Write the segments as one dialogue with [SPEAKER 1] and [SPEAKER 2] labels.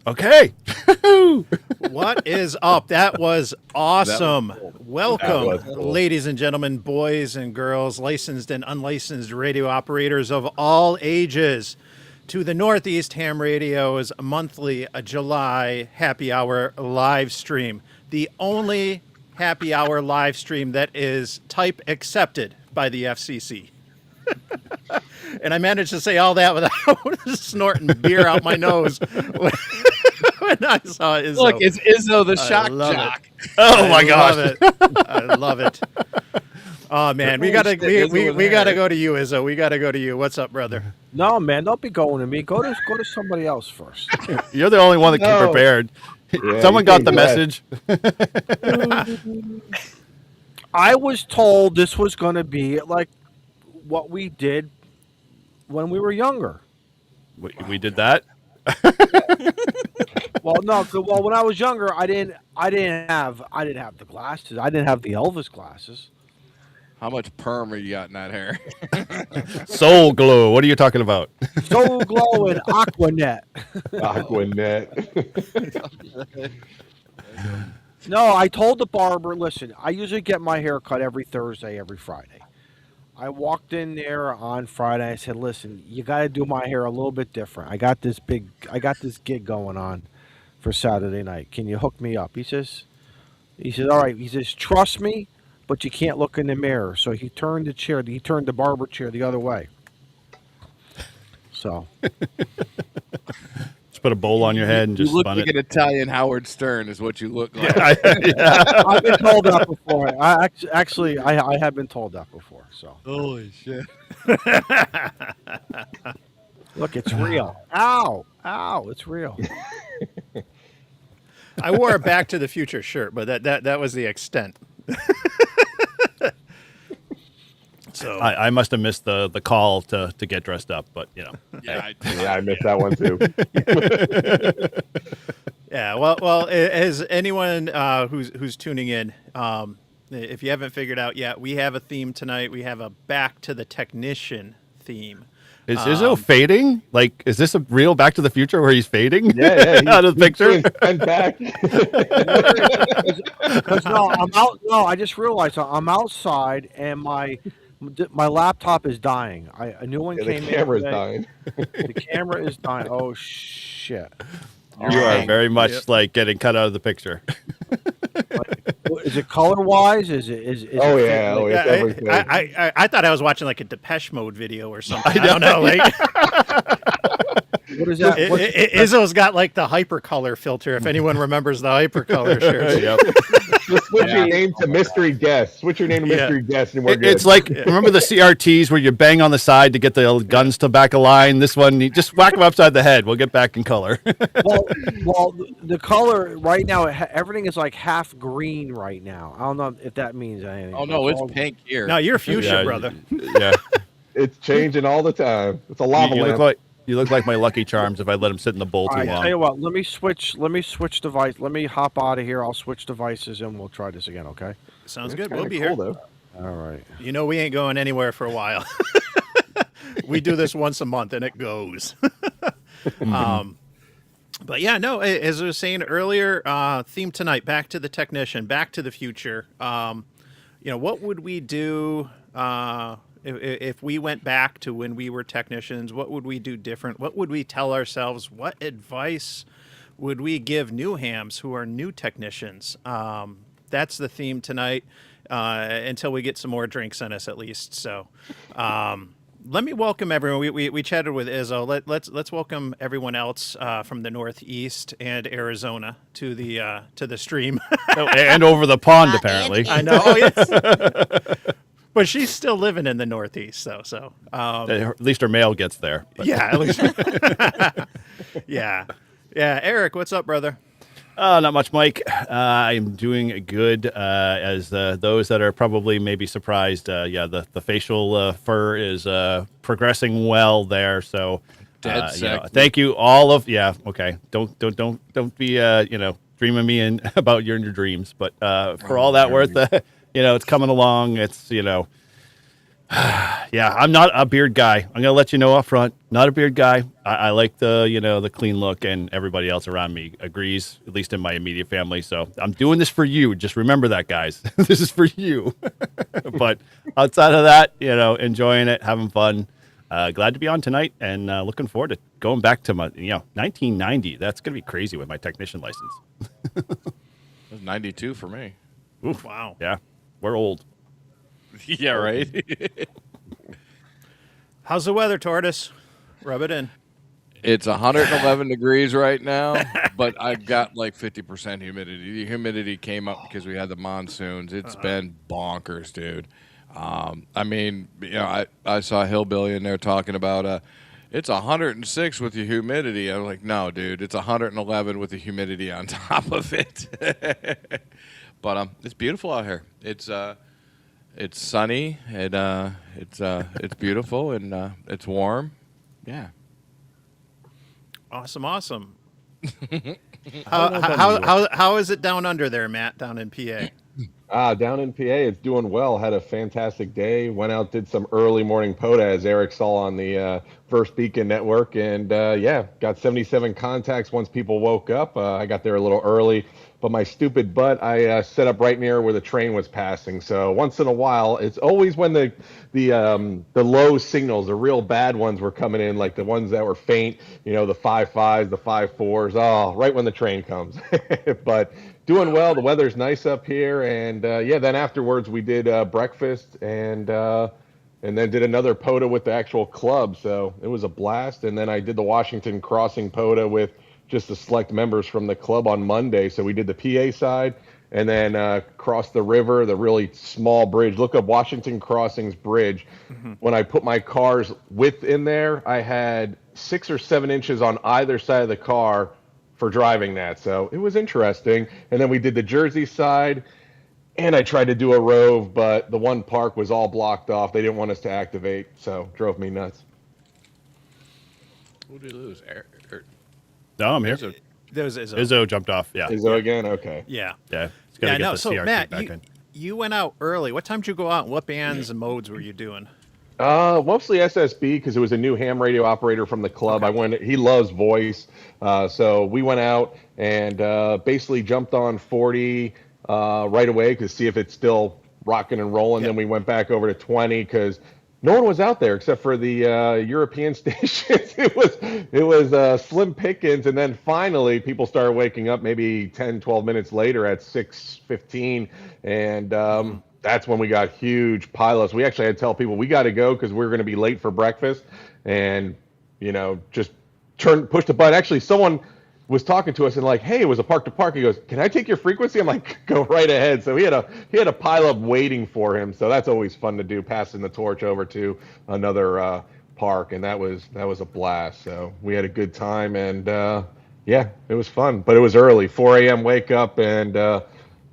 [SPEAKER 1] Okay.
[SPEAKER 2] What is up? That was awesome. Welcome,
[SPEAKER 3] cool.
[SPEAKER 2] ladies and gentlemen, boys and girls, licensed and unlicensed radio operators of all ages, to the Northeast Ham Radio's monthly July happy hour live stream. The only happy hour live stream that is type accepted by the FCC. And I managed to say all that without snorting beer out my nose when I saw Izzo.
[SPEAKER 4] Look, it's Izzo the shock
[SPEAKER 2] love
[SPEAKER 4] jock.
[SPEAKER 1] Oh my gosh.
[SPEAKER 2] I love it. Oh man, we gotta go to you, Izzo. We gotta go to you. What's up, brother?
[SPEAKER 5] No, man, don't be going to me. Go to somebody else first.
[SPEAKER 1] You're the only one that came
[SPEAKER 3] No.
[SPEAKER 1] prepared.
[SPEAKER 3] Yeah,
[SPEAKER 1] Someone
[SPEAKER 3] you
[SPEAKER 1] got
[SPEAKER 3] came
[SPEAKER 1] the
[SPEAKER 3] blessed.
[SPEAKER 1] message.
[SPEAKER 5] I was told this was going to be like what we did when we were younger.
[SPEAKER 1] We did that.
[SPEAKER 5] Well, no, well, when I was younger, I didn't have the glasses. I didn't have the Elvis glasses.
[SPEAKER 4] How much perm are you got in that hair?
[SPEAKER 1] Soul Glow. What are you talking about?
[SPEAKER 5] Soul Glow and Aquanet.
[SPEAKER 3] Aquanet.
[SPEAKER 5] No, I told the barber, listen, I usually get my hair cut every Thursday, every Friday. I walked in there on Friday. I said, listen, you got to do my hair a little bit different. I got this gig going on for Saturday night. Can you hook me up? He says, all right. He says, trust me, but you can't look in the mirror. So he turned the barber chair the other way. So.
[SPEAKER 1] Just put a bowl on your head and just
[SPEAKER 4] You look
[SPEAKER 1] spun
[SPEAKER 4] like
[SPEAKER 1] it.
[SPEAKER 4] an Italian Howard Stern is what you look like.
[SPEAKER 1] Yeah.
[SPEAKER 5] I've been told that before. I have been told that before. So
[SPEAKER 4] Holy shit.
[SPEAKER 5] look, it's real. Ow, it's real.
[SPEAKER 2] I wore a Back to the Future shirt, but that was the extent. So
[SPEAKER 1] I must have missed the call to get dressed up, but you know.
[SPEAKER 4] Yeah,
[SPEAKER 3] Yeah, I missed that one too.
[SPEAKER 2] yeah, well, as anyone who's tuning in, if you haven't figured out yet, we have a theme tonight. We have a Back to the Technician theme.
[SPEAKER 1] Is Izzo fading? Like, is this a real Back to the Future where he's fading?
[SPEAKER 3] Yeah,
[SPEAKER 1] out of the picture.
[SPEAKER 3] Bent back.
[SPEAKER 5] Because no, I'm out. No, I just realized I'm outside and my laptop is dying. A new one
[SPEAKER 3] Yeah,
[SPEAKER 5] came
[SPEAKER 3] the camera's
[SPEAKER 5] in.
[SPEAKER 3] dying.
[SPEAKER 5] The camera is dying. Oh shit!
[SPEAKER 1] You are very much like getting cut out of the picture.
[SPEAKER 5] Is it color wise? Is
[SPEAKER 3] Oh
[SPEAKER 5] it
[SPEAKER 3] yeah, oh, it's everything.
[SPEAKER 2] I thought I was watching like a Depeche Mode video or something. I don't know. Like,
[SPEAKER 5] What is that?
[SPEAKER 2] Izzo's got like the hypercolor filter. If anyone remembers the hypercolor shirts.
[SPEAKER 1] Yep.
[SPEAKER 3] Just switch your name to Mystery Guest. Switch your name to Mystery Guest, and we're good.
[SPEAKER 1] It's like, remember the CRTs where you bang on the side to get the guns to back a line? This one, you just whack them upside the head. We'll get back in color.
[SPEAKER 5] well, the color right now, everything is like half green right now. I don't know if that means anything.
[SPEAKER 4] Oh no, it's pink here.
[SPEAKER 2] No, you're fuchsia, brother.
[SPEAKER 1] Yeah.
[SPEAKER 3] It's changing all the time. It's a lava lamp.
[SPEAKER 1] You look like my Lucky Charms if I let them sit in the bowl
[SPEAKER 5] All
[SPEAKER 1] too
[SPEAKER 5] right,
[SPEAKER 1] long.
[SPEAKER 5] tell you what, let me switch device. Let me hop out of here. I'll switch devices and we'll try this again, okay?
[SPEAKER 2] Sounds
[SPEAKER 3] It's
[SPEAKER 2] good.
[SPEAKER 3] kinda
[SPEAKER 2] We'll be
[SPEAKER 3] cool,
[SPEAKER 2] here.
[SPEAKER 3] though.
[SPEAKER 5] All right.
[SPEAKER 2] You know, we ain't going anywhere for a while. We do this once a month and it goes. But yeah, no, as I was saying earlier, theme tonight, Back to the Technician, Back to the Future. What would we do if we went back to when we were technicians? What would we do different? What would we tell ourselves? What advice would we give new hams who are new technicians? That's the theme tonight, until we get some more drinks in us at least. So let me welcome everyone. We chatted with Izzo. Let's welcome everyone else from the Northeast and Arizona to the stream.
[SPEAKER 1] And over the pond, apparently.
[SPEAKER 2] I know. Oh, yes. But she's still living in the Northeast, so
[SPEAKER 1] At least her mail gets there. But.
[SPEAKER 2] yeah, at least. yeah. Eric, what's up, brother?
[SPEAKER 1] Not much, Mike. I'm doing good. As those that are probably maybe surprised, the facial fur is progressing well there. So, thank you all of okay. Don't be dreaming me in about your dreams. But for all that worth, it's coming along. It's Yeah, I'm not a beard guy. I'm gonna let you know up front. Not a beard guy. I like the clean look, and everybody else around me agrees. At least in my immediate family. So I'm doing this for you. Just remember that, guys. This is for you. But outside of that, enjoying it, having fun. Glad to be on tonight, and looking forward to going back to my 1990. That's gonna be crazy with my technician license.
[SPEAKER 4] It was 92 for me.
[SPEAKER 1] Oof.
[SPEAKER 2] Wow.
[SPEAKER 1] Yeah, we're old.
[SPEAKER 4] Yeah, right.
[SPEAKER 2] How's the weather, Tortoise? Rub it in.
[SPEAKER 4] It's 111 degrees right now, but I got like 50% humidity. The humidity came up because we had the monsoons. It's been bonkers, dude. I mean, I saw Hillbilly in there talking about it's 106 with the humidity. I'm like, no, dude, it's 111 with the humidity on top of it. But it's beautiful out here. It's sunny and it's beautiful and it's warm. Yeah.
[SPEAKER 2] Awesome. How is it down under there, Matt? Down in PA?
[SPEAKER 3] Down in PA, it's doing well. Had a fantastic day. Went out, did some early morning POTA, as Eric saw on the First Beacon Network, and got 77 contacts once people woke up. I got there a little early, but my stupid butt, I set up right near where the train was passing. So once in a while, it's always when the low signals, the real bad ones, were coming in, like the ones that were faint, the 5.5s, the 5.4s. Oh, right when the train comes, but. Doing well. The weather's nice up here, and then afterwards we did breakfast and then did another POTA with the actual club. So it was a blast. And then I did the Washington Crossing POTA with just the select members from the club on Monday. So we did the PA side and then crossed the river, the really small bridge. Look up Washington Crossings Bridge. Mm-hmm. When I put my car's width in there, I had 6 or 7 inches on either side of the car for driving that. So it was interesting. And then we did the Jersey side, and I tried to do a Rove, but the one park was all blocked off. They didn't want us to activate, so drove me nuts.
[SPEAKER 4] Who did we lose?
[SPEAKER 1] No, I'm here.
[SPEAKER 2] There was Izzo.
[SPEAKER 1] Izzo jumped off. Yeah.
[SPEAKER 3] Izzo again? Okay.
[SPEAKER 2] Yeah.
[SPEAKER 1] Yeah. It's gotta get the
[SPEAKER 2] So
[SPEAKER 1] CRT
[SPEAKER 2] Matt,
[SPEAKER 1] back in.
[SPEAKER 2] you went out early. What time did you go out? And what bands and modes were you doing?
[SPEAKER 3] Mostly SSB because it was a new ham radio operator from the club. Okay. He loves voice. So we went out and basically jumped on 40 right away to see if it's still rocking and rolling. Then we went back over to 20 because no one was out there except for the European stations. It was slim pickings. And then finally people started waking up maybe 10, 12 minutes later at 6:15. And that's when we got huge pileups. We actually had to tell people we got to go because we were going to be late for breakfast, and just push the button. Actually, someone was talking to us and like, hey, it was a park to park. He goes, can I take your frequency? I'm like, go right ahead. So he had a pileup waiting for him. So that's always fun to do, passing the torch over to another park, and that was a blast. So we had a good time, and it was fun. But it was early, 4 a.m. wake up and.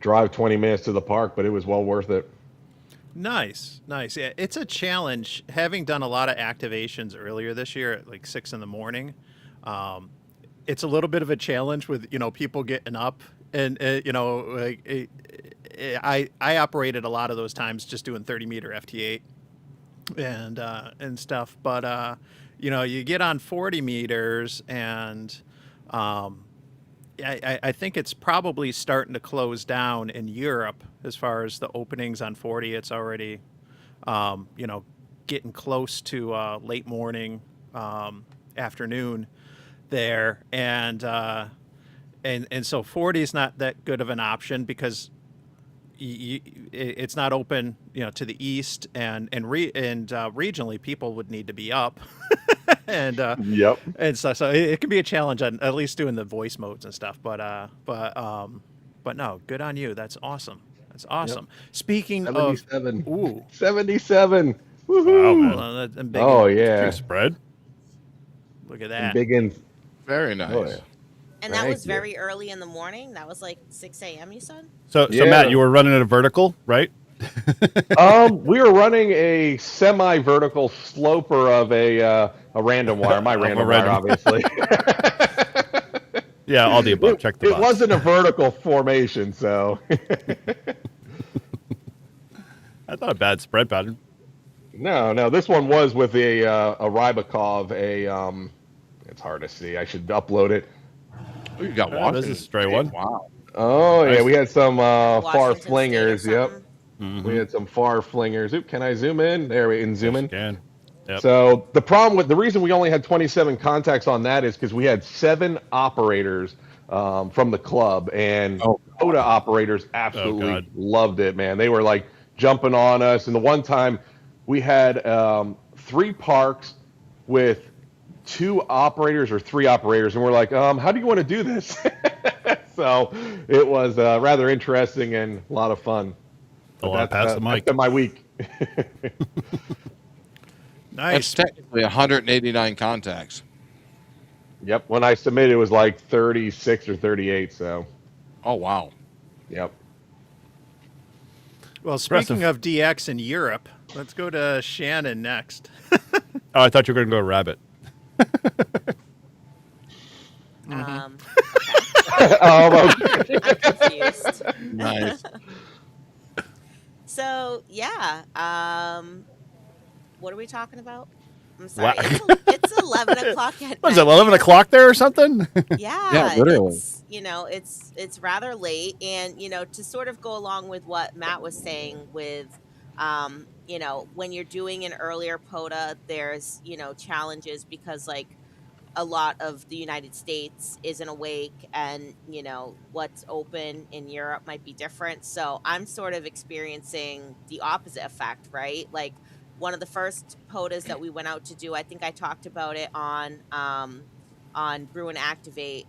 [SPEAKER 3] Drive 20 minutes to the park, but it was well worth it.
[SPEAKER 2] Nice. Yeah, it's a challenge. Having done a lot of activations earlier this year at like 6 a.m, it's a little bit of a challenge with people getting up and I operated a lot of those times just doing 30-meter FT8 and stuff, but you get on 40 meters and I think it's probably starting to close down in Europe as far as the openings on 40. It's already, getting close to late morning, afternoon there, and so 40 is not that good of an option because it's not open, to the east, and regionally people would need to be up. And
[SPEAKER 3] yep.
[SPEAKER 2] And so it can be a challenge on at least doing the voice modes and stuff. But no, good on you. That's awesome. Yep. Speaking
[SPEAKER 3] 77.
[SPEAKER 2] Ooh,
[SPEAKER 3] 77.
[SPEAKER 1] Woohoo.
[SPEAKER 2] Wow, man.
[SPEAKER 3] Oh yeah.
[SPEAKER 1] Spread.
[SPEAKER 2] Look at that.
[SPEAKER 3] Big ins.
[SPEAKER 4] Very nice.
[SPEAKER 3] Oh, yeah.
[SPEAKER 6] And that was very early in the morning. That was like 6 a.m. You said.
[SPEAKER 1] So Matt, you were running at a vertical, right?
[SPEAKER 3] We were running a semi-vertical sloper of a random wire. My random wire, obviously.
[SPEAKER 1] Yeah, all the above. Check the box.
[SPEAKER 3] It wasn't a vertical formation, so.
[SPEAKER 1] That's not a bad spread pattern.
[SPEAKER 3] No. This one was with a Rybakov. It's hard to see. I should upload it.
[SPEAKER 4] Oh, you got
[SPEAKER 1] This
[SPEAKER 4] Washington.
[SPEAKER 1] is a stray
[SPEAKER 4] State.
[SPEAKER 1] one.
[SPEAKER 4] Wow.
[SPEAKER 3] Oh yeah,
[SPEAKER 1] Nice.
[SPEAKER 3] we had some far
[SPEAKER 6] Washington State or
[SPEAKER 3] flingers. Yep,
[SPEAKER 6] something.
[SPEAKER 1] Mm-hmm.
[SPEAKER 3] we had some far flingers. Oop, can I zoom in? There we can zoom in.
[SPEAKER 1] Can. Yep.
[SPEAKER 3] So the reason we only had 27 contacts on that is because we had 7 operators from the club, and
[SPEAKER 4] Oh,
[SPEAKER 3] POTA operators absolutely
[SPEAKER 1] God.
[SPEAKER 3] loved it. Man, they were like jumping on us. And the one time we had 3 parks with 2 operators or 3 operators, and we're like, how do you want to do this? So it was rather interesting and a lot of fun.
[SPEAKER 1] A lot past the mic.
[SPEAKER 3] That's been my week.
[SPEAKER 2] Nice.
[SPEAKER 4] That's technically 189 contacts.
[SPEAKER 3] Yep. When I submitted, it was like 36 or 38. So,
[SPEAKER 4] Oh, wow.
[SPEAKER 3] yep.
[SPEAKER 2] Well,
[SPEAKER 1] Impressive.
[SPEAKER 2] speaking of DX in Europe, let's go to Shannon next.
[SPEAKER 1] Oh, I thought you were going to go rabbit.
[SPEAKER 6] Um,
[SPEAKER 3] Okay.
[SPEAKER 6] I'm confused.
[SPEAKER 4] Nice.
[SPEAKER 6] So yeah, what are we talking about? I'm sorry.
[SPEAKER 1] Wow.
[SPEAKER 6] It's 11 o'clock at
[SPEAKER 1] What is it,
[SPEAKER 6] night.
[SPEAKER 1] 11 o'clock there or something?
[SPEAKER 6] Yeah,
[SPEAKER 4] literally.
[SPEAKER 6] it's rather late, and to sort of go along with what Matt was saying with, when you're doing an earlier POTA, there's challenges because like a lot of the United States isn't awake, and what's open in Europe might be different. So I'm sort of experiencing the opposite effect, right? Like one of the first POTAs that we went out to do, I think I talked about it on Brew and Activate.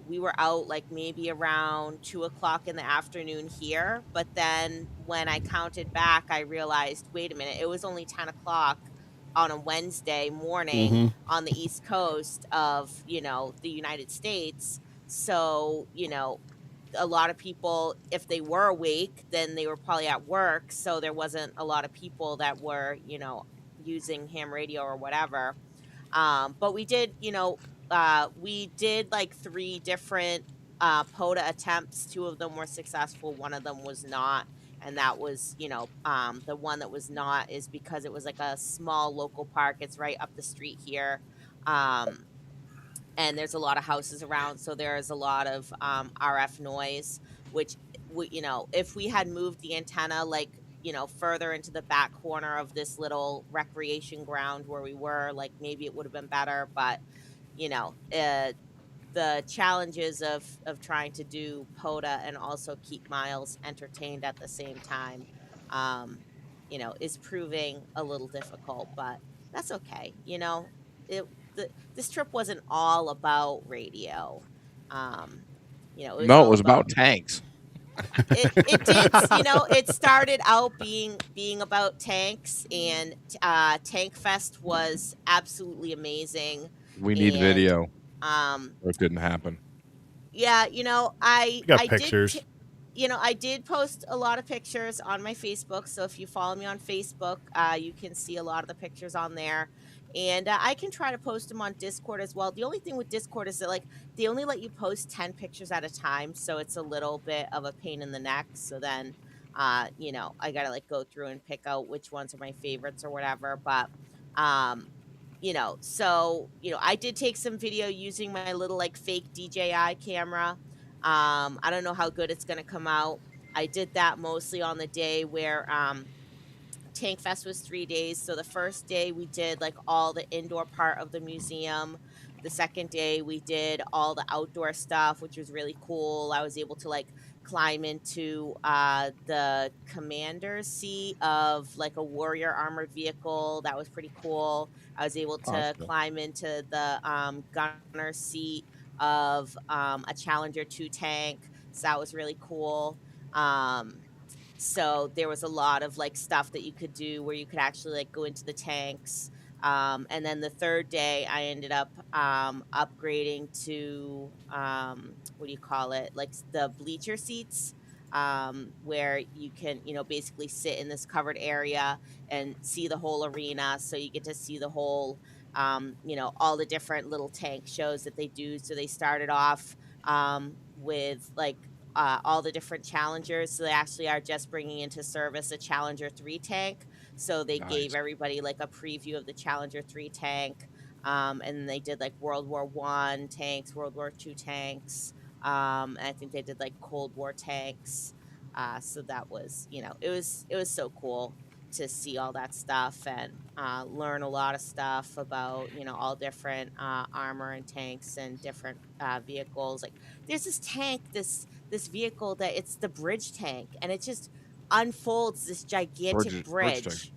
[SPEAKER 6] We were out like maybe around 2 o'clock in the afternoon here, but then when I counted back, I realized, wait a minute, it was only 10 o'clock on a Wednesday morning
[SPEAKER 1] Mhm.
[SPEAKER 6] on the East Coast of the United States. So a lot of people, if they were awake, then they were probably at work, so there wasn't a lot of people that were using ham radio or whatever. But we did like 3 different POTA attempts. 2 of them were successful, one of them was not, and that was the one that was not is because it was like a small local park. It's right up the street here, and there's a lot of houses around, so there is a lot of RF noise, which if we had moved the antenna like further into the back corner of this little recreation ground where we were, like maybe it would have been better. But the challenges of trying to do POTA and also keep Miles entertained at the same time, is proving a little difficult, but that's okay. This trip wasn't all about radio. It
[SPEAKER 4] No,
[SPEAKER 6] all
[SPEAKER 4] it was about tanks.
[SPEAKER 6] it did. It started out being about tanks, and Tank Fest was absolutely amazing.
[SPEAKER 4] We need
[SPEAKER 6] And,
[SPEAKER 4] video.
[SPEAKER 6] Um,
[SPEAKER 4] Or it didn't happen.
[SPEAKER 6] yeah, I
[SPEAKER 1] got
[SPEAKER 6] I
[SPEAKER 1] pictures.
[SPEAKER 6] I did post a lot of pictures on my Facebook. So if you follow me on Facebook, you can see a lot of the pictures on there. And I can try to post them on Discord as well. The only thing with Discord is that like they only let you post 10 pictures at a time, so it's a little bit of a pain in the neck. So then, I gotta like go through and pick out which ones are my favorites or whatever. But, I did take some video using my little like fake DJI camera. I don't know how good it's gonna come out. I did that mostly on the day where Tank Fest was 3 days. So the first day we did like all the indoor part of the museum. The second day we did all the outdoor stuff, which was really cool. I was able to like climb into the commander's seat of like a warrior armored vehicle. That was pretty cool. I was able to
[SPEAKER 4] Awesome.
[SPEAKER 6] climb into the gunner seat of a Challenger 2 tank. So that was really cool. So there was a lot of like stuff that you could do where you could actually like go into the tanks. And then the third day, I ended up upgrading to what do you call it? Like the bleacher seats, where you can, basically sit in this covered area and see the whole arena. So you get to see the whole, all the different little tank shows that they do. So they started off with like all the different challengers. So they actually are just bringing into service a Challenger 3 tank. So they
[SPEAKER 4] Nice.
[SPEAKER 6] gave everybody like a preview of the Challenger 3 tank. And they did like World War One tanks, World War II tanks. And I think they did like Cold War tanks. So that was, it was so cool to see all that stuff and learn a lot of stuff about, all different armor and tanks and different vehicles. Like there's this tank, this vehicle that it's the bridge tank, and it just unfolds this gigantic
[SPEAKER 4] Bridge tank.
[SPEAKER 6] bridge.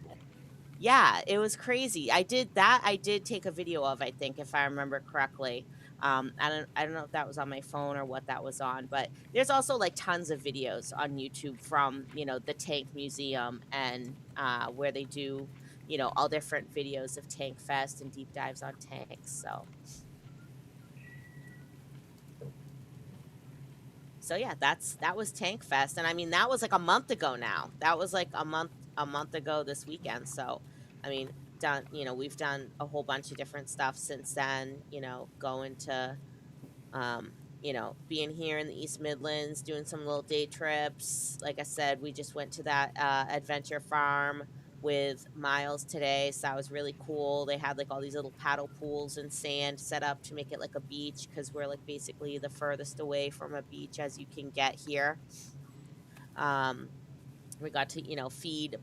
[SPEAKER 6] Yeah, it was crazy. I did take a video of, I think, if I remember correctly. I don't know if that was on my phone or what that was on, but there's also like tons of videos on YouTube from, the Tank Museum and where they do, all different videos of Tank Fest and deep dives on tanks. So yeah, that was Tank Fest, and I mean that was like a month ago now. That was like a month ago this weekend. So, I mean, we've done a whole bunch of different stuff since then. Going to, being here in the East Midlands, doing some little day trips. Like I said, we just went to that adventure farm with Miles today, so that was really cool. They had like all these little paddle pools and sand set up to make it like a beach, because we're like basically the furthest away from a beach as you can get here. We got to feed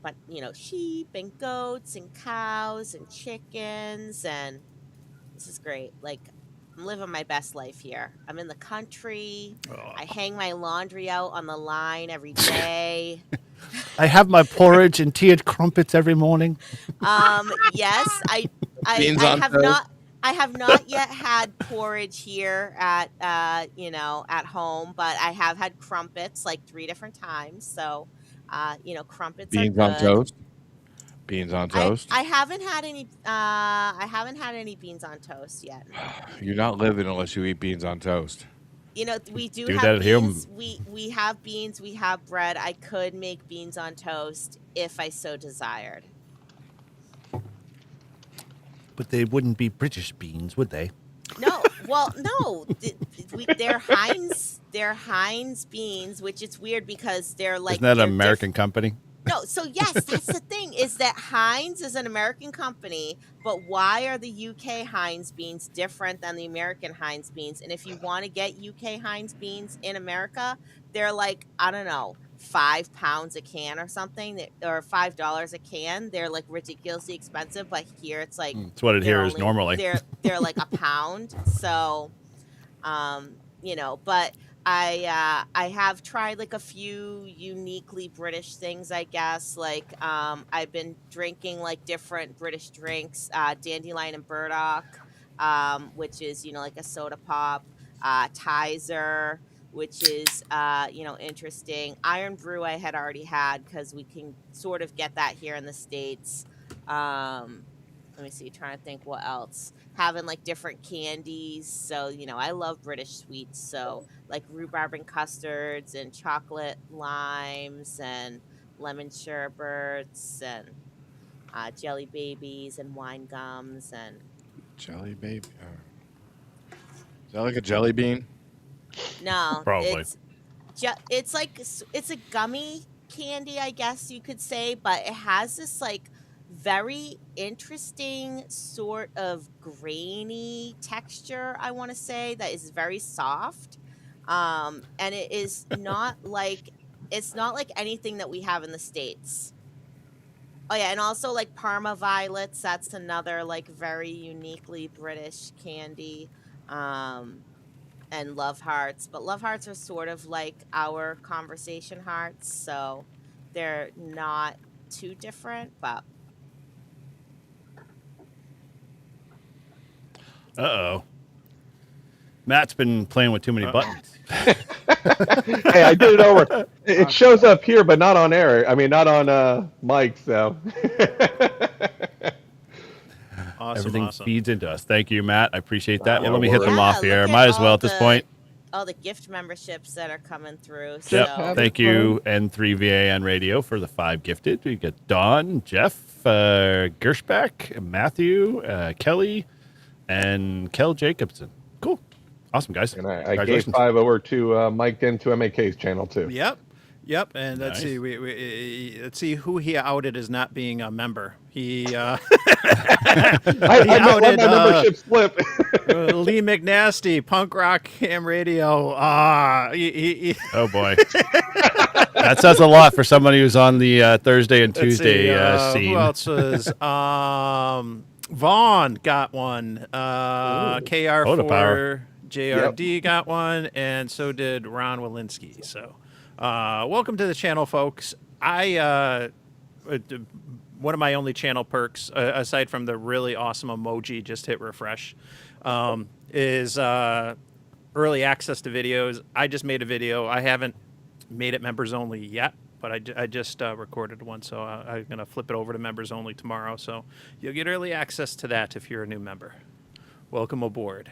[SPEAKER 6] sheep and goats and cows and chickens, and this is great. Like, I'm living my best life here. I'm in the country. I hang my laundry out on the line every day.
[SPEAKER 1] I have my porridge and tea and crumpets every morning.
[SPEAKER 6] Yes,
[SPEAKER 4] Beans
[SPEAKER 6] I
[SPEAKER 4] on
[SPEAKER 6] have
[SPEAKER 4] toast.
[SPEAKER 6] I have not yet had porridge here at at home, but I have had crumpets like 3 different times. So, crumpets
[SPEAKER 4] Beans
[SPEAKER 6] are
[SPEAKER 4] on
[SPEAKER 6] good.
[SPEAKER 4] toast. Beans on toast.
[SPEAKER 6] I haven't had any. I haven't had any beans on toast yet.
[SPEAKER 4] You're not living unless you eat beans on toast.
[SPEAKER 6] We do
[SPEAKER 1] Do
[SPEAKER 6] have
[SPEAKER 1] that at home.
[SPEAKER 6] beans. We have beans. We have bread. I could make beans on toast if I so desired.
[SPEAKER 1] But they wouldn't be British beans, would they?
[SPEAKER 6] No, well, no. They're Heinz. They're Heinz beans, which it's weird because they're like.
[SPEAKER 1] Isn't that
[SPEAKER 6] they're
[SPEAKER 1] an American company?
[SPEAKER 6] No, so yes, that's the thing, is that Heinz is an American company, but why are the UK Heinz beans different than the American Heinz beans? And if you want to get UK Heinz beans in America, they're like, I don't know, £5 a can or something, or $5 a can. They're like ridiculously expensive, but here it's like
[SPEAKER 1] It's what it
[SPEAKER 6] they're
[SPEAKER 1] here is
[SPEAKER 6] only-
[SPEAKER 1] normally.
[SPEAKER 6] they're like a pound. So, but I have tried like a few uniquely British things, I guess. Like I've been drinking like different British drinks, Dandelion and Burdock, which is like a soda pop, Tizer, which is interesting. Iron Brew I had already had because we can sort of get that here in the States. Let me see, trying to think what else. Having like different candies. So, I love British sweets. So, like rhubarb and custards and chocolate limes and lemon sherbets and jelly babies and wine gums and.
[SPEAKER 4] Jelly baby. Is that like a jelly bean?
[SPEAKER 6] No,
[SPEAKER 1] Probably.
[SPEAKER 6] it's like it's a gummy candy, I guess you could say, but it has this like very interesting sort of grainy texture, I want to say, that is very soft. And it is not like anything that we have in the States. Oh yeah, and also like Parma violets, that's another like very uniquely British candy. And love hearts, but love hearts are sort of like our conversation hearts, so they're not too different, but
[SPEAKER 1] Uh-oh. Matt's been playing with too many buttons.
[SPEAKER 3] Hey, I did it over. It shows up here, but not on air. I mean, not on mic. So.
[SPEAKER 1] Everything
[SPEAKER 2] Awesome.
[SPEAKER 1] feeds into us. Thank you, Matt. I appreciate that.
[SPEAKER 4] Yeah,
[SPEAKER 1] Well, let me hit them
[SPEAKER 6] Yeah,
[SPEAKER 1] off here.
[SPEAKER 6] look at
[SPEAKER 1] Might as well
[SPEAKER 6] all
[SPEAKER 1] at this
[SPEAKER 6] the-
[SPEAKER 1] point.
[SPEAKER 6] all the gift memberships that are coming through.
[SPEAKER 1] Yep.
[SPEAKER 6] So
[SPEAKER 1] Thank you, N3VAN Radio, for the 5 gifted. We get Don, Jeff, Gershback, Matthew, Kelly, and Kel Jacobson. Cool. Awesome, guys.
[SPEAKER 3] And I gave
[SPEAKER 1] Congratulations.
[SPEAKER 3] 5 over to Mike into MAK's channel too.
[SPEAKER 2] Yep. Yep, and let's
[SPEAKER 1] Nice.
[SPEAKER 2] see. Let's see who he outed as not being a member. He
[SPEAKER 3] I
[SPEAKER 2] he
[SPEAKER 3] let
[SPEAKER 2] outed
[SPEAKER 3] my membership slip.
[SPEAKER 2] Lee McNasty, Punk Rock Ham Radio.
[SPEAKER 1] Oh boy, that says a lot for somebody who's on the Thursday and
[SPEAKER 2] Let's
[SPEAKER 1] Tuesday
[SPEAKER 2] see,
[SPEAKER 1] scene.
[SPEAKER 2] who else was? Vaughn got one. KR4,
[SPEAKER 1] Photo power.
[SPEAKER 2] JRD got one, and so did Ron Walensky. So, welcome to the channel, folks. One of my only channel perks, aside from the really awesome emoji, just hit refresh, is early access to videos. I just made a video. I haven't made it members only yet, but I just recorded one, so I'm going to flip it over to members only tomorrow. So you'll get early access to that if you're a new member. Welcome aboard.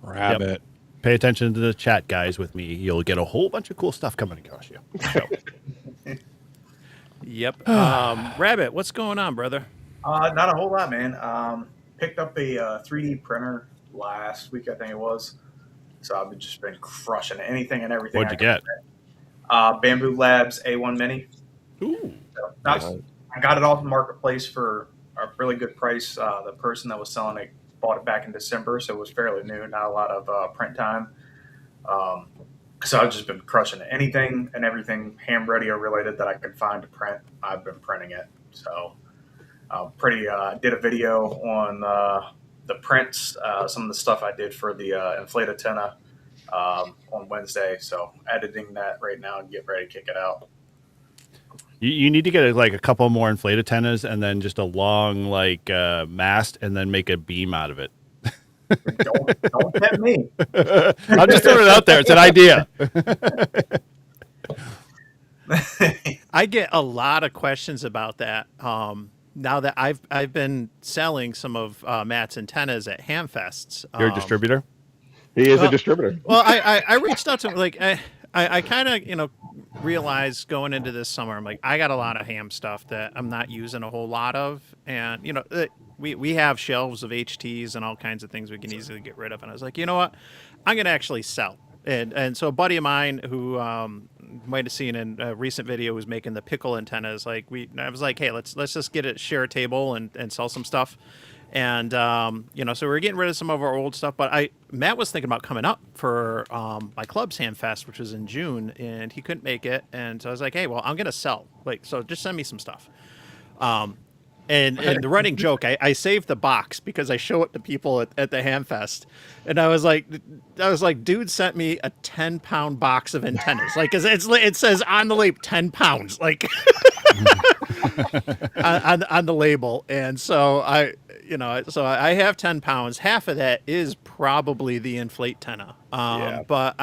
[SPEAKER 4] Rabbit.
[SPEAKER 1] Pay attention to the chat, guys. With me, you'll get a whole bunch of cool stuff coming across you. So,
[SPEAKER 2] Yep. Rabbit, what's going on, brother?
[SPEAKER 7] Not a whole lot, man. Picked up a 3D printer last week, I think it was. So I've just been crushing anything and everything.
[SPEAKER 1] what'd you get?
[SPEAKER 7] Bamboo Labs A1 Mini.
[SPEAKER 1] Ooh,
[SPEAKER 7] So
[SPEAKER 3] Nice.
[SPEAKER 7] I got it off the marketplace for a really good price. The person that was selling it bought it back in December, so it was fairly new, not a lot of print time. So I've just been crushing it. Anything and everything ham radio related that I could find to print, I've been printing it. So did a video on the prints, some of the stuff I did for the inflate antenna on Wednesday. So editing that right now and get ready to kick it out.
[SPEAKER 1] you need to get like a couple more inflate antennas and then just a long mast and then make a beam out of it.
[SPEAKER 7] Don't tempt me.
[SPEAKER 1] I'm just throwing it out there. It's an idea.
[SPEAKER 2] I get a lot of questions about that. Now that I've been selling some of Matt's antennas at Hamfests.
[SPEAKER 1] You're a distributor.
[SPEAKER 3] He is a distributor.
[SPEAKER 2] Well, I reached out to him, like I kind of realized going into this summer, I'm like, I got a lot of ham stuff that I'm not using a whole lot of, and we have shelves of HTs and all kinds of things we can easily get rid of, and I was like, you know what, I'm gonna actually sell. And so a buddy of mine who might have seen in a recent video was making the pickle antennas. I was like, hey, let's just share a table and sell some stuff. And so we're getting rid of some of our old stuff. But Matt was thinking about coming up for my club's Ham Fest, which was in June, and he couldn't make it. And so I was like, hey, well, I'm gonna sell. So just send me some stuff. And the running joke, I saved the box because I show it to people at the Hamfest, and I was like, dude sent me a 10-pound box of antennas, like it says on the label 10 pounds, like on the label, and so I have 10 pounds. Half of that is probably the inflate antenna, but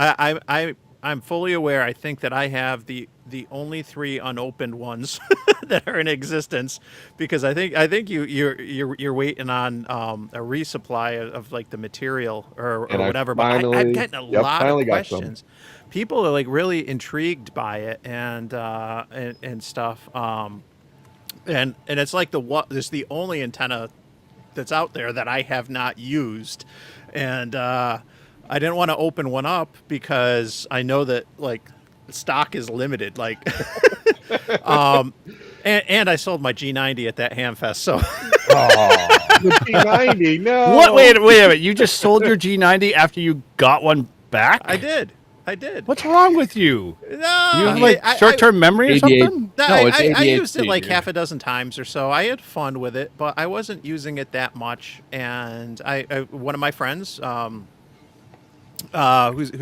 [SPEAKER 2] I'm fully aware. I think that I have the only 3 unopened ones that are in existence, because I think you're waiting on a resupply of like the material or whatever. But I'm getting a lot of questions. People are like really intrigued by it and stuff. And it's like it's the only antenna that's out there that I have not used, and I didn't want to open one up because I know that like stock is limited. Like, and I sold my G90 at that Hamfest. So,
[SPEAKER 3] The G90, no.
[SPEAKER 1] What? Wait a minute. You just sold your G90 after you got one back?
[SPEAKER 2] I did.
[SPEAKER 1] What's wrong with you?
[SPEAKER 2] No,
[SPEAKER 1] You have like short-term memory or something?
[SPEAKER 2] No,
[SPEAKER 4] it's
[SPEAKER 2] I used it
[SPEAKER 4] ADHD,
[SPEAKER 2] like
[SPEAKER 4] dude.
[SPEAKER 2] half a dozen times or so. I had fun with it, but I wasn't using it that much. And one of my friends, who's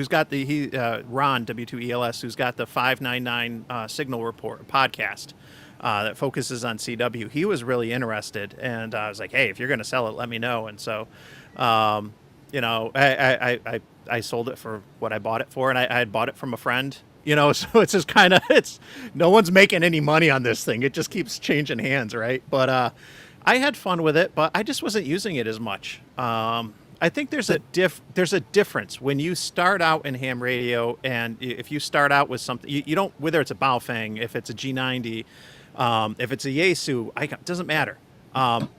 [SPEAKER 2] got Ron W2ELS, who's got the 599 Signal Report podcast that focuses on CW. He was really interested, and I was like, hey, if you're going to sell it, let me know. And so, I sold it for what I bought it for, and I had bought it from a friend. So it's just kind of no one's making any money on this thing. It just keeps changing hands, right? But I had fun with it, but I just wasn't using it as much. I think there's a difference when you start out in ham radio, and if you start out with something, you don't, whether it's a Baofeng, if it's a G90, if it's a Yaesu, it doesn't matter.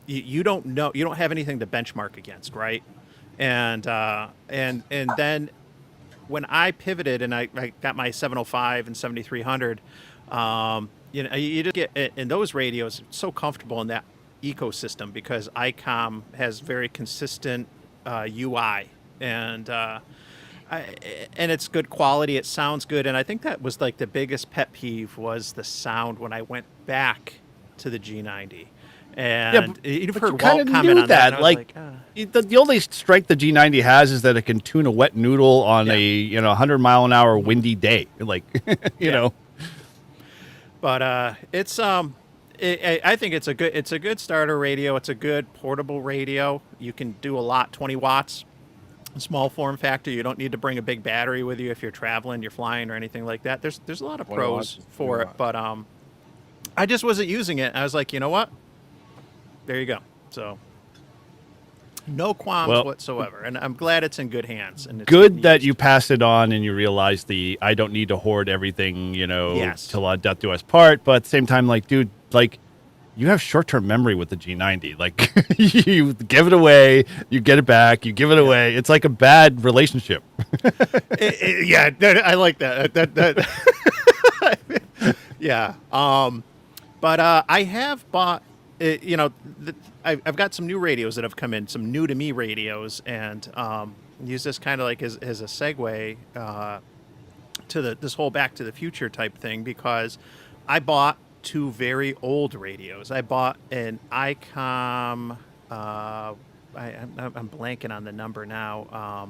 [SPEAKER 2] You don't know, you don't have anything to benchmark against, right? And then when I pivoted and I got my 705 and 7300, you just get in those radios so comfortable in that ecosystem because ICOM has very consistent UI and and it's good quality. It sounds good, and I think that was like the biggest pet peeve was the sound when I went back to the G90. And you've
[SPEAKER 1] but
[SPEAKER 2] heard
[SPEAKER 1] you kind
[SPEAKER 2] Walt
[SPEAKER 1] of
[SPEAKER 2] comment
[SPEAKER 1] knew
[SPEAKER 2] on that.
[SPEAKER 1] that.
[SPEAKER 2] And I was
[SPEAKER 1] Like,
[SPEAKER 2] "Ah."
[SPEAKER 1] the only strength the G90 has is that it can tune a wet noodle on a 100-mile-an-hour windy day. Like, you know.
[SPEAKER 2] But it's I think it's a good starter radio. It's a good portable radio. You can do a lot, 20 watts, small form factor. You don't need to bring a big battery with you if you're traveling, you're flying, or anything like that. There's a lot of
[SPEAKER 4] 20
[SPEAKER 2] pros
[SPEAKER 4] watts,
[SPEAKER 2] for
[SPEAKER 4] 20
[SPEAKER 2] it, but I just wasn't using it. I was like, you know what? There you go. So no qualms
[SPEAKER 1] Well,
[SPEAKER 2] whatsoever, and I'm glad it's in good hands. And it's
[SPEAKER 1] Good
[SPEAKER 2] being
[SPEAKER 1] that
[SPEAKER 2] used.
[SPEAKER 1] you pass it on and you realize I don't need to hoard everything,
[SPEAKER 2] Yes.
[SPEAKER 1] till death do us part. But at the same time, like, dude, like, you have short-term memory with the G90. Like, you give it away, you get it back, you give it away. It's like a bad relationship.
[SPEAKER 2] Yeah, I like that. Yeah. But I have bought, I've got some new radios that have come in, some new to me radios, and use this kind of like as a segue to this whole Back to the Future type thing because I bought two very old radios. I bought an ICOM. I'm blanking on the number now.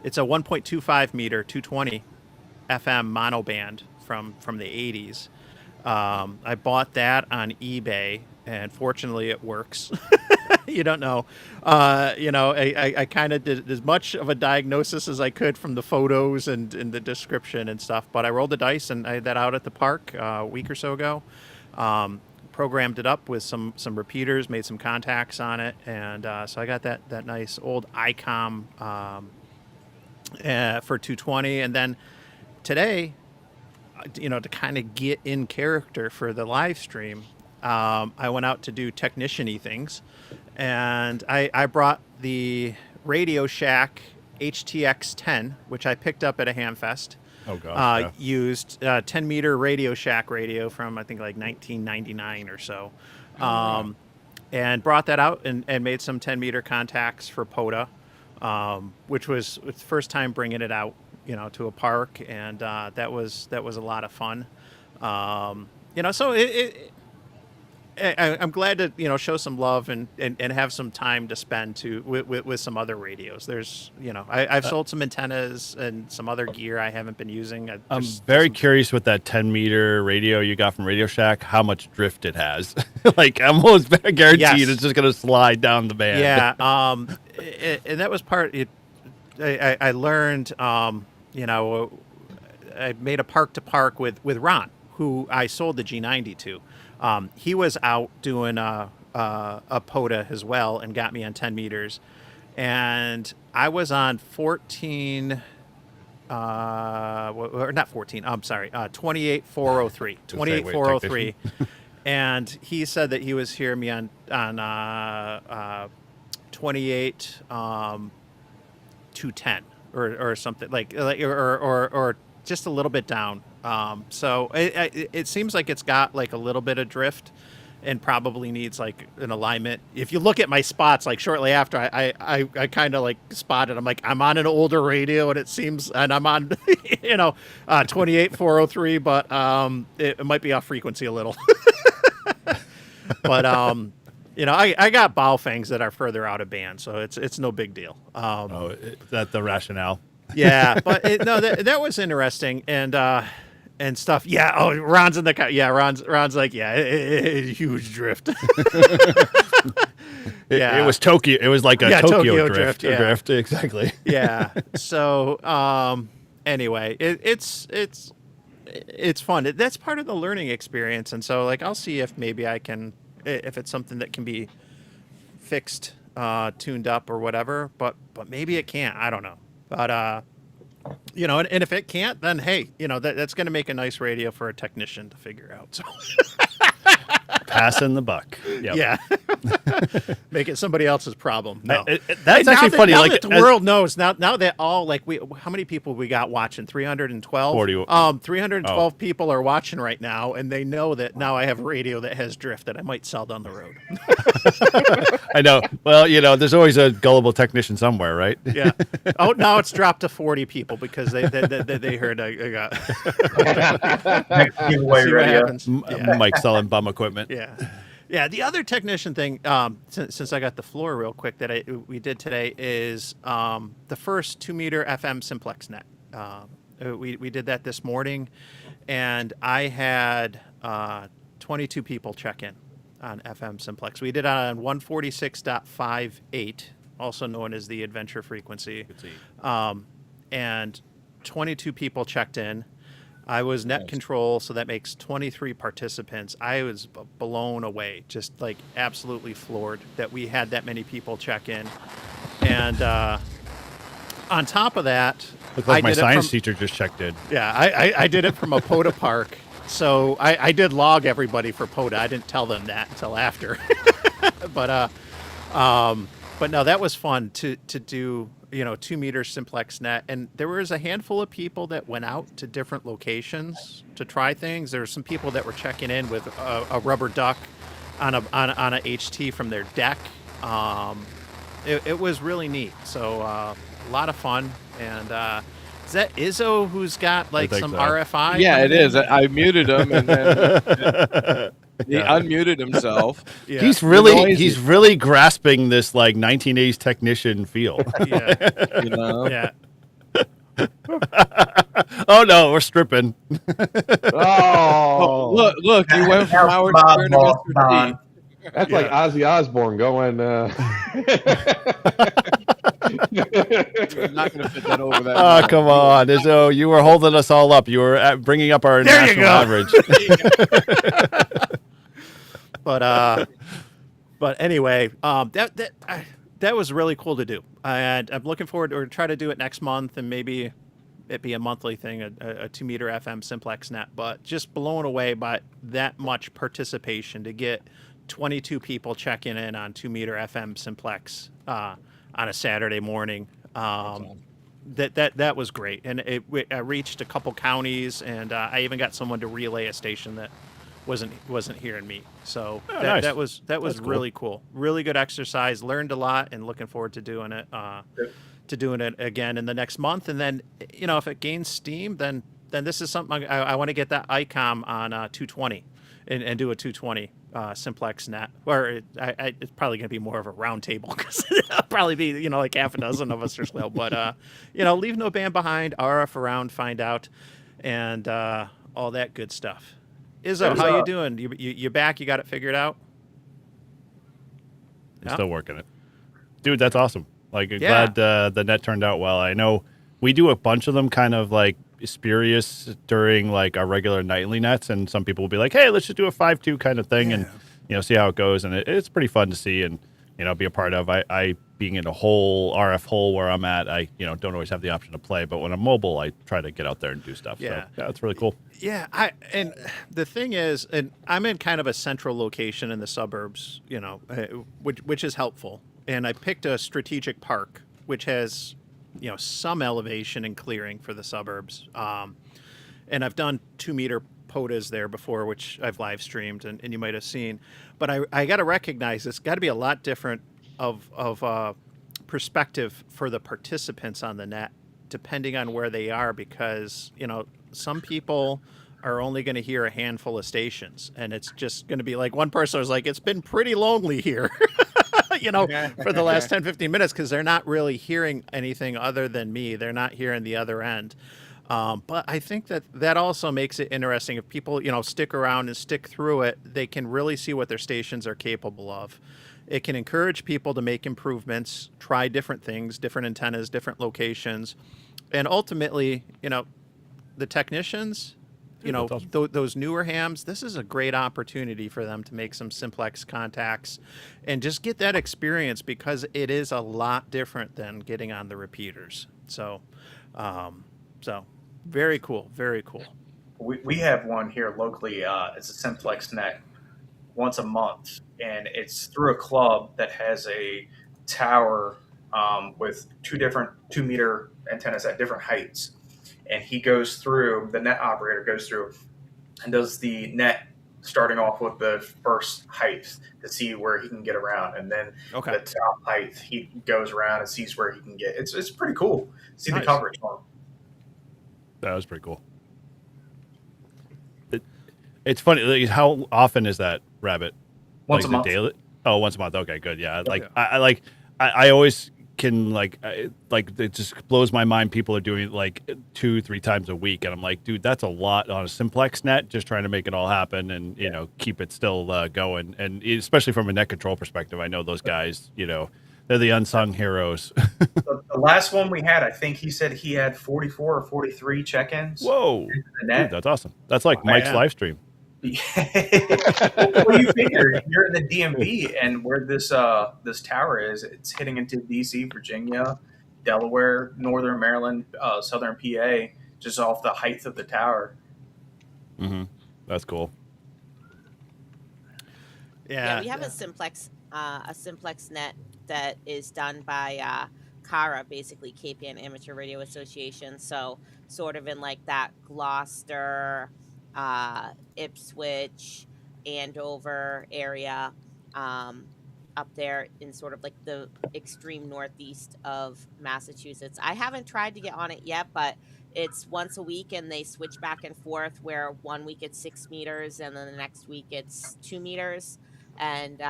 [SPEAKER 2] It's a 1.25 meter 220 FM monoband from the 80s. I bought that on eBay, and fortunately it works. You don't know. I kind of did as much of a diagnosis as I could from the photos and the description and stuff, but I rolled the dice and I had that out at the park a week or so ago. Programmed it up with some repeaters, made some contacts on it, and so I got that nice old ICOM for 220. And then today, to kind of get in character for the live stream, I went out to do technician-y things, and I brought the Radio Shack HTX 10, which I picked up at a Hamfest.
[SPEAKER 1] Oh, gosh. Yeah.
[SPEAKER 2] Used 10-meter Radio Shack radio from, I think, like 1999 or so. And brought that out and made some 10-meter contacts for POTA, which was the first time bringing it out, to a park, and that was a lot of fun. So I'm glad to show some love and have some time to spend with some other radios. There's I've sold some antennas and some other gear I haven't been using.
[SPEAKER 1] I'm very curious with that 10-meter radio you got from Radio Shack, how much drift it has. Like, I'm almost guaranteed
[SPEAKER 2] Yes.
[SPEAKER 1] it's just going to slide down the band.
[SPEAKER 2] Yeah, and that was part. I learned. I made a park to park with Ron, who I sold the G90 to. He was out doing a POTA as well and got me on 10 meters, and I was on 14. Or not 14. I'm sorry. 28403. 28403. And he said that he was hearing me on 28 210 or something like or just a little bit down. So it seems like it's got like a little bit of drift and probably needs like an alignment. If you look at my spots, like shortly after I kind of like spotted, I'm like, I'm on an older radio and it seems, and I'm on, 28403, but it might be off frequency a little. But, I got Baofangs that are further out of band, so it's no big deal.
[SPEAKER 1] Is that the rationale?
[SPEAKER 2] Yeah, but that was interesting and stuff. Yeah. Oh, Ron's in the yeah. Ron's like, yeah, huge drift. Yeah,
[SPEAKER 1] It was Tokyo. It was like a Tokyo drift.
[SPEAKER 2] yeah.
[SPEAKER 1] Drift, exactly.
[SPEAKER 2] Yeah. So anyway, it's fun. That's part of the learning experience, and so like I'll see if maybe I can, if it's something that can be fixed, tuned up or whatever. But maybe it can't. I don't know. But and if it can't, then hey, that's going to make a nice radio for a technician to figure out. So
[SPEAKER 1] Passing the buck. Yep.
[SPEAKER 2] Yeah. Make it somebody else's problem. No.
[SPEAKER 1] That's
[SPEAKER 2] Now
[SPEAKER 1] actually
[SPEAKER 2] that-
[SPEAKER 1] funny.
[SPEAKER 2] Now
[SPEAKER 1] Like
[SPEAKER 2] that the world knows now that all like how many people we got watching? 312.
[SPEAKER 1] 40.
[SPEAKER 2] 312 people are watching right now, and they know that now I have a radio that has drift that I might sell down the road.
[SPEAKER 1] I know. Well, there's always a gullible technician somewhere, right?
[SPEAKER 2] Yeah. Oh, now it's dropped to 40 people because they heard I got.
[SPEAKER 7] Next giveaway
[SPEAKER 2] See what
[SPEAKER 7] radio.
[SPEAKER 2] happens. Yeah.
[SPEAKER 1] Mike selling bum equipment.
[SPEAKER 2] Yeah. Yeah, the other technician thing, since I got the floor real quick, that we did today is the first 2-meter FM simplex net. We did that this morning, and I had 22 people check in on FM simplex. We did it on 146.58, also known as the adventure frequency, and 22 people checked in. I was net control, so that makes 23 participants. I was blown away, just like absolutely floored that we had that many people check in. And on top of that,
[SPEAKER 1] Looked like
[SPEAKER 2] I
[SPEAKER 1] my
[SPEAKER 2] did it
[SPEAKER 1] science
[SPEAKER 2] from-
[SPEAKER 1] teacher just checked in.
[SPEAKER 2] Yeah, I did it from a POTA park. So I did log everybody for POTA. I didn't tell them that until after. But no, that was fun to do, 2-meter simplex net. And there was a handful of people that went out to different locations to try things. There were some people that were checking in with a rubber duck on a HT from their deck. It was really neat. So a lot of fun. And is that Izzo who's got like
[SPEAKER 1] think
[SPEAKER 2] some
[SPEAKER 1] so.
[SPEAKER 2] RFI?
[SPEAKER 4] Yeah,
[SPEAKER 2] coming
[SPEAKER 4] it is.
[SPEAKER 2] in?
[SPEAKER 4] I muted him, and then he unmuted himself.
[SPEAKER 2] Yeah.
[SPEAKER 1] He's really grasping this like 1980s technician feel.
[SPEAKER 2] Yeah.
[SPEAKER 4] You know?
[SPEAKER 2] Yeah.
[SPEAKER 1] Oh no, we're stripping.
[SPEAKER 3] Oh,
[SPEAKER 4] Look, you went from Howard Stern to Mr. T.
[SPEAKER 3] that's like Ozzy Osbourne going.
[SPEAKER 4] You're not going to fit that over that.
[SPEAKER 1] Oh, come on. Izzo, you were holding us all up. You were bringing up our
[SPEAKER 2] There you
[SPEAKER 1] national
[SPEAKER 2] go.
[SPEAKER 1] average.
[SPEAKER 2] But anyway, that was really cool to do, and I'm looking forward to try to do it next month, and maybe it be a monthly thing, a 2-meter FM simplex net. But just blown away by that much participation to get 22 people checking in on 2-meter FM simplex on a Saturday morning. That was great, and I reached a couple counties, and I even got someone to relay a station that wasn't hearing me. So
[SPEAKER 1] nice.
[SPEAKER 2] that was
[SPEAKER 1] That's cool.
[SPEAKER 2] really cool. Really good exercise. Learned a lot, and looking forward to doing it again in the next month. And then if it gains steam, then this is something I want to get that ICOM on 220 and do a 220 simplex net. Or it's probably going to be more of a round table because it'll probably be like half a dozen of us or so. But leave no band behind. RF around, find out, and all that good stuff. Izzo, how you doing? You back? You got it figured out?
[SPEAKER 1] I'm still working it. Dude, that's awesome. Like,
[SPEAKER 2] Yeah.
[SPEAKER 1] glad the net turned out well. I know we do a bunch of them kind of like spurious during like our regular nightly nets, and some people will be like, hey, let's just do a 5-2 kind of thing and, see how it goes. And it's pretty fun to see and, be a part of. I being in a whole RF hole where I'm at, I, don't always have the option to play, but when I'm mobile, I try to get out there and do stuff.
[SPEAKER 2] Yeah.
[SPEAKER 1] So, yeah, it's really cool.
[SPEAKER 2] Yeah, and the thing is, and I'm in kind of a central location in the suburbs, which is helpful. And I picked a strategic park, which has, some elevation and clearing for the suburbs. And I've done 2-meter POTAs there before, which I've live streamed, and you might have seen. But I got to recognize it's got to be a lot different of perspective for the participants on the net, depending on where they are, because some people are only going to hear a handful of stations, and it's just going to be like one person was like, it's been pretty lonely here for the last 10-15 minutes, because they're not really hearing anything other than me. They're not hearing the other end. But I think that also makes it interesting. If people stick around and stick through it, they can really see what their stations are capable of. It can encourage people to make improvements, try different things, different antennas, different locations. And ultimately, the technicians,
[SPEAKER 1] that's awesome.
[SPEAKER 2] those newer hams, this is a great opportunity for them to make some simplex contacts and just get that experience, because it is a lot different than getting on the repeaters. So very cool, very cool.
[SPEAKER 7] We have one here locally. It's a simplex net once a month, and it's through a club that has a tower with 2-meter antennas at different heights. And he goes through, the net operator goes through and does the net starting off with the first height to see where he can get around, and then
[SPEAKER 2] Okay.
[SPEAKER 7] the top height he goes around and sees where he can get. It's pretty cool. See
[SPEAKER 2] Nice.
[SPEAKER 7] the coverage on him.
[SPEAKER 1] That was pretty cool. It's funny. Like, how often is that, Rabbit?
[SPEAKER 7] Once
[SPEAKER 1] Like,
[SPEAKER 7] a
[SPEAKER 1] is it
[SPEAKER 7] month.
[SPEAKER 1] daily? Oh, once a month. Okay, good. Yeah, like
[SPEAKER 2] Yeah.
[SPEAKER 1] I always can like it just blows my mind. People are doing it like 2-3 times a week, and I'm like, dude, that's a lot on a simplex net. Just trying to make it all happen and keep it still going. And especially from a net control perspective, I know those guys. They're the unsung heroes.
[SPEAKER 7] The last one we had, I think he said he had 44 or 43 check-ins.
[SPEAKER 1] Whoa,
[SPEAKER 7] into the
[SPEAKER 1] dude,
[SPEAKER 7] net.
[SPEAKER 1] that's awesome. That's like Mike's
[SPEAKER 2] Yeah.
[SPEAKER 1] live stream.
[SPEAKER 7] Well, you figure you're in the DMV, and where this tower is, it's hitting into DC, Virginia, Delaware, Northern Maryland, Southern PA, just off the height of the tower.
[SPEAKER 1] Mm-hmm. That's cool.
[SPEAKER 2] Yeah.
[SPEAKER 6] We have a simplex net that is done by CARA, basically Cape Ann Amateur Radio Association. So sort of in like that Gloucester, Ipswich, Andover area, up there in sort of like the extreme northeast of Massachusetts. I haven't tried to get on it yet, but it's once a week and they switch back and forth where 1 week it's 6 meters and then the next week it's 2 meters. And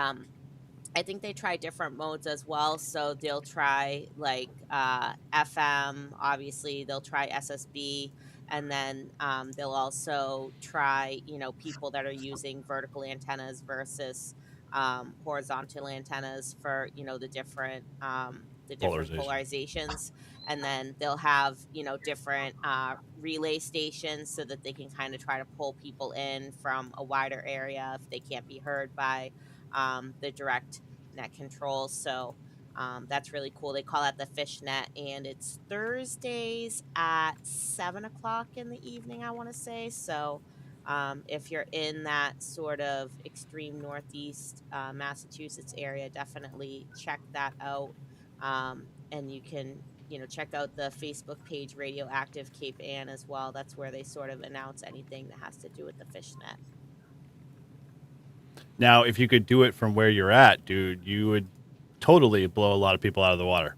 [SPEAKER 6] I think they try different modes as well. So they'll try like FM, obviously, they'll try SSB, and then they'll also try, people that are using vertical antennas versus horizontal antennas for, the different polarizations. And then they'll have, different relay stations so that they can kind of try to pull people in from a wider area if they can't be heard by the direct net control. So that's really cool. They call that the fishnet, and it's Thursdays at 7:00 in the evening, I want to say. So if you're in that sort of extreme northeast Massachusetts area, definitely check that out. And you can, check out the Facebook page Radioactive Cape Ann as well. That's where they sort of announce anything that has to do with the fishnet.
[SPEAKER 1] Now, if you could do it from where you're at, dude, you would totally blow a lot of people out of the water.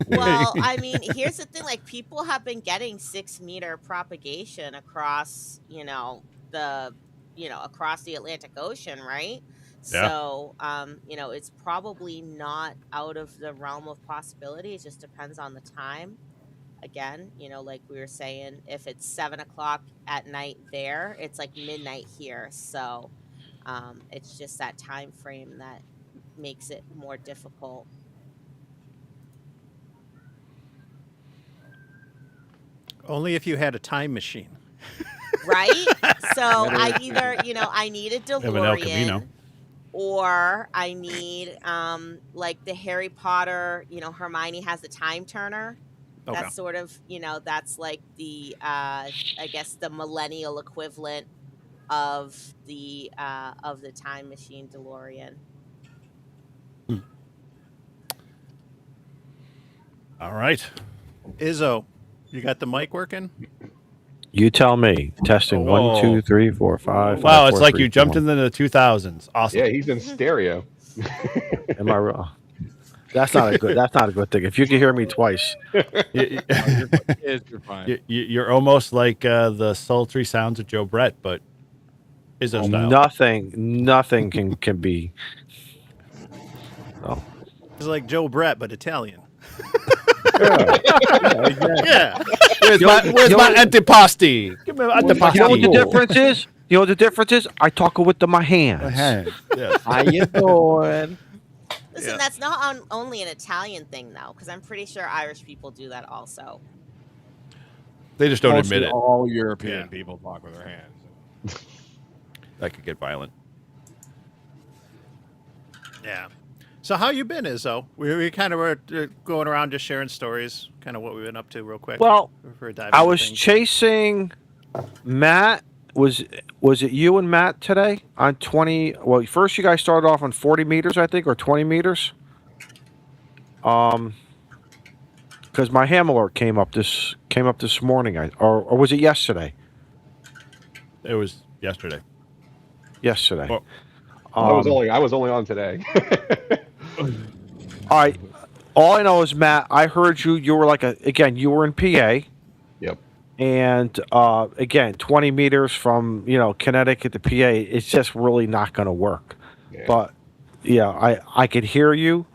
[SPEAKER 6] Well, I mean, here's the thing: like, people have been getting 6-meter propagation across, across the Atlantic Ocean, right?
[SPEAKER 1] Yeah.
[SPEAKER 6] So, it's probably not out of the realm of possibility. It just depends on the time. Again, like we were saying, if it's 7:00 at night there, it's like midnight here. So, it's just that time frame that makes it more difficult.
[SPEAKER 2] Only if you had a time machine.
[SPEAKER 6] Right? So I either, I need a
[SPEAKER 1] Have an El Camino.
[SPEAKER 6] DeLorean, or I need like the Harry Potter, Hermione has the time turner.
[SPEAKER 2] Okay.
[SPEAKER 6] That's sort of, that's like the I guess the millennial equivalent of the time machine DeLorean.
[SPEAKER 1] All right.
[SPEAKER 2] Izzo, you got the mic working?
[SPEAKER 5] You tell me. Testing
[SPEAKER 1] Whoa.
[SPEAKER 5] 1, 2, 3, 4, 5.
[SPEAKER 1] Wow,
[SPEAKER 5] 5,
[SPEAKER 1] it's
[SPEAKER 5] 4,
[SPEAKER 1] like
[SPEAKER 5] 3,
[SPEAKER 1] you jumped
[SPEAKER 5] 2,
[SPEAKER 1] into the 2000s. Awesome.
[SPEAKER 3] Yeah, he's in stereo.
[SPEAKER 5] 1. Am I wrong? That's not a good thing. If you can hear me twice.
[SPEAKER 1] You-
[SPEAKER 4] You're fine.
[SPEAKER 1] You're almost like the sultry sounds of Joe Brett, but Izzo style.
[SPEAKER 5] Nothing can be. Oh.
[SPEAKER 2] It's like Joe Brett, but Italian.
[SPEAKER 5] Exactly.
[SPEAKER 2] Yeah.
[SPEAKER 1] Where's my antipasti? Give me antipasti.
[SPEAKER 5] You know what the difference is? You know what the difference is? I talk with my hands.
[SPEAKER 1] Yes.
[SPEAKER 5] How you doing?
[SPEAKER 6] Listen,
[SPEAKER 2] Yeah.
[SPEAKER 6] that's not only an Italian thing though, because I'm pretty sure Irish people do that also.
[SPEAKER 1] They just don't
[SPEAKER 4] Mostly
[SPEAKER 1] admit it.
[SPEAKER 4] all European
[SPEAKER 2] Yeah.
[SPEAKER 4] people talk with their hands.
[SPEAKER 1] That could get violent.
[SPEAKER 2] Yeah. So how you been, Izzo? We kind of were going around just sharing stories, kind of what we've been up to real quick.
[SPEAKER 5] Well,
[SPEAKER 2] before we dive
[SPEAKER 5] I
[SPEAKER 2] into
[SPEAKER 5] was
[SPEAKER 2] things.
[SPEAKER 5] chasing Matt was it you and Matt today on 20? Well, first you guys started off on 40 meters, I think, or 20 meters. Because my ham alert came up this morning, or was it yesterday?
[SPEAKER 1] It was yesterday.
[SPEAKER 5] Yesterday.
[SPEAKER 1] Well,
[SPEAKER 3] I was only on today.
[SPEAKER 5] All right. All I know is, Matt, I heard you. You were you were in PA.
[SPEAKER 3] Yep.
[SPEAKER 5] And again, 20 meters from Connecticut to PA, it's just really not going to work.
[SPEAKER 3] Yeah.
[SPEAKER 5] But yeah, I could hear you.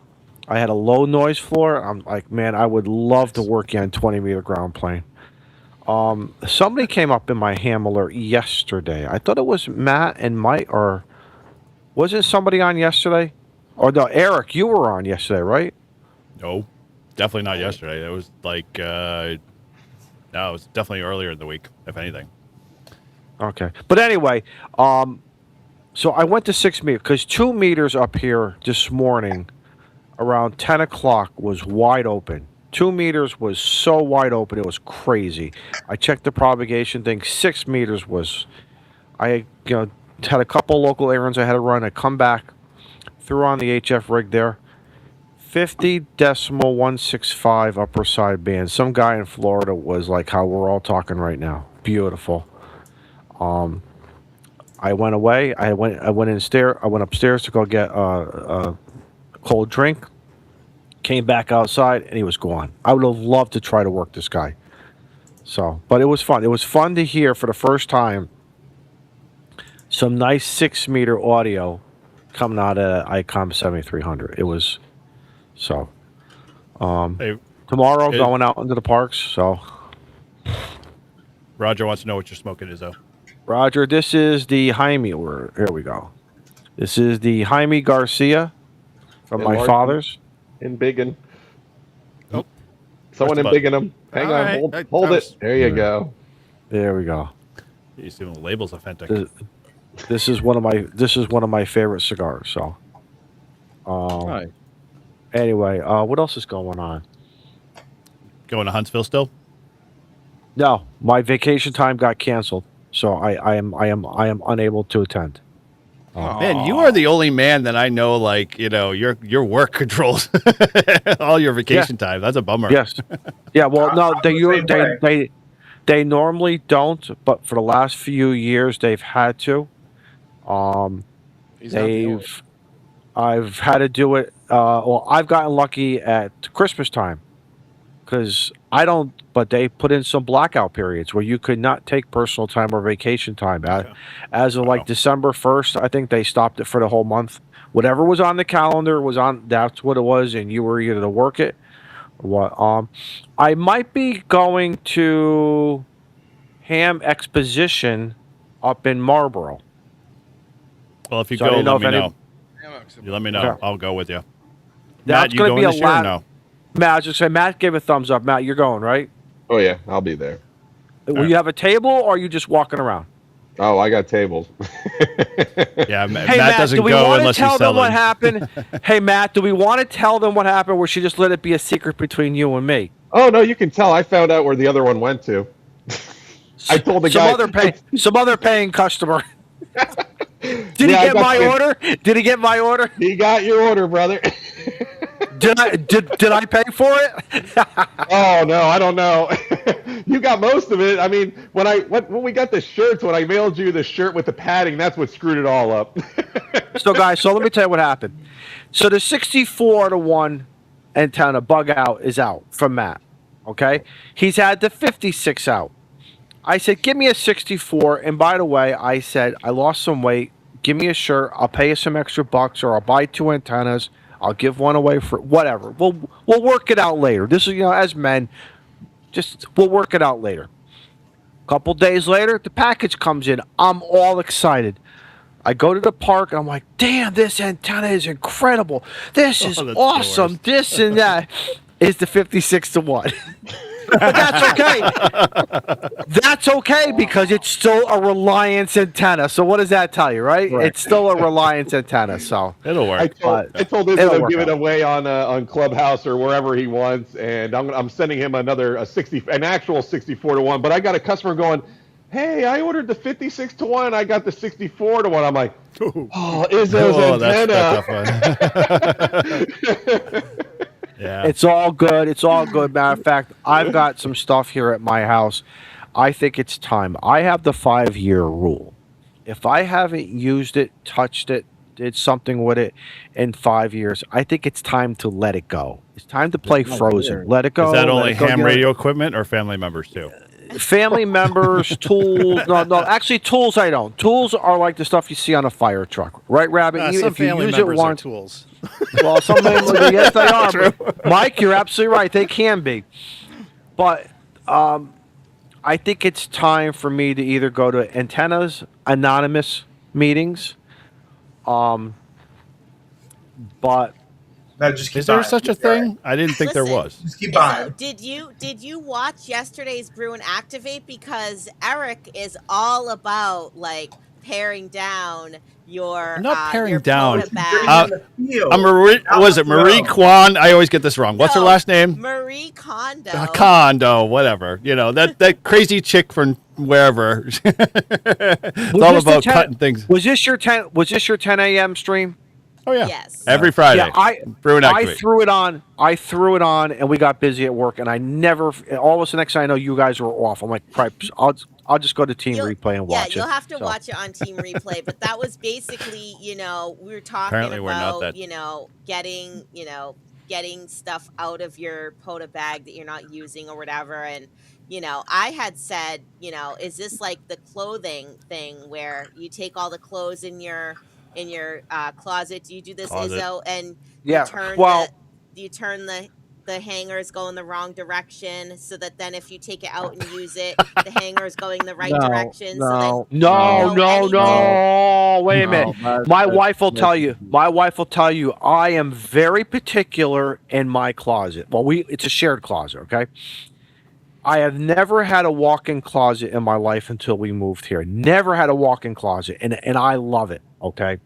[SPEAKER 5] I had a low noise floor. I'm like, man, I would love to work you on 20-meter ground plane. Somebody came up in my ham alert yesterday. I thought it was Matt and Mike, or wasn't somebody on yesterday? Or no, Eric, you were on yesterday, right?
[SPEAKER 1] No, definitely not yesterday. It was like, no, it was definitely earlier in the week, if anything.
[SPEAKER 5] Okay. But anyway, so I went to 6 meters because 2 meters up here this morning around 10 o'clock was wide open. 2 meters was so wide open, it was crazy. I checked the propagation thing. 6 meters was, I had a couple local errands I had to run. I come back, threw on the HF rig there. 50.165 upper side band. Some guy in Florida was like how we're all talking right now. Beautiful. I went away. I went upstairs to go get a cold drink. Came back outside and he was gone. I would have loved to try to work this guy. So, but it was fun. It was fun to hear for the first time some nice 6 meter audio coming out of ICOM 7300. It was so.
[SPEAKER 1] Hey,
[SPEAKER 5] Tomorrow going out into the parks. So,
[SPEAKER 1] Roger wants to know what you're smoking is, though.
[SPEAKER 5] Roger, this is the Jaime. Here we go. This is the Jaime Garcia from
[SPEAKER 3] And
[SPEAKER 5] my
[SPEAKER 3] Martin.
[SPEAKER 5] father's.
[SPEAKER 3] In Biggin.
[SPEAKER 1] Oh,
[SPEAKER 3] Someone in
[SPEAKER 1] press the
[SPEAKER 3] Biggin them. Hang
[SPEAKER 2] All
[SPEAKER 3] on,
[SPEAKER 2] right.
[SPEAKER 3] hold
[SPEAKER 2] I
[SPEAKER 3] it.
[SPEAKER 2] was-
[SPEAKER 3] There you go.
[SPEAKER 5] There we go.
[SPEAKER 1] He's doing the labels authentic.
[SPEAKER 5] This is one of my favorite cigars. So,
[SPEAKER 4] Right.
[SPEAKER 5] anyway, what else is going on?
[SPEAKER 1] Going to Huntsville still?
[SPEAKER 5] No, my vacation time got canceled, so I am unable to attend.
[SPEAKER 1] Man, you are the only man that I know, like, your work controls all your vacation time. That's a bummer.
[SPEAKER 5] Yes. Yeah. Well, no,
[SPEAKER 7] Same way.
[SPEAKER 5] they normally don't, but for the last few years they've had to.
[SPEAKER 4] He's not the only-
[SPEAKER 5] I've had to do it. Well, I've gotten lucky at Christmas time because I don't. But they put in some blackout periods where you could not take personal time or vacation time. As of like December 1st, I think they stopped it for the whole month. Whatever was on the calendar was on. That's what it was, and you were either to work it or what. I might be going to Ham Exposition up in Marlboro.
[SPEAKER 1] Well, if you
[SPEAKER 5] So I
[SPEAKER 1] go,
[SPEAKER 5] didn't know
[SPEAKER 1] let me
[SPEAKER 5] if any-
[SPEAKER 1] know. You let me know.
[SPEAKER 5] Okay.
[SPEAKER 1] I'll go with you.
[SPEAKER 5] That's
[SPEAKER 1] Matt, you
[SPEAKER 5] gonna
[SPEAKER 1] going
[SPEAKER 5] be a
[SPEAKER 1] this year or
[SPEAKER 5] lot.
[SPEAKER 1] no?
[SPEAKER 5] Matt, I was just saying, Matt gave a thumbs up. Matt, you're going, right?
[SPEAKER 3] Oh yeah, I'll be there.
[SPEAKER 5] Will you have a table or are you just walking around?
[SPEAKER 3] Oh, I got tables.
[SPEAKER 1] Yeah,
[SPEAKER 5] Hey,
[SPEAKER 1] Matt doesn't
[SPEAKER 5] do we
[SPEAKER 1] go
[SPEAKER 5] want to
[SPEAKER 1] unless
[SPEAKER 5] tell
[SPEAKER 1] he's
[SPEAKER 5] them what
[SPEAKER 1] selling.
[SPEAKER 5] happened? Hey, Matt, do we want to tell them what happened or should just let it be a secret between you and me?
[SPEAKER 3] Oh no, you can tell. I found out where the other one went to. I told the guy.
[SPEAKER 5] Some other paying customer. Did he
[SPEAKER 3] Yeah, I
[SPEAKER 5] get
[SPEAKER 3] got
[SPEAKER 5] my
[SPEAKER 3] paid.
[SPEAKER 5] order? Did he get my order?
[SPEAKER 3] He got your order, brother.
[SPEAKER 5] Did I pay for it?
[SPEAKER 3] Oh no, I don't know. You got most of it. I mean, when we got the shirts, when I mailed you the shirt with the padding, that's what screwed it all up.
[SPEAKER 5] So, guys, let me tell you what happened. So the 64-1 antenna bug out is out from Matt. Okay, he's had the 56 out. I said, give me a 64. And by the way, I said, I lost some weight. Give me a shirt. I'll pay you some extra bucks, or I'll buy 2 antennas. I'll give one away for whatever. We'll work it out later. This is, as men, we'll work it out later. A couple days later, the package comes in. I'm all excited. I go to the park and I'm like, damn, this antenna is incredible. This is
[SPEAKER 1] that's the
[SPEAKER 5] awesome.
[SPEAKER 1] worst.
[SPEAKER 5] This and that is the 56-1. But that's okay. That's okay because it's still a Reliance antenna. So what does that tell you, right?
[SPEAKER 3] Right.
[SPEAKER 5] It's still a Reliance antenna. So
[SPEAKER 1] It'll
[SPEAKER 3] I
[SPEAKER 1] work.
[SPEAKER 3] told
[SPEAKER 5] It'll
[SPEAKER 3] Izzo to
[SPEAKER 5] work
[SPEAKER 3] give it
[SPEAKER 5] out.
[SPEAKER 3] away on Clubhouse or wherever he wants, and I'm sending him an actual 64-1. But I got a customer going, hey, I ordered the 56 to 1. I got the 64 to 1. I'm like, oh, Izzo's
[SPEAKER 1] Oh,
[SPEAKER 3] antenna.
[SPEAKER 1] that's tough one. Yeah.
[SPEAKER 5] It's all good. It's all good. Matter of fact, I've got some stuff here at my house. I think it's time. I have the 5-year rule. If I haven't used it, touched it, did something with it in 5 years, I think it's time to let it go. It's time to play Frozen. Let it go.
[SPEAKER 1] Is that
[SPEAKER 5] let
[SPEAKER 1] only
[SPEAKER 5] it go.
[SPEAKER 1] ham
[SPEAKER 5] You know,
[SPEAKER 1] radio equipment or family members too?
[SPEAKER 5] family members, tools. No. Actually, tools I don't. Tools are like the stuff you see on a fire truck, right, Rabbit?
[SPEAKER 2] Some
[SPEAKER 5] if you
[SPEAKER 2] family
[SPEAKER 5] use
[SPEAKER 2] members
[SPEAKER 5] it
[SPEAKER 2] are
[SPEAKER 5] once,
[SPEAKER 2] tools.
[SPEAKER 5] well, some members, yes, they are. But Mike, you're absolutely right. They can be, but I think it's time for me to either go to Antennas Anonymous meetings, but
[SPEAKER 7] No, just keep
[SPEAKER 1] Is there
[SPEAKER 7] buying.
[SPEAKER 1] such a
[SPEAKER 7] Keep buying.
[SPEAKER 1] thing? I didn't think there
[SPEAKER 6] Listen,
[SPEAKER 1] was.
[SPEAKER 7] Just keep
[SPEAKER 6] So
[SPEAKER 7] buying.
[SPEAKER 6] did you watch yesterday's Bruin Activate? Because Eric is all about like paring down your
[SPEAKER 1] I'm not paring
[SPEAKER 6] your
[SPEAKER 1] down.
[SPEAKER 6] Poda
[SPEAKER 7] Bring
[SPEAKER 6] bag.
[SPEAKER 7] in the field.
[SPEAKER 1] Was it Marie
[SPEAKER 7] Outflow.
[SPEAKER 1] Kwan? I always get this wrong. What's her
[SPEAKER 6] No,
[SPEAKER 1] last name?
[SPEAKER 6] Marie Kondo.
[SPEAKER 1] Kondo, whatever. You know, that crazy chick from wherever. It's all
[SPEAKER 5] this the
[SPEAKER 1] about
[SPEAKER 5] 10
[SPEAKER 1] cutting things.
[SPEAKER 5] Was this your 10 a.m. stream?
[SPEAKER 1] Oh yeah.
[SPEAKER 6] Yes.
[SPEAKER 1] Every Friday.
[SPEAKER 5] Yeah,
[SPEAKER 1] Bruin
[SPEAKER 5] I
[SPEAKER 1] Activate.
[SPEAKER 5] threw it on. And we got busy at work, and I never. All of a sudden, next thing I know, you guys were off. I'm like, "Cripes, I'll just go to Team
[SPEAKER 6] You'll-
[SPEAKER 5] Replay and watch it.
[SPEAKER 6] you'll have to
[SPEAKER 5] So,
[SPEAKER 6] watch it on Team Replay. But that was basically, we were talking
[SPEAKER 1] Apparently we're not
[SPEAKER 6] about,
[SPEAKER 1] that-
[SPEAKER 6] getting stuff out of your Poda bag that you're not using or whatever. And, I had said, is this like the clothing thing where you take all the clothes in your closet? Do you do this,
[SPEAKER 1] Closet.
[SPEAKER 6] Izzo? And
[SPEAKER 5] Yeah,
[SPEAKER 6] you turn the hangers go in the wrong direction so that then if you take it out and use it, the hanger is going the right direction. So then
[SPEAKER 5] no. Wait a minute. My wife will tell you.
[SPEAKER 4] that's-
[SPEAKER 5] My wife will tell you. I am very particular in my closet. Well, it's a shared closet. Okay. I have never had a walk-in closet in my life until we moved here. Never had a walk-in closet, and I love it. Okay.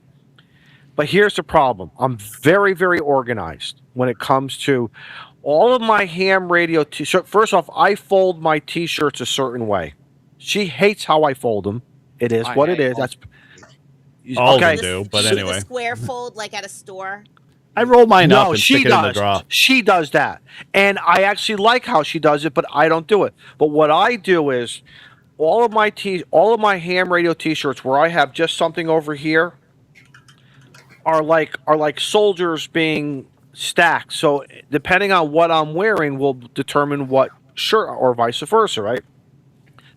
[SPEAKER 5] But here's the problem. I'm very, very organized when it comes to all of my ham radio t-shirts. First off, I fold my t-shirts a certain way. She hates how I fold them. It is
[SPEAKER 4] I
[SPEAKER 5] what it
[SPEAKER 4] hate
[SPEAKER 5] is.
[SPEAKER 4] them.
[SPEAKER 5] That's
[SPEAKER 1] All of
[SPEAKER 5] okay.
[SPEAKER 1] them do, but
[SPEAKER 6] the
[SPEAKER 1] anyway.
[SPEAKER 6] square fold like at a store.
[SPEAKER 1] I roll mine up
[SPEAKER 5] No,
[SPEAKER 1] and
[SPEAKER 5] she
[SPEAKER 1] stick it in the
[SPEAKER 5] does.
[SPEAKER 1] drawer.
[SPEAKER 5] She does that, and I actually like how she does it, but I don't do it. But what I do is all of my ham radio t-shirts where I have just something over here are like soldiers being stacked. So depending on what I'm wearing will determine what shirt or vice versa, right?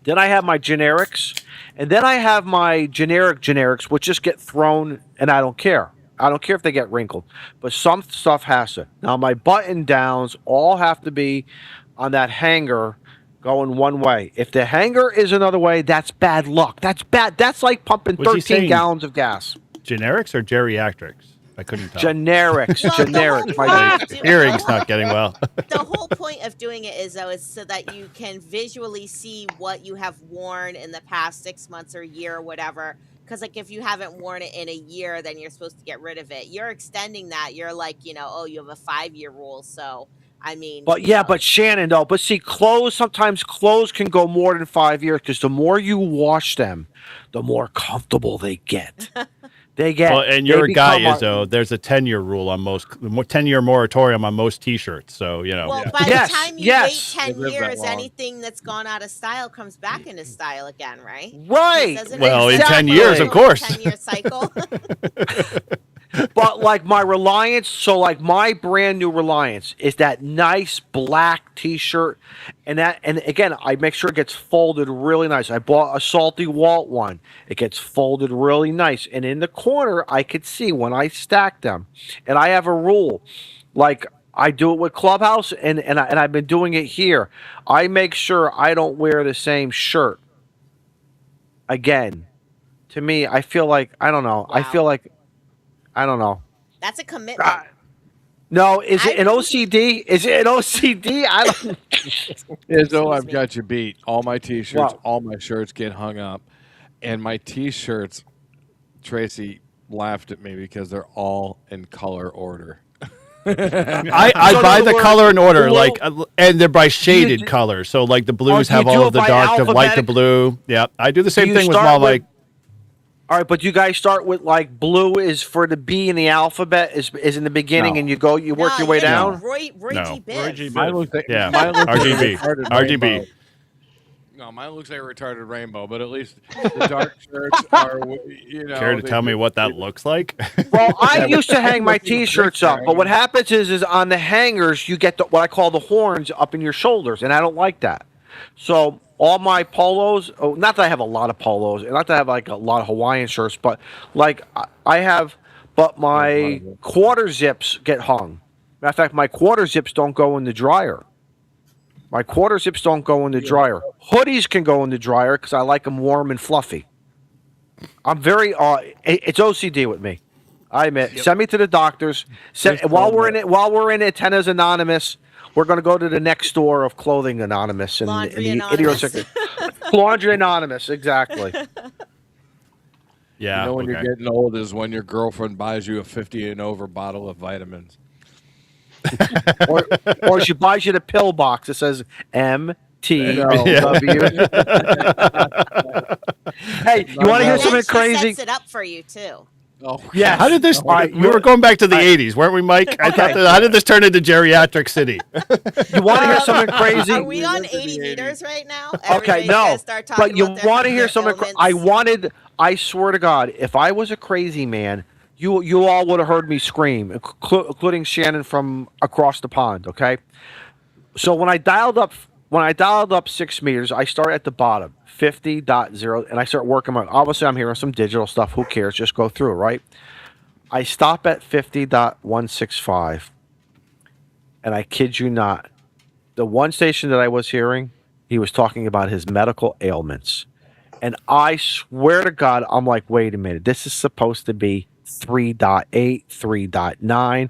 [SPEAKER 5] Then I have my generics, and then I have my generics, which just get thrown, and I don't care. I don't care if they get wrinkled, but some stuff has to. Now my button downs all have to be on that hanger going one way. If the hanger is another way, that's bad luck. That's bad. That's like pumping
[SPEAKER 1] Was he
[SPEAKER 5] 13
[SPEAKER 1] saying-
[SPEAKER 5] gallons of gas.
[SPEAKER 1] Generics or geriatrics? I couldn't tell.
[SPEAKER 5] Generics,
[SPEAKER 6] Well, the
[SPEAKER 5] generics.
[SPEAKER 6] whole
[SPEAKER 5] My
[SPEAKER 6] point-
[SPEAKER 1] Hearing's not getting well.
[SPEAKER 6] The whole point of doing it is so that you can visually see what you have worn in the past 6 months or year or whatever. Because like if you haven't worn it in a year, then you're supposed to get rid of it. You're extending that. You're like, you have a 5-year rule. So I mean,
[SPEAKER 5] But yeah, but Shannon though. But see, sometimes clothes can go more than 5 years because the more you wash them, the more comfortable they get. They get.
[SPEAKER 1] Well, and
[SPEAKER 5] they
[SPEAKER 1] you're a guy,
[SPEAKER 5] become
[SPEAKER 1] Izzo. There's a 10-year rule on most 10-year moratorium on most T-shirts. So
[SPEAKER 6] Well, by
[SPEAKER 5] Yes,
[SPEAKER 6] the time you
[SPEAKER 5] yes.
[SPEAKER 6] wait 10
[SPEAKER 4] They live that
[SPEAKER 6] years,
[SPEAKER 4] long.
[SPEAKER 6] anything that's gone out of style comes back into style again, right?
[SPEAKER 5] Right.
[SPEAKER 6] Doesn't it
[SPEAKER 1] Well, in
[SPEAKER 6] exactly
[SPEAKER 1] 10 years, of
[SPEAKER 6] go
[SPEAKER 1] course.
[SPEAKER 6] 10-year cycle.
[SPEAKER 5] But like my Reliance, so like my brand new Reliance is that nice black T-shirt, and again I make sure it gets folded really nice. I bought a Salty Walt one; it gets folded really nice, and in the corner I could see when I stack them. And I have a rule, like I do it with Clubhouse, and I've been doing it here. I make sure I don't wear the same shirt again. To me, I feel like I don't know. I
[SPEAKER 6] Wow.
[SPEAKER 5] feel like. I don't know.
[SPEAKER 6] That's a commitment.
[SPEAKER 5] No, is it
[SPEAKER 6] I
[SPEAKER 5] an
[SPEAKER 6] really-
[SPEAKER 5] OCD? Is it an OCD? I don't.
[SPEAKER 4] Izzo, I've
[SPEAKER 6] me.
[SPEAKER 4] got you beat. All my T-shirts,
[SPEAKER 5] Wow.
[SPEAKER 4] all my shirts get hung up, and my T-shirts. Tracy laughed at me because they're all in color order.
[SPEAKER 1] I
[SPEAKER 5] So in
[SPEAKER 1] buy
[SPEAKER 5] other
[SPEAKER 1] the
[SPEAKER 5] words,
[SPEAKER 1] color in order,
[SPEAKER 5] blue-
[SPEAKER 1] like, and they're by shaded
[SPEAKER 5] do-
[SPEAKER 1] colors. So like the blues
[SPEAKER 5] do you
[SPEAKER 1] have
[SPEAKER 5] do
[SPEAKER 1] all
[SPEAKER 5] it
[SPEAKER 1] of the
[SPEAKER 5] by
[SPEAKER 1] dark to light to
[SPEAKER 5] alphabetic?
[SPEAKER 1] blue. Yeah, I do the same
[SPEAKER 5] you
[SPEAKER 1] thing with
[SPEAKER 5] start
[SPEAKER 1] small
[SPEAKER 5] with-
[SPEAKER 1] like.
[SPEAKER 5] All right, but you guys start with like blue is for the B in the alphabet is in the beginning,
[SPEAKER 4] No.
[SPEAKER 5] and you work
[SPEAKER 6] No,
[SPEAKER 5] your way
[SPEAKER 6] yeah,
[SPEAKER 5] down.
[SPEAKER 6] Roy
[SPEAKER 1] No.
[SPEAKER 6] G. Biv.
[SPEAKER 2] Roy G. Biv.
[SPEAKER 4] Mine looks like,
[SPEAKER 1] Yeah,
[SPEAKER 4] mine looks like a
[SPEAKER 1] RGB.
[SPEAKER 4] retarded
[SPEAKER 1] RGB.
[SPEAKER 4] rainbow. No, mine looks like a retarded rainbow, but at least the dark shirts are, you know.
[SPEAKER 1] Care to
[SPEAKER 4] they-
[SPEAKER 1] tell me what that looks like?
[SPEAKER 5] Well, I
[SPEAKER 4] Yeah,
[SPEAKER 5] used to hang my
[SPEAKER 4] looking at the
[SPEAKER 5] T-shirts up,
[SPEAKER 4] picture,
[SPEAKER 5] but
[SPEAKER 4] I
[SPEAKER 5] what
[SPEAKER 4] mean-
[SPEAKER 5] happens is on the hangers you get what I call the horns up in your shoulders, and I don't like that. So all my polos, not that I have a lot of polos, and not that I have like a lot of Hawaiian shirts, but like I have, but my quarter zips get hung. Matter of fact, my quarter zips don't go in the dryer. My quarter zips don't go in the dryer. Hoodies can go in the dryer because I like them warm and fluffy. I'm very it's OCD with me. I admit. Send me to the doctors. While we're in Antennas Anonymous, we're going to go to the next store of Clothing Anonymous and
[SPEAKER 6] Laundry
[SPEAKER 5] the
[SPEAKER 6] Anonymous.
[SPEAKER 5] idiosyncrasy. Laundry Anonymous, exactly.
[SPEAKER 1] Yeah.
[SPEAKER 4] You know when
[SPEAKER 1] okay.
[SPEAKER 4] you're getting old is when your girlfriend buys you a 50 and over bottle of vitamins.
[SPEAKER 5] or she buys you the pill box that says MTW. Hey, you want to hear
[SPEAKER 6] And then
[SPEAKER 5] something
[SPEAKER 6] she
[SPEAKER 5] crazy?
[SPEAKER 6] sets it up for you too.
[SPEAKER 4] Oh,
[SPEAKER 5] Yeah.
[SPEAKER 1] How did this?
[SPEAKER 5] All right,
[SPEAKER 1] we were going back to the '80s, weren't we, Mike? I thought.
[SPEAKER 5] Okay.
[SPEAKER 1] How did this turn into geriatric city?
[SPEAKER 5] You want to hear something crazy?
[SPEAKER 6] Are we on
[SPEAKER 4] went to the
[SPEAKER 6] 80
[SPEAKER 4] 80s.
[SPEAKER 6] meters right now?
[SPEAKER 5] Okay,
[SPEAKER 6] Everybody's
[SPEAKER 5] no,
[SPEAKER 6] gonna start talking
[SPEAKER 5] but you
[SPEAKER 6] about their-
[SPEAKER 5] want to hear
[SPEAKER 6] their
[SPEAKER 5] something?
[SPEAKER 6] ailments.
[SPEAKER 5] I swear to God, if I was a crazy man, you all would have heard me scream, including Shannon from across the pond. Okay, so when I dialed up 6 meters, I start at the bottom, 50.0, and I start working my. Obviously, I'm hearing some digital stuff. Who cares? Just go through, right? I stop at 50.165, and I kid you not, the one station that I was hearing, he was talking about his medical ailments. And I swear to God, I'm like, wait a minute, this is supposed to be 3.8, 3.9.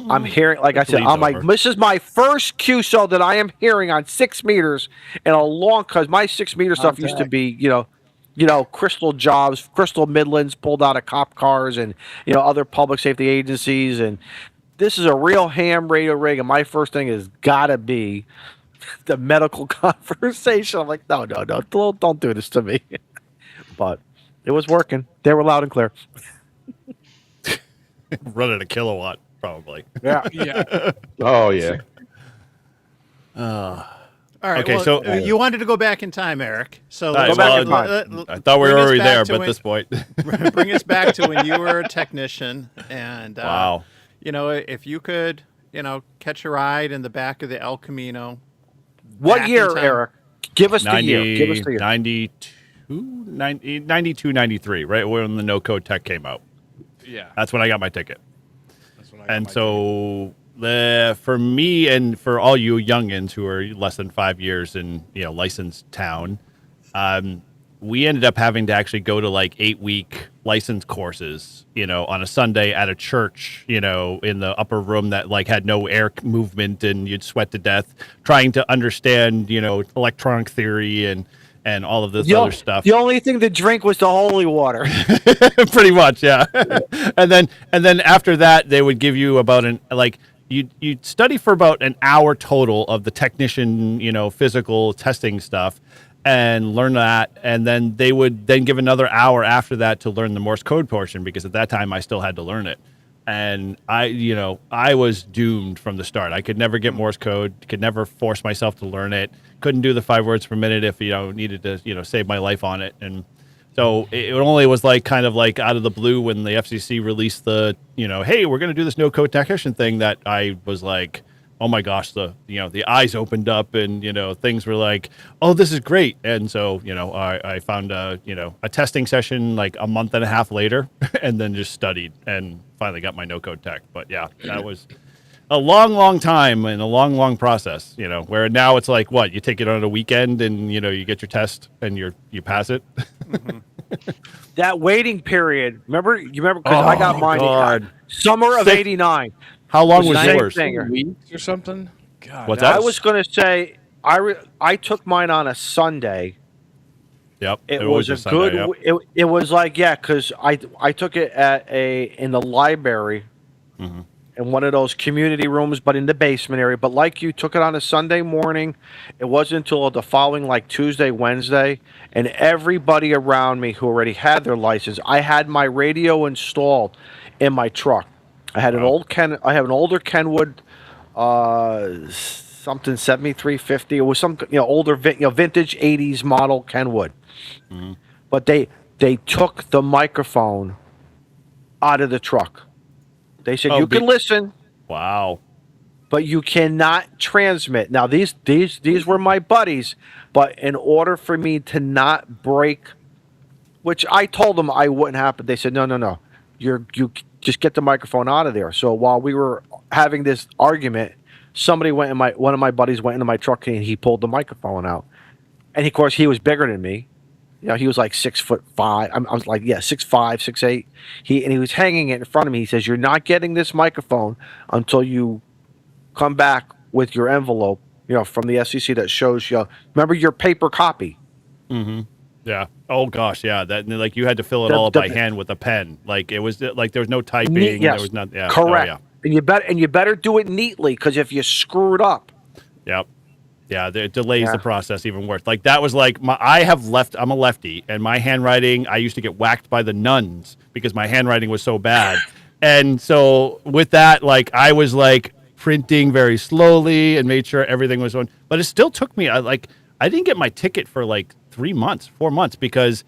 [SPEAKER 5] I'm hearing, like I said,
[SPEAKER 1] bleeds
[SPEAKER 5] I'm like,
[SPEAKER 1] over.
[SPEAKER 5] this is my first QSO that I am hearing on 6 meters in a long, because my 6 meter stuff used to be, Crystal Jobs, Crystal Midlands pulled out of cop cars and, other public safety agencies. And this is a real ham radio rig. And my first thing is gotta be the medical conversation. I'm like, no, don't do this to me. But it was working. They were loud and clear.
[SPEAKER 1] Running a kilowatt, probably.
[SPEAKER 5] Yeah.
[SPEAKER 4] yeah.
[SPEAKER 3] Oh yeah.
[SPEAKER 2] All right.
[SPEAKER 1] Okay,
[SPEAKER 2] well,
[SPEAKER 1] so-
[SPEAKER 2] you wanted to go back in time, Eric. So
[SPEAKER 1] All right,
[SPEAKER 2] let's
[SPEAKER 5] back in
[SPEAKER 1] well,
[SPEAKER 5] time.
[SPEAKER 1] I thought we were
[SPEAKER 2] bring us
[SPEAKER 1] already
[SPEAKER 2] back
[SPEAKER 1] there,
[SPEAKER 2] to
[SPEAKER 1] but at
[SPEAKER 2] when-
[SPEAKER 1] this point,
[SPEAKER 2] bring us back to when you were a technician, and
[SPEAKER 1] wow.
[SPEAKER 2] if you could, catch a ride in the back of the El Camino.
[SPEAKER 5] What
[SPEAKER 2] Back in
[SPEAKER 5] year,
[SPEAKER 2] time.
[SPEAKER 5] Eric? Give us the
[SPEAKER 1] 90,
[SPEAKER 5] year. Give us the year.
[SPEAKER 1] 92, 93, right when the no code tech came out.
[SPEAKER 4] Yeah.
[SPEAKER 1] That's when I got my ticket.
[SPEAKER 4] That's when I got
[SPEAKER 1] And
[SPEAKER 4] my
[SPEAKER 1] so for me and for all you youngins who are less than 5 years in licensed town, we ended up having to actually go to like 8-week license courses, on a Sunday at a church, in the upper room that like had no air movement and you'd sweat to death trying to understand, electronic theory and all of this other stuff.
[SPEAKER 5] The only thing to drink was the holy water.
[SPEAKER 1] Pretty much, yeah. and then after that, they would give you about you'd study for about an hour total of the technician, physical testing stuff, and learn that, and then they would then give another hour after that to learn the Morse code portion, because at that time I still had to learn it. And I was doomed from the start. I could never get Morse code, could never force myself to learn it, couldn't do the 5 words per minute if, needed to, save my life on it. And so it only was like kind of like out of the blue when the FCC released the, hey, we're going to do this no code technician thing, that I was like, oh my gosh, the eyes opened up and, things were like, oh, this is great. And so, I found a testing session like a month and a half later and then just studied and finally got my no code tech. But yeah, that was a long, long time and a long, long process, where now it's like, what, you take it on a weekend and, you get your test and you pass it.
[SPEAKER 5] That waiting period. Remember? Because I got mine
[SPEAKER 1] God.
[SPEAKER 5] summer of
[SPEAKER 1] Sick.
[SPEAKER 5] '89.
[SPEAKER 1] How long was
[SPEAKER 5] Was the same
[SPEAKER 1] yours?
[SPEAKER 5] thing.
[SPEAKER 4] 2 weeks or something. God,
[SPEAKER 1] What's
[SPEAKER 4] that
[SPEAKER 1] that?
[SPEAKER 5] I was going to say I took mine on a Sunday.
[SPEAKER 1] Yep.
[SPEAKER 5] It
[SPEAKER 1] was
[SPEAKER 5] was a
[SPEAKER 1] just Sunday,
[SPEAKER 5] good.
[SPEAKER 1] yep.
[SPEAKER 5] It was like, yeah, because I took it in the library, in one of those community rooms, but in the basement area. But like you, took it on a Sunday morning. It wasn't until the following, like Tuesday, Wednesday, and everybody around me who already had their license. I had my radio installed in my truck. I had I have an older Kenwood, something 7350. It was some older vintage 80s model Kenwood. But they took the microphone out of the truck. They said you can listen,
[SPEAKER 1] Wow.
[SPEAKER 5] but you cannot transmit. Now these were my buddies, but in order for me to not break, which I told them I wouldn't happen, they said no. You just get the microphone out of there. So while we were having this argument, one of my buddies went into my truck and he pulled the microphone out. And of course he was bigger than me. He was like 6'5". I was like, 6'5", 6'8". He was hanging it in front of me. He says, "You're not getting this microphone until you come back with your envelope, from the SEC that shows you. Remember your paper copy."
[SPEAKER 1] Mm-hmm. Yeah. Oh gosh. Yeah. That like you had to fill it all by hand with a pen. Like it was like there was no typing.
[SPEAKER 5] Yes.
[SPEAKER 1] There was not. Yeah.
[SPEAKER 5] Correct.
[SPEAKER 1] Oh, yeah.
[SPEAKER 5] And you better do it neatly, because if you screw it up.
[SPEAKER 1] Yep. Yeah, it delays the process even worse. Like that was like I'm a lefty, and my handwriting, I used to get whacked by the nuns because my handwriting was so bad. And so with that, like I was like printing very slowly and made sure everything was on. But it still took me, I didn't get my ticket for like 4 months because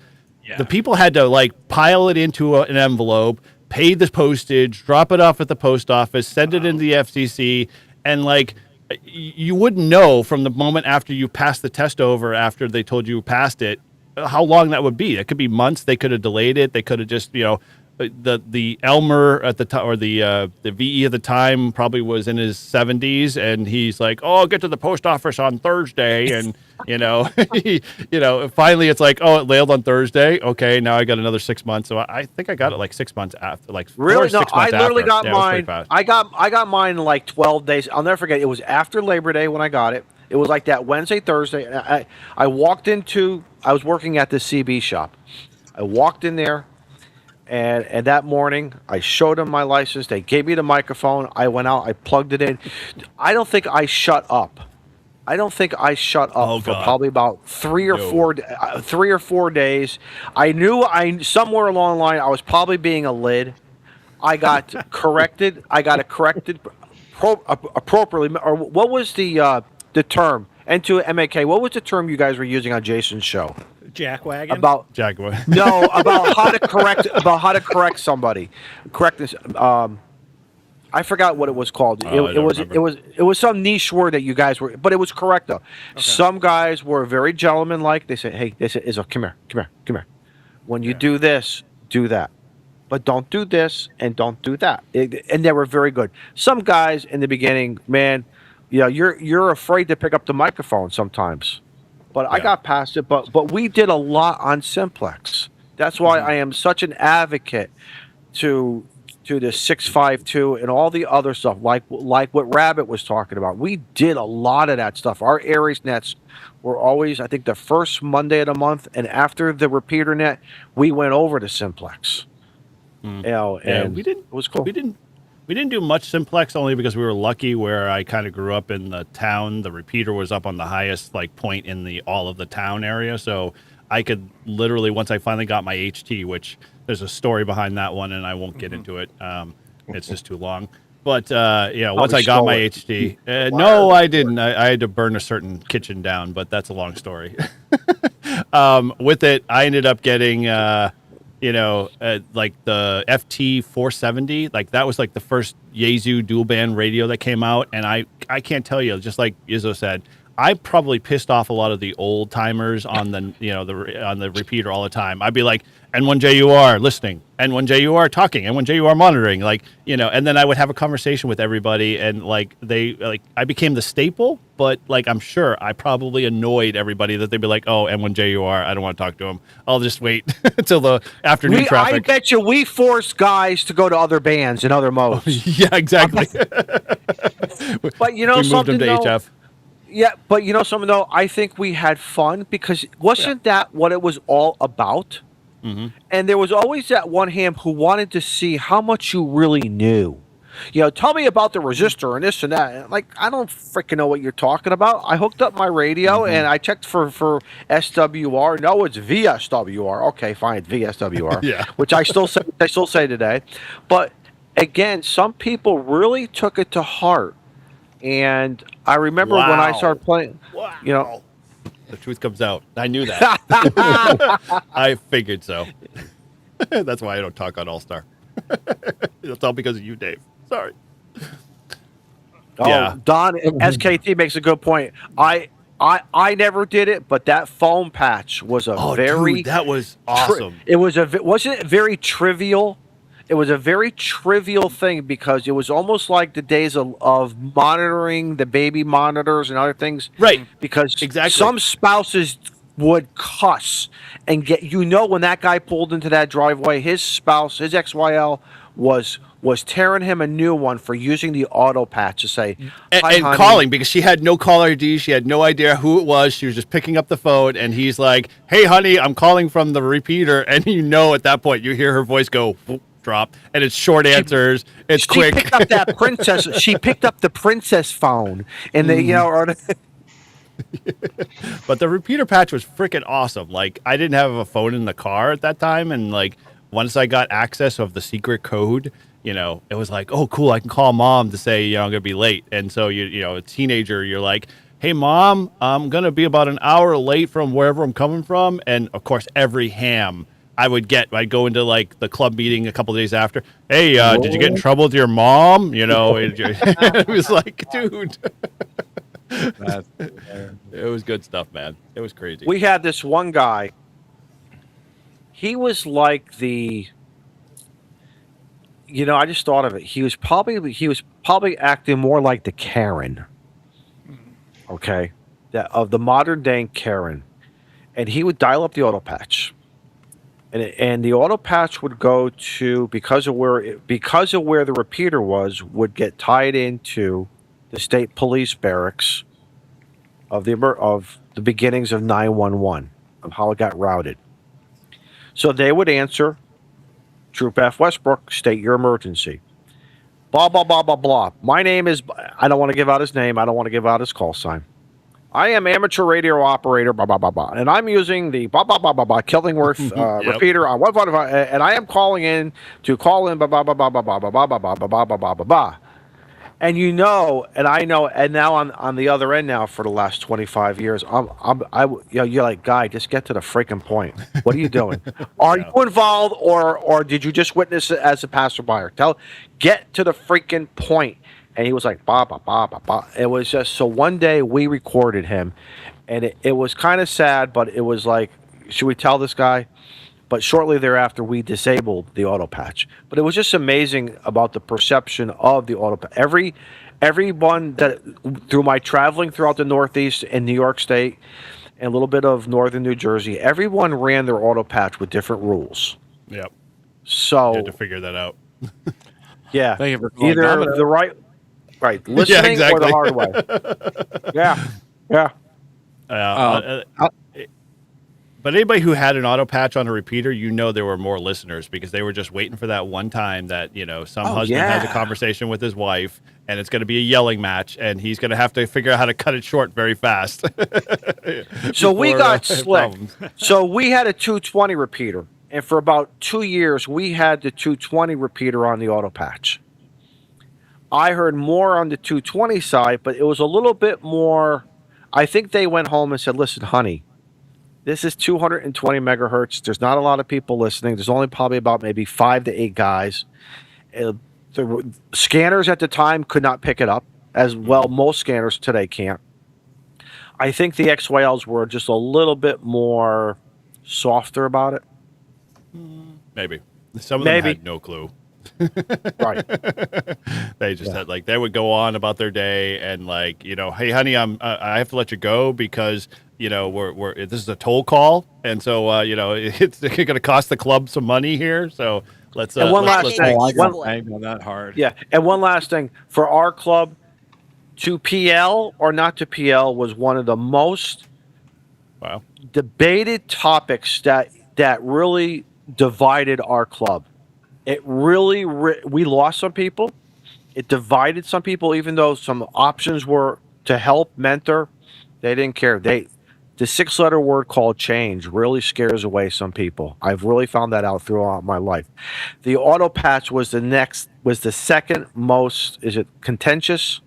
[SPEAKER 1] the people had to like pile it into an envelope, pay the postage, drop it off at the post office, send it into the FCC, and like you wouldn't know from the moment after you passed the test over, after they told you passed it, how long that would be. It could be months. They could have delayed it. They could have just, the Elmer at the time, or the VE at the time, probably was in his 70s, and he's like, "Oh, I'll get to the post office on Thursday," and finally it's like, "Oh, it mailed on Thursday. Okay, now I got another 6 months." So I think I got it like 6 months after, like
[SPEAKER 5] really. No,
[SPEAKER 1] 6
[SPEAKER 5] I
[SPEAKER 1] months
[SPEAKER 5] literally
[SPEAKER 1] after.
[SPEAKER 5] got
[SPEAKER 1] Yeah, it was pretty
[SPEAKER 5] mine.
[SPEAKER 1] fast.
[SPEAKER 5] I got mine in like 12 days. I'll never forget. It was after Labor Day when I got it. It was like that Wednesday, Thursday. And I walked into. I was working at the CB shop. I walked in there. And that morning, I showed them my license. They gave me the microphone. I went out. I plugged it in. I don't think I shut up. For probably about 3 or 4 days. I knew somewhere along the line I was probably being a lid. I got corrected. I got it corrected appropriately. Or what was the term? N2 MAK. What was the term you guys were using on Jason's show?
[SPEAKER 2] Jackwagon.
[SPEAKER 5] About
[SPEAKER 1] Jaguar.
[SPEAKER 5] no, about how to correct somebody. Correct this. I forgot what it was called. It was some niche word that you guys were, but it was correct though. Okay. Some guys were very gentlemanlike. They said, "Hey," they said, "Izzo, come here. When you do this, do that, but don't do this and don't do that." And they were very good. Some guys in the beginning, man, you're afraid to pick up the microphone sometimes. But I got past it. But we did a lot on Simplex. That's why I am such an advocate to the 652 and all the other stuff, like what Rabbit was talking about. We did a lot of that stuff. Our Aries nets were always, I think, the first Monday of the month, and after the repeater net, we went over to Simplex. And it was cool.
[SPEAKER 1] We didn't do much Simplex, only because we were lucky where I kind of grew up in the town. The repeater was up on the highest point in all of the town area. So I could literally, once I finally got my HT, which there's a story behind that one and I won't get into it. It's just too long. But once I got my HT, no, I didn't. I had to burn a certain kitchen down, but that's a long story. With it, I ended up getting, like the FT 470, like that was like the first Yaesu dual band radio that came out. And I can't tell you, just like Izzo said, I probably pissed off a lot of the old timers on the on the repeater all the time. I'd be like, N1JUR listening, N1JUR talking, N1JUR monitoring, and then I would have a conversation with everybody, and I became the staple. But I'm sure I probably annoyed everybody that they'd be like, "Oh, N1JUR, I don't want to talk to him. I'll just wait until the afternoon traffic."
[SPEAKER 5] I bet you we forced guys to go to other bands and other modes.
[SPEAKER 1] Yeah, exactly.
[SPEAKER 5] But
[SPEAKER 1] we moved them to HF.
[SPEAKER 5] Yeah, but something though, I think we had fun because wasn't that what it was all about? Mm-hmm. And there was always that one ham who wanted to see how much you really knew. tell me about the resistor and this and that. And like, I don't freaking know what you're talking about. I hooked up my radio and I checked for SWR. No, it's VSWR. Okay, fine, VSWR.
[SPEAKER 1] Yeah.
[SPEAKER 5] Which I still say today. But again, some people really took it to heart. And I remember when I
[SPEAKER 1] Wow.
[SPEAKER 5] started playing,
[SPEAKER 1] Wow. The truth comes out. I knew that. I figured so. That's why I don't talk on All Star. It's all because of you, Dave. Sorry. Yeah.
[SPEAKER 5] Don SKT makes a good point. I never did it, but that foam patch was a
[SPEAKER 1] Dude, that was awesome.
[SPEAKER 5] It was wasn't it very trivial? It was a very trivial thing because it was almost like the days of monitoring the baby monitors and other things.
[SPEAKER 1] Right.
[SPEAKER 5] Because
[SPEAKER 1] Exactly.
[SPEAKER 5] some spouses would cuss and get when that guy pulled into that driveway, his spouse, his XYL was tearing him a new one for using the auto patch to say "Hi,
[SPEAKER 1] and
[SPEAKER 5] honey."
[SPEAKER 1] calling because she had no caller ID. She had no idea who it was. She was just picking up the phone, and he's like, "Hey, honey, I'm calling from the repeater." And at that point, you hear her voice go whoop, drop, and it's short answers. It's
[SPEAKER 5] She
[SPEAKER 1] quick.
[SPEAKER 5] picked up that princess. She picked up the princess phone, and they,
[SPEAKER 1] But the repeater patch was freaking awesome. Like, I didn't have a phone in the car at that time, and like once I got access of the secret code, it was like, oh, cool, I can call mom to say, I'm gonna be late. And so a teenager, you're like, hey, mom, I'm gonna be about an hour late from wherever I'm coming from. And of course, every ham I'd go into like the club meeting a couple days after. Hey, did you get in trouble with your mom? It was like, dude. It was good stuff, man. It was crazy.
[SPEAKER 5] we had this one guy. He was like I just thought of it. He was probably acting more like the Karen. Okay, of the modern day Karen, and he would dial up the auto patch. And the auto patch would go to because of where the repeater would get tied into the state police barracks of the beginnings of 911 of how it got routed. So they would answer, Troop F Westbrook, state your emergency. Blah blah blah blah blah. My name is. I don't want to give out his name. I don't want to give out his call sign. I am amateur radio operator, blah, blah, blah, blah. And I'm using the blah, blah, blah, blah, blah, Killingworth
[SPEAKER 1] Yep.
[SPEAKER 5] repeater on 145, and I am calling in to call in, blah, blah, blah, blah, blah, blah, blah, blah, blah, blah, blah, blah, blah, blah, blah. And and I know, and now on the other end now for the last 25 years, you're like, guy, just get to the freaking point. What are you doing? Are you involved, or did you just witness it as a passerby? Get to the freaking point. And he was like, bah, bah, bah, bah, bah. It was just, so one day we recorded him, and it was kind of sad, but it was like, should we tell this guy? But shortly thereafter, we disabled the auto patch. But it was just amazing about the perception of the auto patch. Everyone that, through my traveling throughout the Northeast and New York State, and a little bit of Northern New Jersey, everyone ran their auto patch with different rules.
[SPEAKER 1] Yep.
[SPEAKER 5] So,
[SPEAKER 1] You had to figure that out.
[SPEAKER 5] yeah,
[SPEAKER 4] Thank you for calling
[SPEAKER 5] either
[SPEAKER 4] Domino.
[SPEAKER 5] the right, listening or the hard way. Yeah.
[SPEAKER 1] But anybody who had an auto patch on a repeater, there were more listeners because they were just waiting for that one time that, some husband has a
[SPEAKER 5] yeah.
[SPEAKER 1] conversation with his wife and it's going to be a yelling match and he's going to have to figure out how to cut it short very fast.
[SPEAKER 5] So we
[SPEAKER 1] Before,
[SPEAKER 5] got slick.
[SPEAKER 1] problems.
[SPEAKER 5] So we had a 220 repeater, and for about 2 years, we had the 220 repeater on the auto patch. I heard more on the 220 side, but it was a little bit more. I think they went home and said, listen, honey, this is 220 megahertz. There's not a lot of people listening. There's only probably about maybe 5 to 8 guys. The scanners at the time could not pick it up as well. Most scanners today can't. I think the XYLs were just a little bit more softer about it.
[SPEAKER 1] Maybe. Some of them
[SPEAKER 5] Maybe.
[SPEAKER 1] had no clue.
[SPEAKER 5] Right.
[SPEAKER 1] They just had they would go on about their day and hey honey, I have to let you go because we're this is a toll call and so it's going to cost the club some money here, so let's
[SPEAKER 5] And one
[SPEAKER 1] let's-
[SPEAKER 5] last
[SPEAKER 1] let's-
[SPEAKER 5] thing.
[SPEAKER 4] Oh, I got
[SPEAKER 6] One-
[SPEAKER 4] banged on that hard.
[SPEAKER 5] Yeah. And one last thing for our club, to PL or not to PL was one of the most
[SPEAKER 1] Wow.
[SPEAKER 5] debated topics that really divided our club. It really we lost some people, It divided some people, even though some options were to help mentor. They didn't care. The 6-letter word called change really scares away some people. I've really found that out throughout my life. The auto patch was the second most, is it contentious,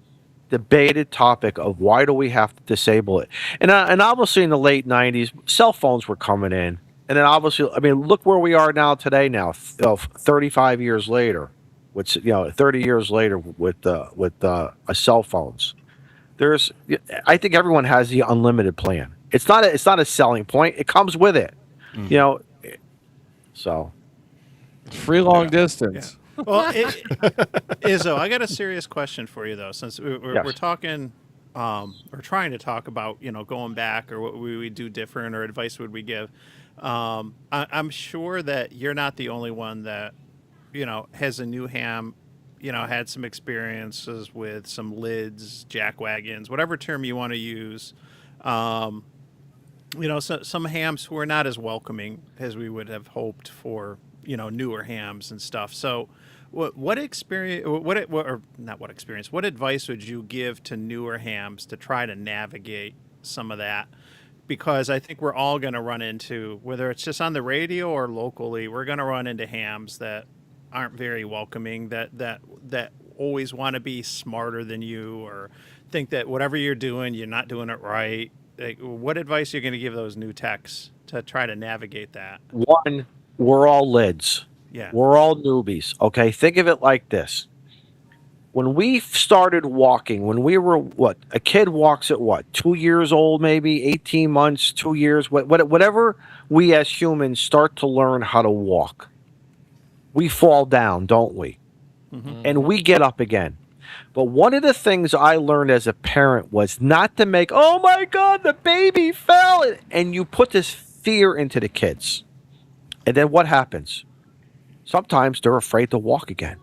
[SPEAKER 5] debated topic of why do we have to disable it? And obviously in the late 90s, cell phones were coming in. And then obviously, I mean, look where we are now today 35 years later, 30 years later with cell phones. I think everyone has the unlimited plan. It's not a selling point. It comes with it, So
[SPEAKER 4] Free long distance.
[SPEAKER 2] Well, Izzo, I got a serious question for you though, since we're
[SPEAKER 5] Yes.
[SPEAKER 2] talking, we're trying to talk about going back or what we would do different or advice would we give. I'm sure that you're not the only one that has a new ham, had some experiences with some lids, jack wagons, whatever term you want to use. Some hams who are not as welcoming as we would have hoped for, newer hams and stuff. So, what experience? What advice would you give to newer hams to try to navigate some of that? Because I think we're all going to run into, whether it's just on the radio or locally, we're going to run into hams that aren't very welcoming, that always want to be smarter than you or think that whatever you're doing, you're not doing it right. Like, what advice are you going to give those new techs to try to navigate that?
[SPEAKER 5] one, we're all lids.
[SPEAKER 2] Yeah.
[SPEAKER 5] We're all newbies. Okay, think of it like this. When we started walking, when we were a kid walks at 2 years old, maybe 18 months, 2 years, whatever we as humans start to learn how to walk, we fall down, don't we?
[SPEAKER 2] Mm-hmm.
[SPEAKER 5] And we get up again. But one of the things I learned as a parent was not to make, oh my God, the baby fell. And you put this fear into the kids. And then what happens? Sometimes they're afraid to walk again.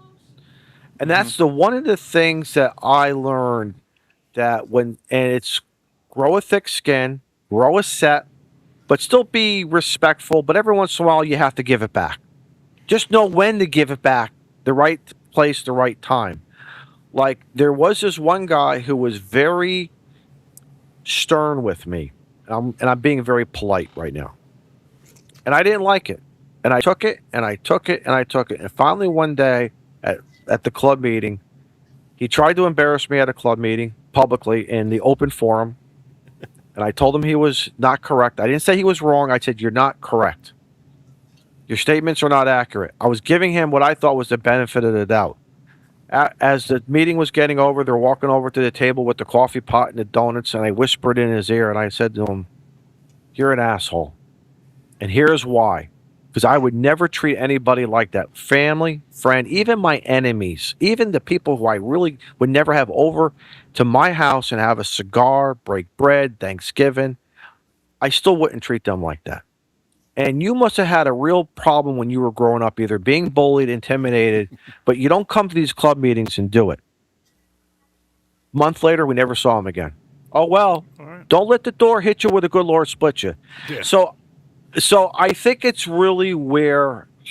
[SPEAKER 5] And that's one of the things that I learned, that it's grow a thick skin, grow a set, but still be respectful. But every once in a while, you have to give it back. Just know when to give it back, the right place, the right time. Like, there was this one guy who was very stern with me, and I'm being very polite right now. And I didn't like it. And I took it, and I took it, and I took it. And finally one day at the club meeting, he tried to embarrass me at a club meeting publicly in the open forum. And I told him he was not correct. I didn't say he was wrong. I said, you're not correct. Your statements are not accurate. I was giving him what I thought was the benefit of the doubt. As the meeting was getting over, they're walking over to the table with the coffee pot and the donuts, and I whispered in his ear, and I said to him, you're an asshole. And here's why. Because I would never treat anybody like that. Family, friend, even my enemies, even the people who I really would never have over to my house and have a cigar, break bread, Thanksgiving, I still wouldn't treat them like that. And you must have had a real problem when you were growing up, either being bullied, intimidated, but you don't come to these club meetings and do it. Month later, we never saw him again. Oh, well,
[SPEAKER 2] right.
[SPEAKER 5] Don't let the door hit you where the good Lord split you.
[SPEAKER 2] Yeah.
[SPEAKER 5] So I think it's really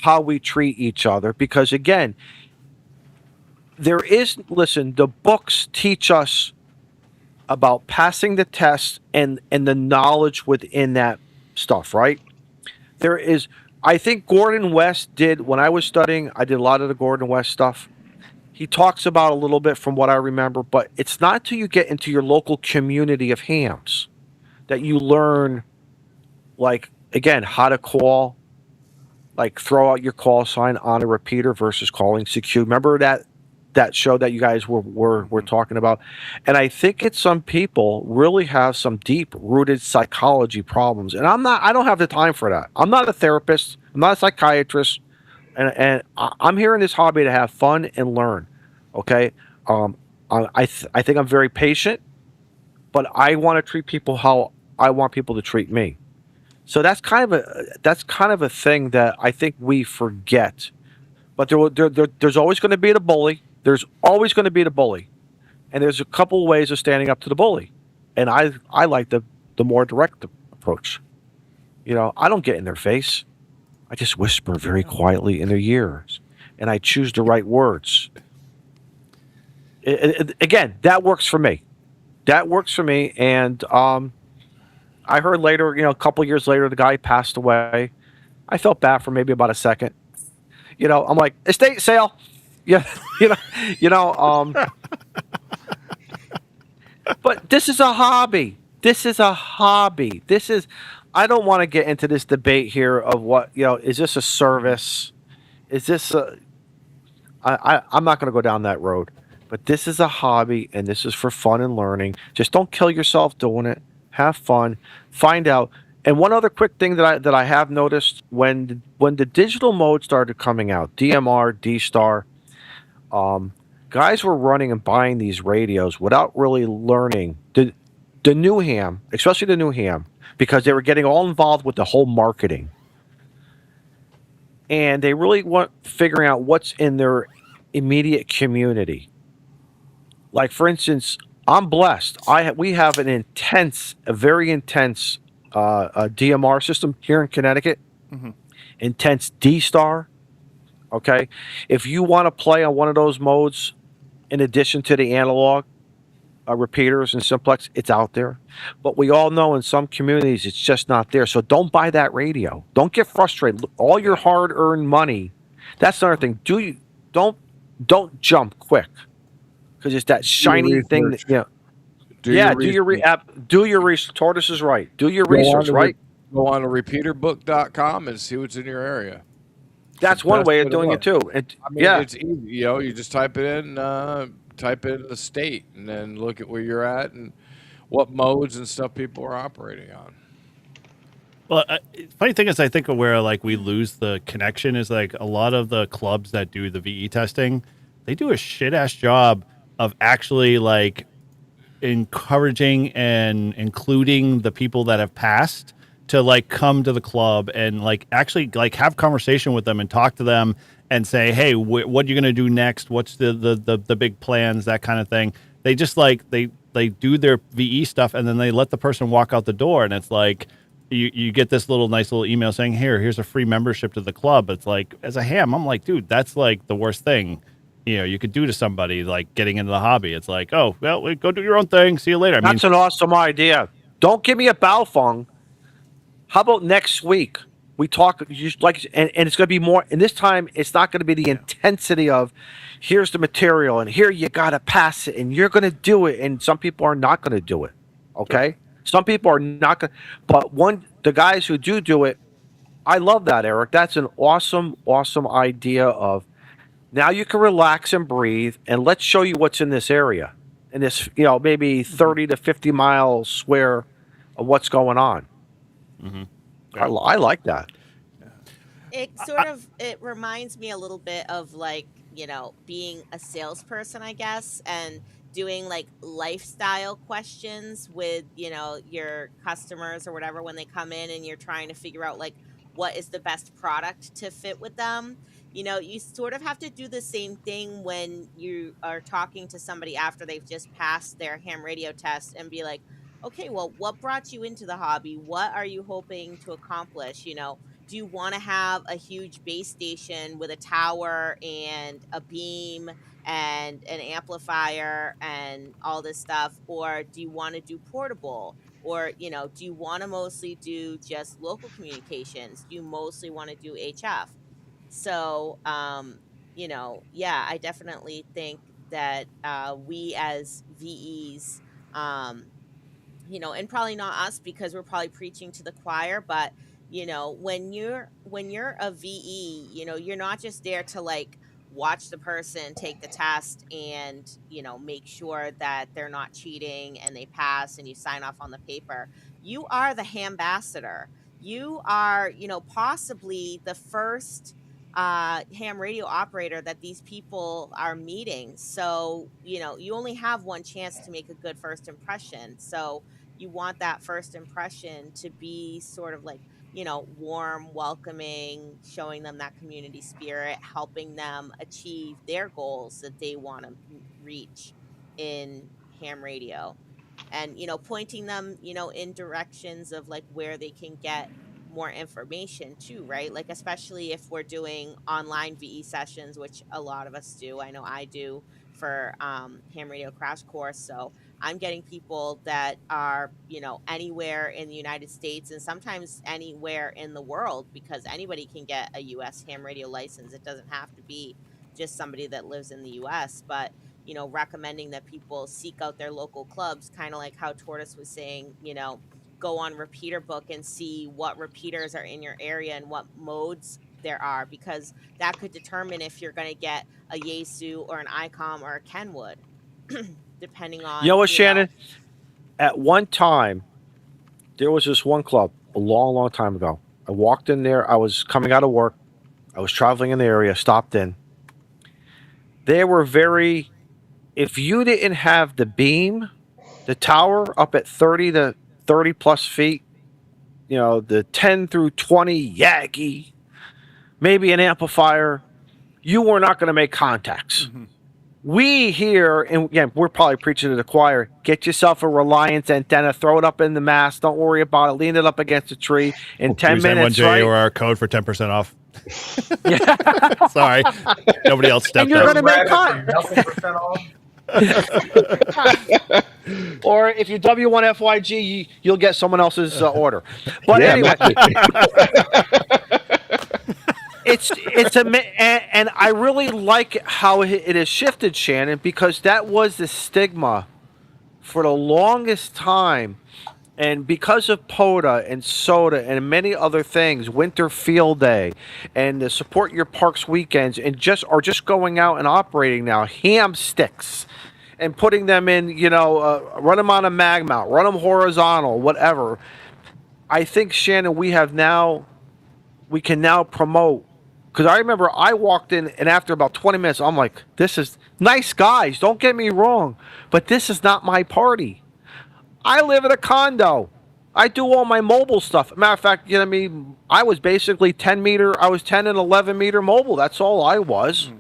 [SPEAKER 5] how we treat each other, because again, the books teach us about passing the test and the knowledge within that stuff, right? I think Gordon West when I was studying, I did a lot of the Gordon West stuff. He talks about a little bit from what I remember, but it's not till you get into your local community of hams that you learn, like, again, how to call, like throw out your call sign on a repeater versus calling CQ. Remember that show that you guys were talking about? And I think some people really have some deep rooted psychology problems. And I don't have the time for that. I'm not a therapist. I'm not a psychiatrist. And I'm here in this hobby to have fun and learn. Okay. I think I'm very patient, but I want to treat people how I want people to treat me. So that's kind of a thing that I think we forget. But there's always going to be the bully. There's always going to be the bully, and there's a couple ways of standing up to the bully. And I like the more direct approach. I don't get in their face. I just whisper very quietly in their ears, and I choose the right words. Again, that works for me. That works for me. And I heard later, a couple years later, the guy passed away. I felt bad for maybe about a second. I'm like, estate sale. Yeah, you know, you know. But this is a hobby. This is a hobby. This is. I don't want to get into this debate here of what is this a service? Is this a? I'm not going to go down that road. But this is a hobby, and this is for fun and learning. Just don't kill yourself doing it. Have fun. Find out. And one other quick thing that I have noticed when the digital mode started coming out, DMR, D Star, guys were running and buying these radios without really learning the new ham, especially the new ham, because they were getting all involved with the whole marketing, and they really weren't figuring out what's in their immediate community. Like for instance, I'm blessed. We have a very intense DMR system here in Connecticut.
[SPEAKER 2] Mhm.
[SPEAKER 5] Intense D Star. Okay, if you want to play on one of those modes, in addition to the analog repeaters and simplex, it's out there. But we all know in some communities it's just not there. So don't buy that radio. Don't get frustrated. All your hard-earned money. That's another thing. Don't jump quick because it's that shiny thing that
[SPEAKER 4] Do
[SPEAKER 5] yeah.
[SPEAKER 4] your research.
[SPEAKER 5] Do your research. Tortoise is right. Do your
[SPEAKER 4] Go on
[SPEAKER 5] research.
[SPEAKER 4] to
[SPEAKER 5] Right.
[SPEAKER 4] go on to repeaterbook.com and see what's in your area.
[SPEAKER 5] That's
[SPEAKER 4] The
[SPEAKER 5] one
[SPEAKER 4] best
[SPEAKER 5] way
[SPEAKER 4] way
[SPEAKER 5] of
[SPEAKER 4] to
[SPEAKER 5] doing
[SPEAKER 4] look.
[SPEAKER 5] it too. And
[SPEAKER 4] I mean,
[SPEAKER 5] yeah,
[SPEAKER 4] it's easy. You just type in the state, and then look at where you're at and what modes and stuff people are operating on.
[SPEAKER 1] Well, funny thing is, I think where like we lose the connection is like a lot of the clubs that do the VE testing, they do a shit ass job of actually like encouraging and including the people that have passed to like come to the club and like actually like have conversation with them and talk to them and say, hey, what are you going to do next? What's the big plans, that kind of thing. They just like they do their VE stuff and then they let the person walk out the door, and it's like you get this nice little email saying, here's a free membership to the club. It's like, as a ham, I'm like, dude, that's like the worst thing you could do to somebody like getting into the hobby. It's like, oh, well, go do your own thing. See you later. I mean,
[SPEAKER 5] that's an awesome idea. Don't give me a Baofeng. How about next week? We talk and it's going to be more. And this time, it's not going to be the intensity of, here's the material, and here you got to pass it, and you're going to do it. And some people are not going to do it. Okay, some people are not going. But the guys who do it, I love that, Eric. That's an awesome idea. Of now you can relax and breathe, and let's show you what's in this area, in this maybe 30 to 50 mile square of what's going on.
[SPEAKER 1] mhm.
[SPEAKER 5] I like that.
[SPEAKER 6] It reminds me a little bit of like, being a salesperson, I guess, and doing like lifestyle questions with, your customers or whatever when they come in and you're trying to figure out like what is the best product to fit with them. You sort of have to do the same thing when you are talking to somebody after they've just passed their ham radio test and be like, okay, well, what brought you into the hobby? What are you hoping to accomplish? Do you want to have a huge base station with a tower and a beam and an amplifier and all this stuff? Or do you want to do portable? Or, do you want to mostly do just local communications? Do you mostly want to do HF? So, yeah, I definitely think that we as VEs, um, and probably not us because we're probably preaching to the choir, but when you're a VE, you're not just there to like watch the person take the test and make sure that they're not cheating and they pass and you sign off on the paper. You are the ambassador. You are, possibly the first ham radio operator that these people are meeting. So, you only have one chance to make a good first impression. So you want that first impression to be sort of like, warm, welcoming, showing them that community spirit, helping them achieve their goals that they want to reach in ham radio. And, pointing them, in directions of like where they can get more information too, right? Like, especially if we're doing online VE sessions, which a lot of us do. I know I do for Ham Radio Crash Course. So I'm getting people that are, anywhere in the United States and sometimes anywhere in the world, because anybody can get a US ham radio license. It doesn't have to be just somebody that lives in the US, but recommending that people seek out their local clubs, kind of like how Tortoise was saying, go on Repeater Book and see what repeaters are in your area and what modes there are, because that could determine if you're going to get a Yaesu or an ICOM or a Kenwood, depending on.
[SPEAKER 5] You know what, Shannon? At one time, there was this one club a long, long time ago. I walked in there. I was coming out of work. I was traveling in the area, stopped in. They were very, if you didn't have the beam, the tower up at 30 to 30 plus feet, the 10 through 20 Yagi, maybe an amplifier, you were not going to make contacts.
[SPEAKER 2] Mm-hmm.
[SPEAKER 5] We here, and again, we're probably preaching to the choir, get yourself a Reliance antenna, throw it up in the mast, don't worry about it, lean it up against a tree in 10
[SPEAKER 1] Use
[SPEAKER 5] minutes,
[SPEAKER 1] N1J
[SPEAKER 5] right?
[SPEAKER 1] or our code for 10% off. Sorry, nobody else stepped
[SPEAKER 5] And you're
[SPEAKER 1] up.
[SPEAKER 5] going to make or if you W1FYG, you'll get someone else's order. But anyway, and I really like how it has shifted, Shannon, because that was the stigma for the longest time. And because of POTA and SOTA and many other things, Winter Field Day and the Support Your Parks weekends, and just going out and operating now, ham sticks and putting them in, run them on a mag mount, run them horizontal, whatever. I think, Shannon, we can now promote. Because I remember I walked in, and after about 20 minutes, I'm like, this is nice guys, don't get me wrong, but this is not my party. I live in a condo. I do all my mobile stuff. Matter of fact, I was basically 10 and 11 meter mobile. That's all I was.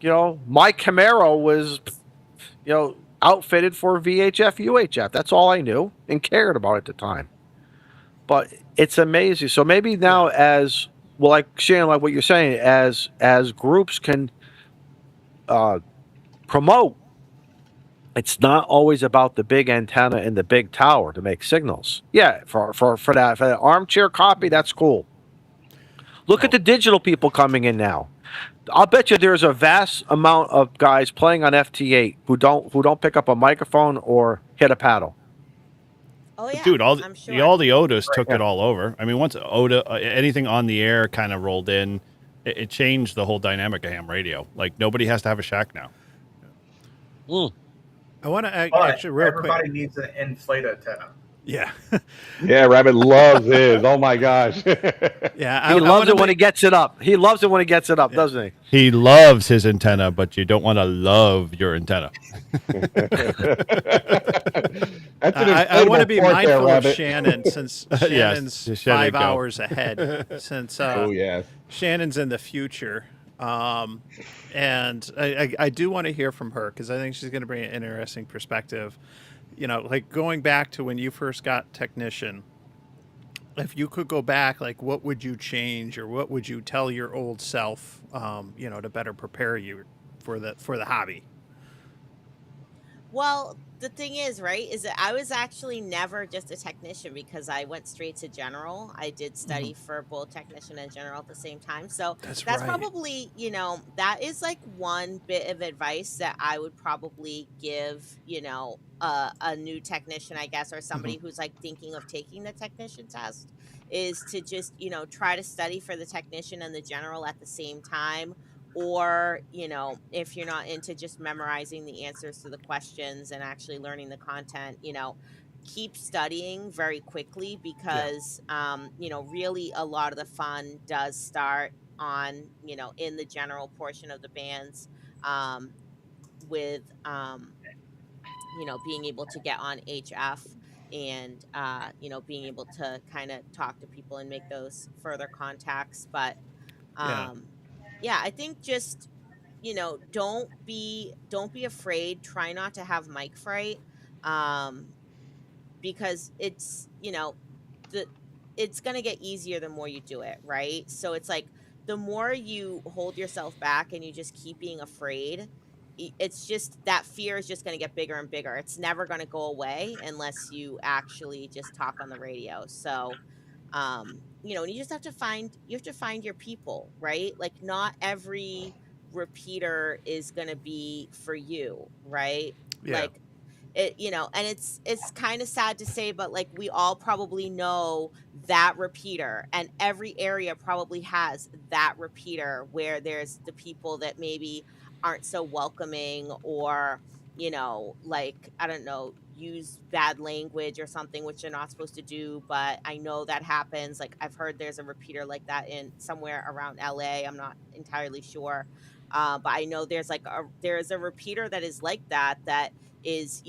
[SPEAKER 5] My Camaro was, outfitted for VHF, UHF. That's all I knew and cared about at the time. But it's amazing. So maybe now like Shannon, like what you're saying, as groups can promote, it's not always about the big antenna and the big tower to make signals. Yeah, for that armchair copy, that's cool. Look at the digital people coming in now. I'll bet you there's a vast amount of guys playing on FT8 who don't pick up a microphone or hit a paddle.
[SPEAKER 6] Oh yeah,
[SPEAKER 1] Dude,
[SPEAKER 6] I'm sure.
[SPEAKER 1] all the Odas took it all over. I mean, once Oda, anything on the air kind of rolled in, it changed the whole dynamic of ham radio. Like, nobody has to have a shack now.
[SPEAKER 2] I want to actually real
[SPEAKER 7] everybody
[SPEAKER 2] quick.
[SPEAKER 7] needs an inflate antenna.
[SPEAKER 2] Yeah.
[SPEAKER 3] Yeah, Rabbit loves his. Oh my gosh.
[SPEAKER 2] Yeah,
[SPEAKER 5] He loves it when he gets it up. He loves it when he gets it up, doesn't he?
[SPEAKER 1] He loves his antenna, but you don't want to love your antenna.
[SPEAKER 2] I want to be mindful of
[SPEAKER 3] Rabbit.
[SPEAKER 2] Shannon, since
[SPEAKER 1] Yes,
[SPEAKER 2] Shannon's
[SPEAKER 1] Shannon,
[SPEAKER 2] 5
[SPEAKER 1] go.
[SPEAKER 2] hours ahead. Since
[SPEAKER 3] Oh yes.
[SPEAKER 2] Shannon's in the future. And I do want to hear from her, because I think she's going to bring an interesting perspective. Like going back to when you first got technician, if you could go back, like what would you change, or what would you tell your old self, to better prepare you for the hobby?
[SPEAKER 6] Well, the thing is, right, is that I was actually never just a technician, because I went straight to general. I did study for both technician and general at the same time. So
[SPEAKER 2] That's
[SPEAKER 6] that's
[SPEAKER 2] right.
[SPEAKER 6] probably, that is like one bit of advice that I would probably give, a new technician, I guess, or somebody who's like thinking of taking the technician test, is to just, try to study for the technician and the general at the same time. Or, if you're not into just memorizing the answers to the questions and actually learning the content, keep studying very quickly, because, really a lot of the fun does start on, in the general portion of the bands, with, being able to get on HF and, being able to kind of talk to people and make those further contacts. But,
[SPEAKER 2] Yeah.
[SPEAKER 6] yeah, I think just, don't be afraid. Try not to have mic fright, because it's, it's gonna get easier the more you do it, right? So it's like the more you hold yourself back and you just keep being afraid, it's just that fear is just going to get bigger and bigger. It's never going to go away unless you actually just talk on the radio. So, and you just have to find your people, right? Like not every repeater is going to be for you, right?
[SPEAKER 2] Yeah.
[SPEAKER 6] Like and it's kind of sad to say, but like we all probably know that repeater, and every area probably has that repeater where there's the people that maybe aren't so welcoming, or like, I don't know, use bad language or something, which they're not supposed to do. But I know that happens. Like I've heard there's a repeater like that in somewhere around LA. I'm not entirely sure. But I know there's a repeater that is like that is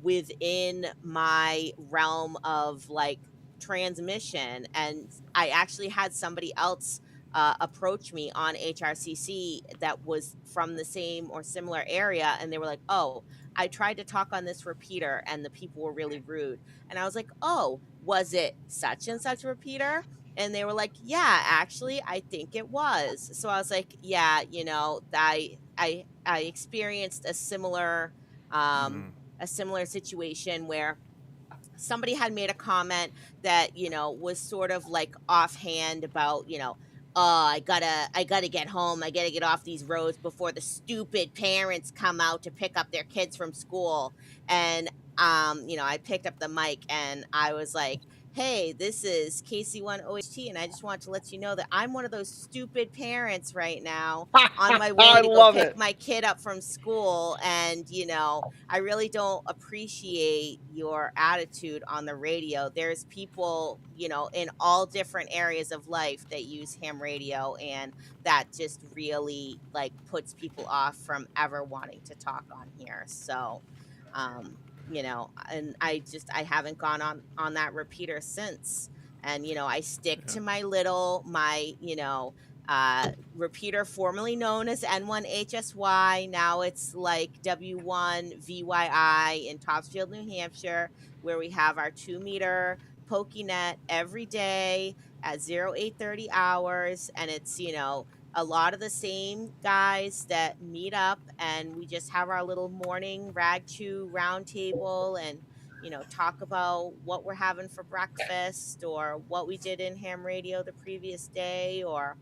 [SPEAKER 6] within my realm of like transmission. And I actually had somebody else approach me on HRCC that was from the same or similar area, and they were like, oh, I tried to talk on this repeater and the people were really rude. And I was like, oh, was it such and such repeater? And they were like, yeah, actually I think it was. So I was like, yeah, I experienced
[SPEAKER 2] Mm.
[SPEAKER 6] a similar situation where somebody had made a comment that was sort of like offhand about oh, I gotta get home, I gotta get off these roads before the stupid parents come out to pick up their kids from school. And I picked up the mic and I was like, hey, this is KC1OHT, and I just want to let you know that I'm one of those stupid parents right now on my way
[SPEAKER 5] I
[SPEAKER 6] to go
[SPEAKER 5] love
[SPEAKER 6] pick
[SPEAKER 5] it.
[SPEAKER 6] my kid up from school. And I really don't appreciate your attitude on the radio. There's people, in all different areas of life that use ham radio, and that just really like puts people off from ever wanting to talk on here. So, and I haven't gone on that repeater since. And I stick to my repeater formerly known as N1HSY. Now it's like W1VYI in Topsfield, New Hampshire, where we have our 2-meter PokeNet every day at 0830 hours. And it's, a lot of the same guys that meet up, and we just have our little morning rag chew round table and talk about what we're having for breakfast, or what we did in ham radio the previous day, or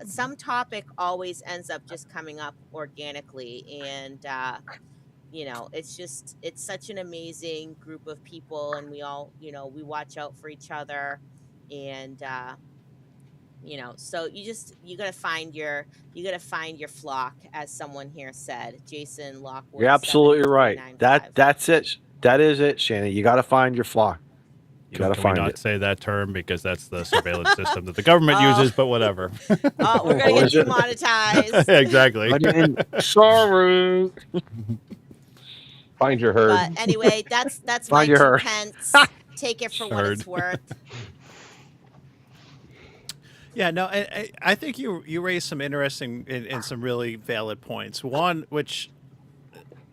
[SPEAKER 6] some topic always ends up just coming up organically. And it's such an amazing group of people, and we all we watch out for each other. And so you gotta find your flock, as someone here said. Jason Lockwood,
[SPEAKER 5] You're absolutely right.
[SPEAKER 6] 7395.
[SPEAKER 5] That's it. That is it, Shannon. You got to find your flock. You got to
[SPEAKER 1] Can we
[SPEAKER 5] find
[SPEAKER 1] not
[SPEAKER 5] it.
[SPEAKER 1] say that term because that's the surveillance system that the government
[SPEAKER 6] Oh.
[SPEAKER 1] uses, but whatever.
[SPEAKER 6] Oh, we're gonna
[SPEAKER 5] What
[SPEAKER 6] get
[SPEAKER 5] is it?
[SPEAKER 6] demonetized.
[SPEAKER 1] Exactly.
[SPEAKER 5] Sorry.
[SPEAKER 3] Find your herd.
[SPEAKER 6] But anyway, that's my
[SPEAKER 5] Find your
[SPEAKER 6] 2
[SPEAKER 5] herd.
[SPEAKER 6] pence. Take it for what it's
[SPEAKER 1] Herd.
[SPEAKER 6] worth.
[SPEAKER 2] Yeah, no, I think you raised some interesting and some really valid points. One, which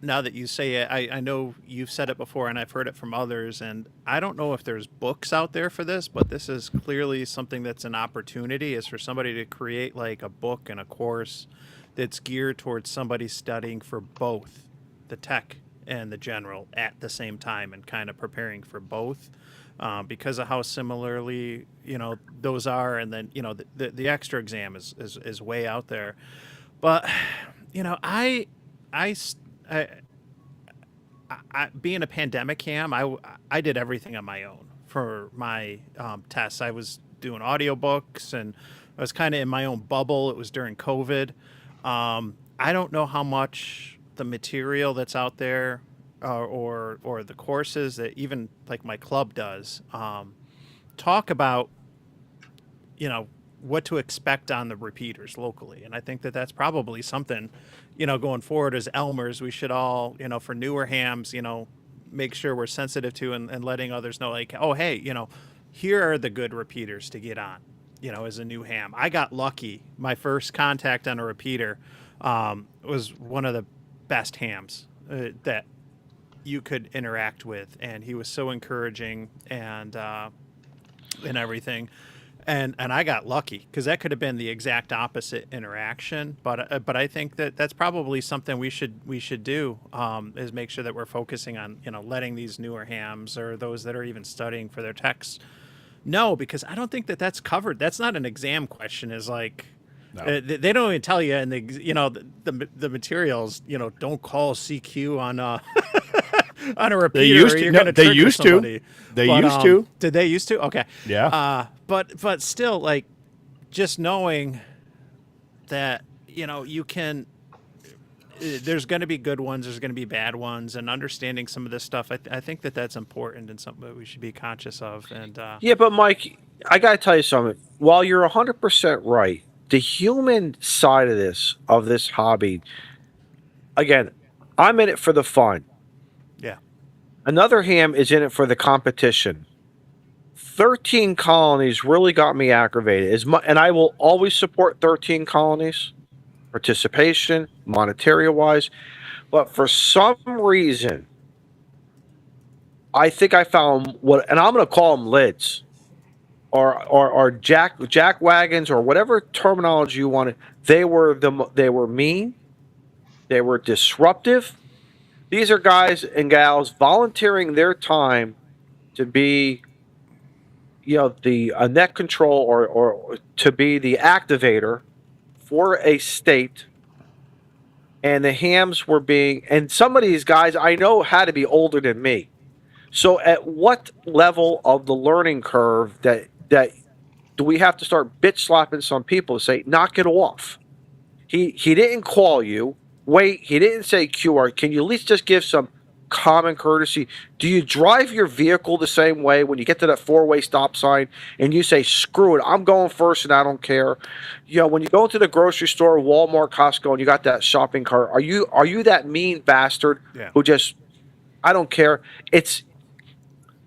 [SPEAKER 2] now that you say it, I know you've said it before and I've heard it from others, and I don't know if there's books out there for this, but this is clearly something that's an opportunity, is for somebody to create like a book and a course that's geared towards somebody studying for both the tech and the general at the same time, and kind of preparing for both. Because of how similarly those are, and then the extra exam is way out there. But I being a pandemic ham, I did everything on my own for my tests. I was doing audiobooks, and I was kind of in my own bubble. It was during COVID. I don't know how much the material that's out there, or the courses that even like my club does, talk about what to expect on the repeaters locally. And I think that that's probably something going forward as Elmers, we should all for newer hams make sure we're sensitive to, and letting others know, like, oh hey, here are the good repeaters to get on as a new ham. I got lucky. My first contact on a repeater was one of the best hams that you could interact with, and he was so encouraging and everything. and I got lucky because that could have been the exact opposite interaction. But I think that that's probably something we should do, is make sure that we're focusing on letting these newer hams or those that are even studying for their techs know, because I don't think that that's covered. That's not an exam question. Is like.
[SPEAKER 1] No.
[SPEAKER 2] They don't even tell you, and the materials. Don't call CQ on on a repeater.
[SPEAKER 1] They used to.
[SPEAKER 2] You're
[SPEAKER 1] No,
[SPEAKER 2] gonna
[SPEAKER 1] they
[SPEAKER 2] trigger
[SPEAKER 1] used to.
[SPEAKER 2] somebody.
[SPEAKER 1] They
[SPEAKER 2] But,
[SPEAKER 1] used to.
[SPEAKER 2] Did they used to? Okay.
[SPEAKER 1] Yeah.
[SPEAKER 2] But still, like, just knowing that you can. There's going to be good ones. There's going to be bad ones, and understanding some of this stuff. I think that that's important and something that we should be conscious of. And
[SPEAKER 5] Yeah, but Mike, I got to tell you something. While you're 100% right, the human side of this hobby, again, I'm in it for the fun.
[SPEAKER 2] yeah,
[SPEAKER 5] Another ham is in it for the competition. 13 colonies really got me aggravated. And I will always support 13 colonies, participation, monetary wise. But for some reason, I think I found and I'm going to call them lids. Or jack wagons, or whatever terminology you wanted. They were mean. They were disruptive. These are guys and gals volunteering their time to be, the net control or to be the activator for a state. And the hams were and some of these guys I know had to be older than me. So at what level of the learning curve that do we have to start bitch slapping some people to say, knock it off? He didn't call you. Wait, he didn't say QR. Can you at least just give some common courtesy? Do you drive your vehicle the same way when you get to that 4-way stop sign and you say, screw it, I'm going first and I don't care? When you go to the grocery store, Walmart, Costco, and you got that shopping cart, are you that mean bastard who just, I don't care?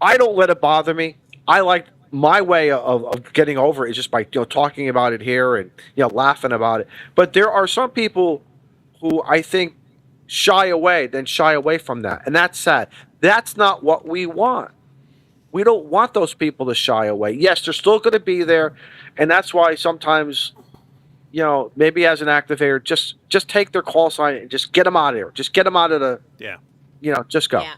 [SPEAKER 5] I don't let it bother me. I like my way of getting over it is just by talking about it here and laughing about it. But there are some people who I think shy away from that, and that's sad. That's not what we want. We don't want those people to shy away. Yes, they're still going to be there, and that's why sometimes, maybe as an activator, just take their call sign and just get them out of there. Just get them out of the just go.
[SPEAKER 6] Yeah.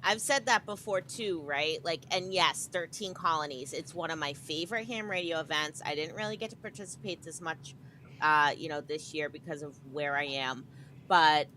[SPEAKER 6] I've said that before too, right? Like, and yes, 13 colonies. It's one of my favorite ham radio events. I didn't really get to participate this much, this year because of where I am. But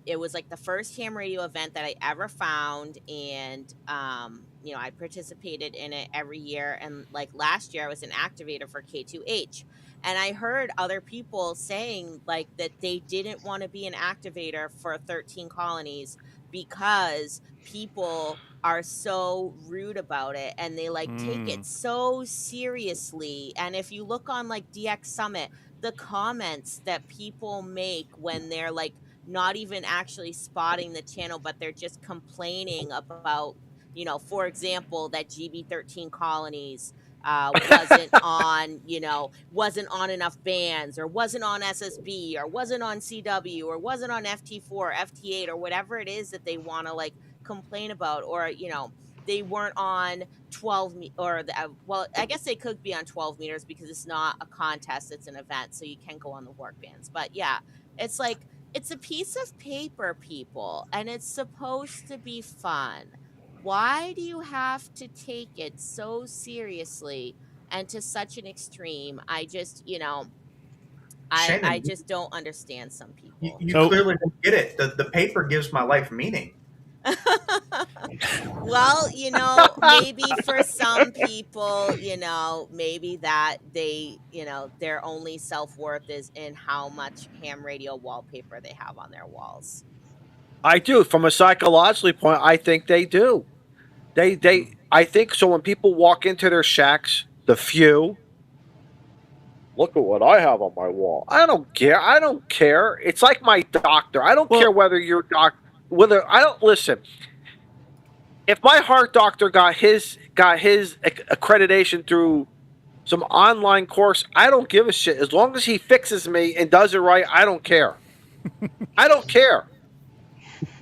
[SPEAKER 6] it was like the first ham radio event that I ever found, and I participated in it every year. And like last year, I was an activator for K2H, and I heard other people saying like that they didn't want to be an activator for 13 colonies because people are so rude about it and they like take it so seriously. And if you look on like DX Summit, the comments that people make when they're like not even actually spotting the channel, but they're just complaining about, for example, that GB13 colonies wasn't on enough bands, or wasn't on SSB, or wasn't on CW, or wasn't on FT4 or FT8, or whatever it is that they want to like complain about, or they weren't on 12 I guess they could be on 12 meters because it's not a contest, it's an event, so you can go on the work bands. But yeah, it's like, it's a piece of paper, people, and it's supposed to be fun. Why do you have to take it so seriously and to such an extreme? I just, I just don't understand some people.
[SPEAKER 7] You clearly don't get it. The paper gives my life meaning.
[SPEAKER 6] Well, maybe for some people, maybe that they, their only self-worth is in how much ham radio wallpaper they have on their walls.
[SPEAKER 5] I do. From a psychological point, I think they do. I think so. When people walk into their shacks, the few, look at what I have on my wall. I don't care. It's like my doctor. I don't care whether your doctor, listen. If my heart doctor got his accreditation through some online course, I don't give a shit. As long as he fixes me and does it right, I don't care. I don't care.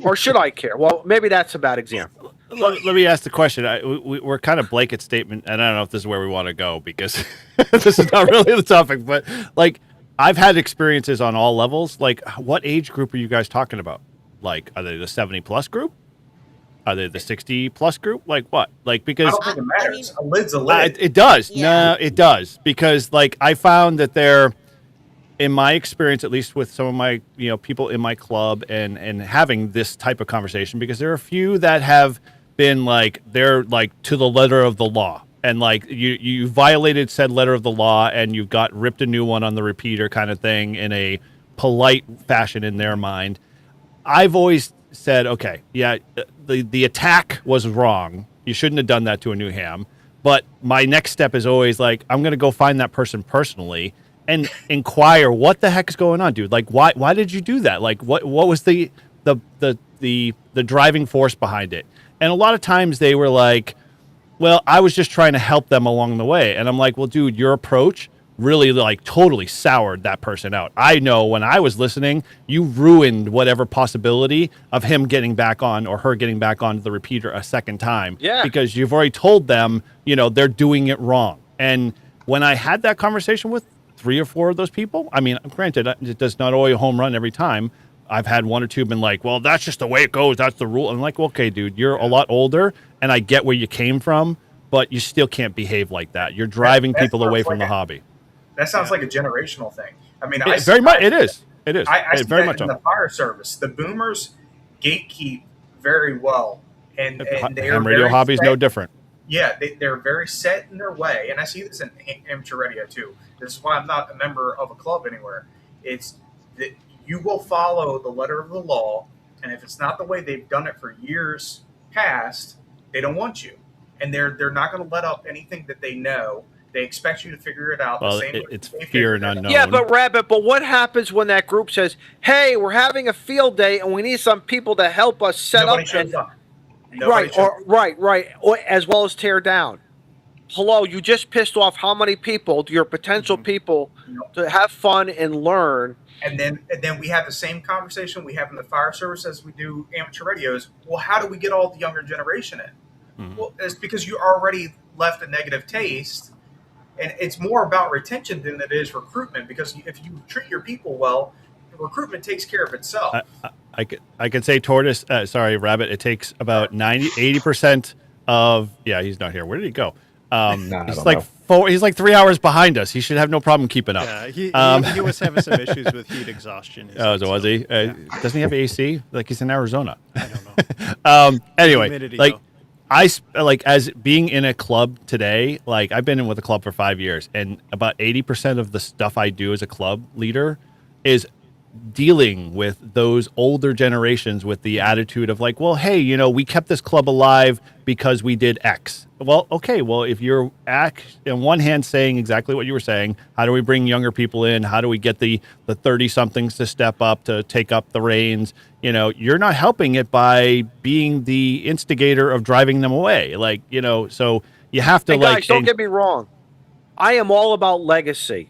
[SPEAKER 5] Or should I care? Well, maybe that's a bad example.
[SPEAKER 1] Let me ask the question. We're kind of blanket statement, and I don't know if this is where we want to go because this is not really the topic. But like, I've had experiences on all levels. Like, what age group are you guys talking about? Like, are they the 70+ group? Are they the 60+ group? Like what? Like,
[SPEAKER 7] I
[SPEAKER 1] because
[SPEAKER 7] don't think it matters. A lid's a
[SPEAKER 1] it,
[SPEAKER 7] lid.
[SPEAKER 1] it does.
[SPEAKER 6] Yeah.
[SPEAKER 1] No, it does because like I found that there, in my experience, at least with some of my people in my club and having this type of conversation, because there are a few that have been like they're like to the letter of the law, and like you violated said letter of the law, and you got ripped a new one on the repeater kind of thing in a polite fashion in their mind. I've always said, okay, yeah, the attack was wrong. You shouldn't have done that to a new ham. But my next step is always like, I'm going to go find that person personally and inquire what the heck is going on, dude. Like, why did you do that? Like, what was the driving force behind it? And a lot of times they were like, well, I was just trying to help them along the way. And I'm like, well, dude, your approach really like totally soured that person out. I know when I was listening, you ruined whatever possibility of him getting back on or her getting back on the repeater a second time.
[SPEAKER 5] Yeah.
[SPEAKER 1] Because you've already told them, they're doing it wrong. And when I had that conversation with 3 or 4 of those people, I mean, granted, it does not always home run every time. I've had 1 or 2 been like, well, that's just the way it goes. That's the rule. I'm like, well, okay, dude, you're a lot older and I get where you came from, but you still can't behave like that. You're driving people away from the hobby.
[SPEAKER 7] That sounds like a generational thing. I mean,
[SPEAKER 1] It is. It is.
[SPEAKER 7] I see
[SPEAKER 1] very
[SPEAKER 7] that
[SPEAKER 1] much
[SPEAKER 7] in
[SPEAKER 1] so.
[SPEAKER 7] the fire service. The boomers gatekeep very well, and they are
[SPEAKER 1] Ham radio
[SPEAKER 7] very
[SPEAKER 1] hobby is
[SPEAKER 7] set.
[SPEAKER 1] no different.
[SPEAKER 7] Yeah, they're very set in their way, and I see this in amateur radio too. This is why I'm not a member of a club anywhere. It's that you will follow the letter of the law, and if it's not the way they've done it for years past, they don't want you, and they're not going to let up anything that they know. They expect you to figure it out.
[SPEAKER 1] Well,
[SPEAKER 7] the same way
[SPEAKER 1] it's
[SPEAKER 7] they
[SPEAKER 1] fear
[SPEAKER 7] figured
[SPEAKER 1] and
[SPEAKER 7] it out.
[SPEAKER 1] unknown.
[SPEAKER 5] Yeah, but Rabbit, but what happens when that group says, "Hey, we're having a field day and we need some people to help us set
[SPEAKER 7] Nobody
[SPEAKER 5] up
[SPEAKER 7] shows
[SPEAKER 5] and
[SPEAKER 7] up. Nobody shows up.
[SPEAKER 5] right, or as well as tear down." Hello, you just pissed off how many people, your potential people, to have fun and learn.
[SPEAKER 7] And then we have the same conversation we have in the fire service as we do amateur radios. Well, how do we get all the younger generation in? Well, it's because you already left a negative taste. And it's more about retention than it is recruitment, because if you treat your people well, recruitment takes care of itself.
[SPEAKER 1] I could say Tortoise, Rabbit, it takes about 80% of, he's not here. Where did he go? He's like 3 hours behind us. He should have no problem keeping up.
[SPEAKER 2] Yeah, he was having some issues with heat exhaustion.
[SPEAKER 1] So was he? Doesn't he have AC? Like he's in Arizona.
[SPEAKER 2] I don't know.
[SPEAKER 1] Anyway,
[SPEAKER 2] Humidity,
[SPEAKER 1] like
[SPEAKER 2] though.
[SPEAKER 1] as being in a club today, like I've been in with a club for 5 years, and about 80% of the stuff I do as a club leader is dealing with those older generations with the attitude of like, well, hey, we kept this club alive because we did X. Well, okay, well, if you're on one hand saying exactly what you were saying, how do we bring younger people in? How do we get the 30-somethings to step up, to take up the reins? You're not helping it by being the instigator of driving them away. Like, so you have to
[SPEAKER 5] Guys, don't get me wrong. I am all about legacy.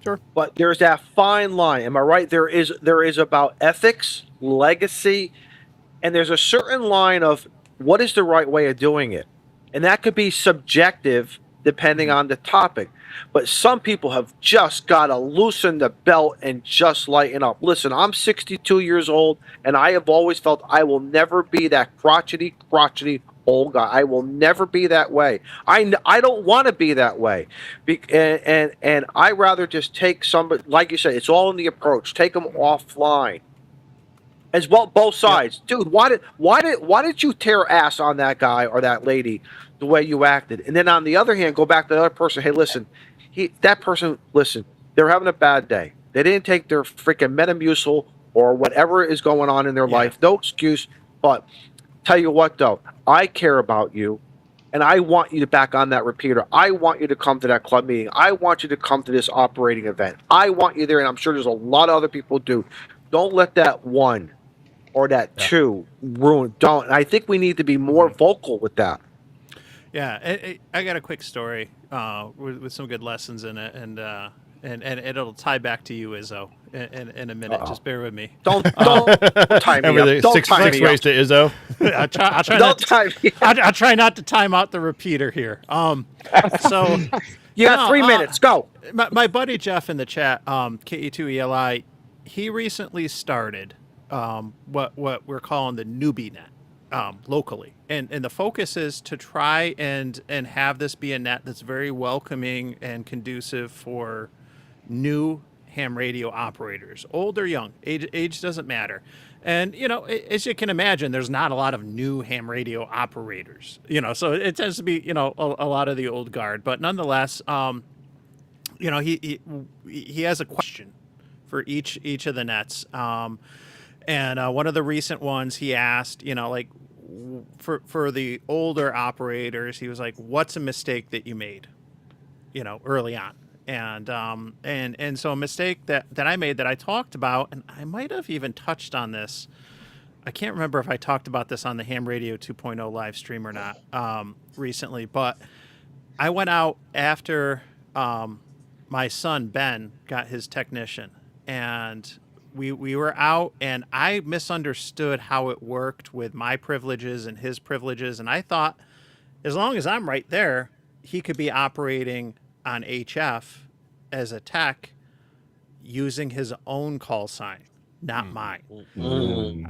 [SPEAKER 1] Sure.
[SPEAKER 5] But there's that fine line. Am I right? There is about ethics, legacy, and there's a certain line of what is the right way of doing it. And that could be subjective depending on the topic. But some people have just got to loosen the belt and just lighten up. Listen, I'm 62 years old, and I have always felt I will never be that crotchety old guy. I will never be that way. I don't want to be that way. And I rather just take somebody, like you said, it's all in the approach. Take them offline. As well, both sides. Yeah. Dude, why did you tear ass on that guy or that lady the way you acted? And then on the other hand, go back to the other person. Hey, listen, they're having a bad day. They didn't take their freaking Metamucil or whatever is going on in their life. No excuse. But tell you what, though, I care about you, and I want you to back on that repeater. I want you to come to that club meeting. I want you to come to this operating event. I want you there, and I'm sure there's a lot of other people do. Don't let that one or that two ruin. Don't. And I think we need to be more vocal with that.
[SPEAKER 2] Yeah, I got a quick story with some good lessons in it, and and it'll tie back to you, Izzo, in a minute. Just bear with me.
[SPEAKER 5] Don't tie me
[SPEAKER 1] Everything
[SPEAKER 5] up. Don't
[SPEAKER 1] six
[SPEAKER 5] tie
[SPEAKER 1] ways
[SPEAKER 5] me up.
[SPEAKER 1] to Izzo.
[SPEAKER 2] I'll try
[SPEAKER 5] Don't
[SPEAKER 2] not to,
[SPEAKER 5] tie me up.
[SPEAKER 2] I'll try not to time out the repeater here. So
[SPEAKER 5] You got 3 minutes. Go.
[SPEAKER 2] my buddy Jeff in the chat, KE2ELI, he recently started what we're calling the newbie net locally, and the focus is to try and have this be a net that's very welcoming and conducive for new ham radio operators, old or young. Age doesn't matter. And, as you can imagine, there's not a lot of new ham radio operators, so it tends to be, a lot of the old guard. But nonetheless, he has a question for each of the nets. And one of the recent ones he asked, for the older operators, he was like, what's a mistake that you made, early on? And so a mistake that I made that I talked about, and I might have even touched on this. I can't remember if I talked about this on the Ham Radio 2.0 live stream or not recently, but I went out after my son Ben got his technician, and we were out, and I misunderstood how it worked with my privileges and his privileges, and I thought as long as I'm right there, he could be operating on HF as a tech using his own call sign, not mine.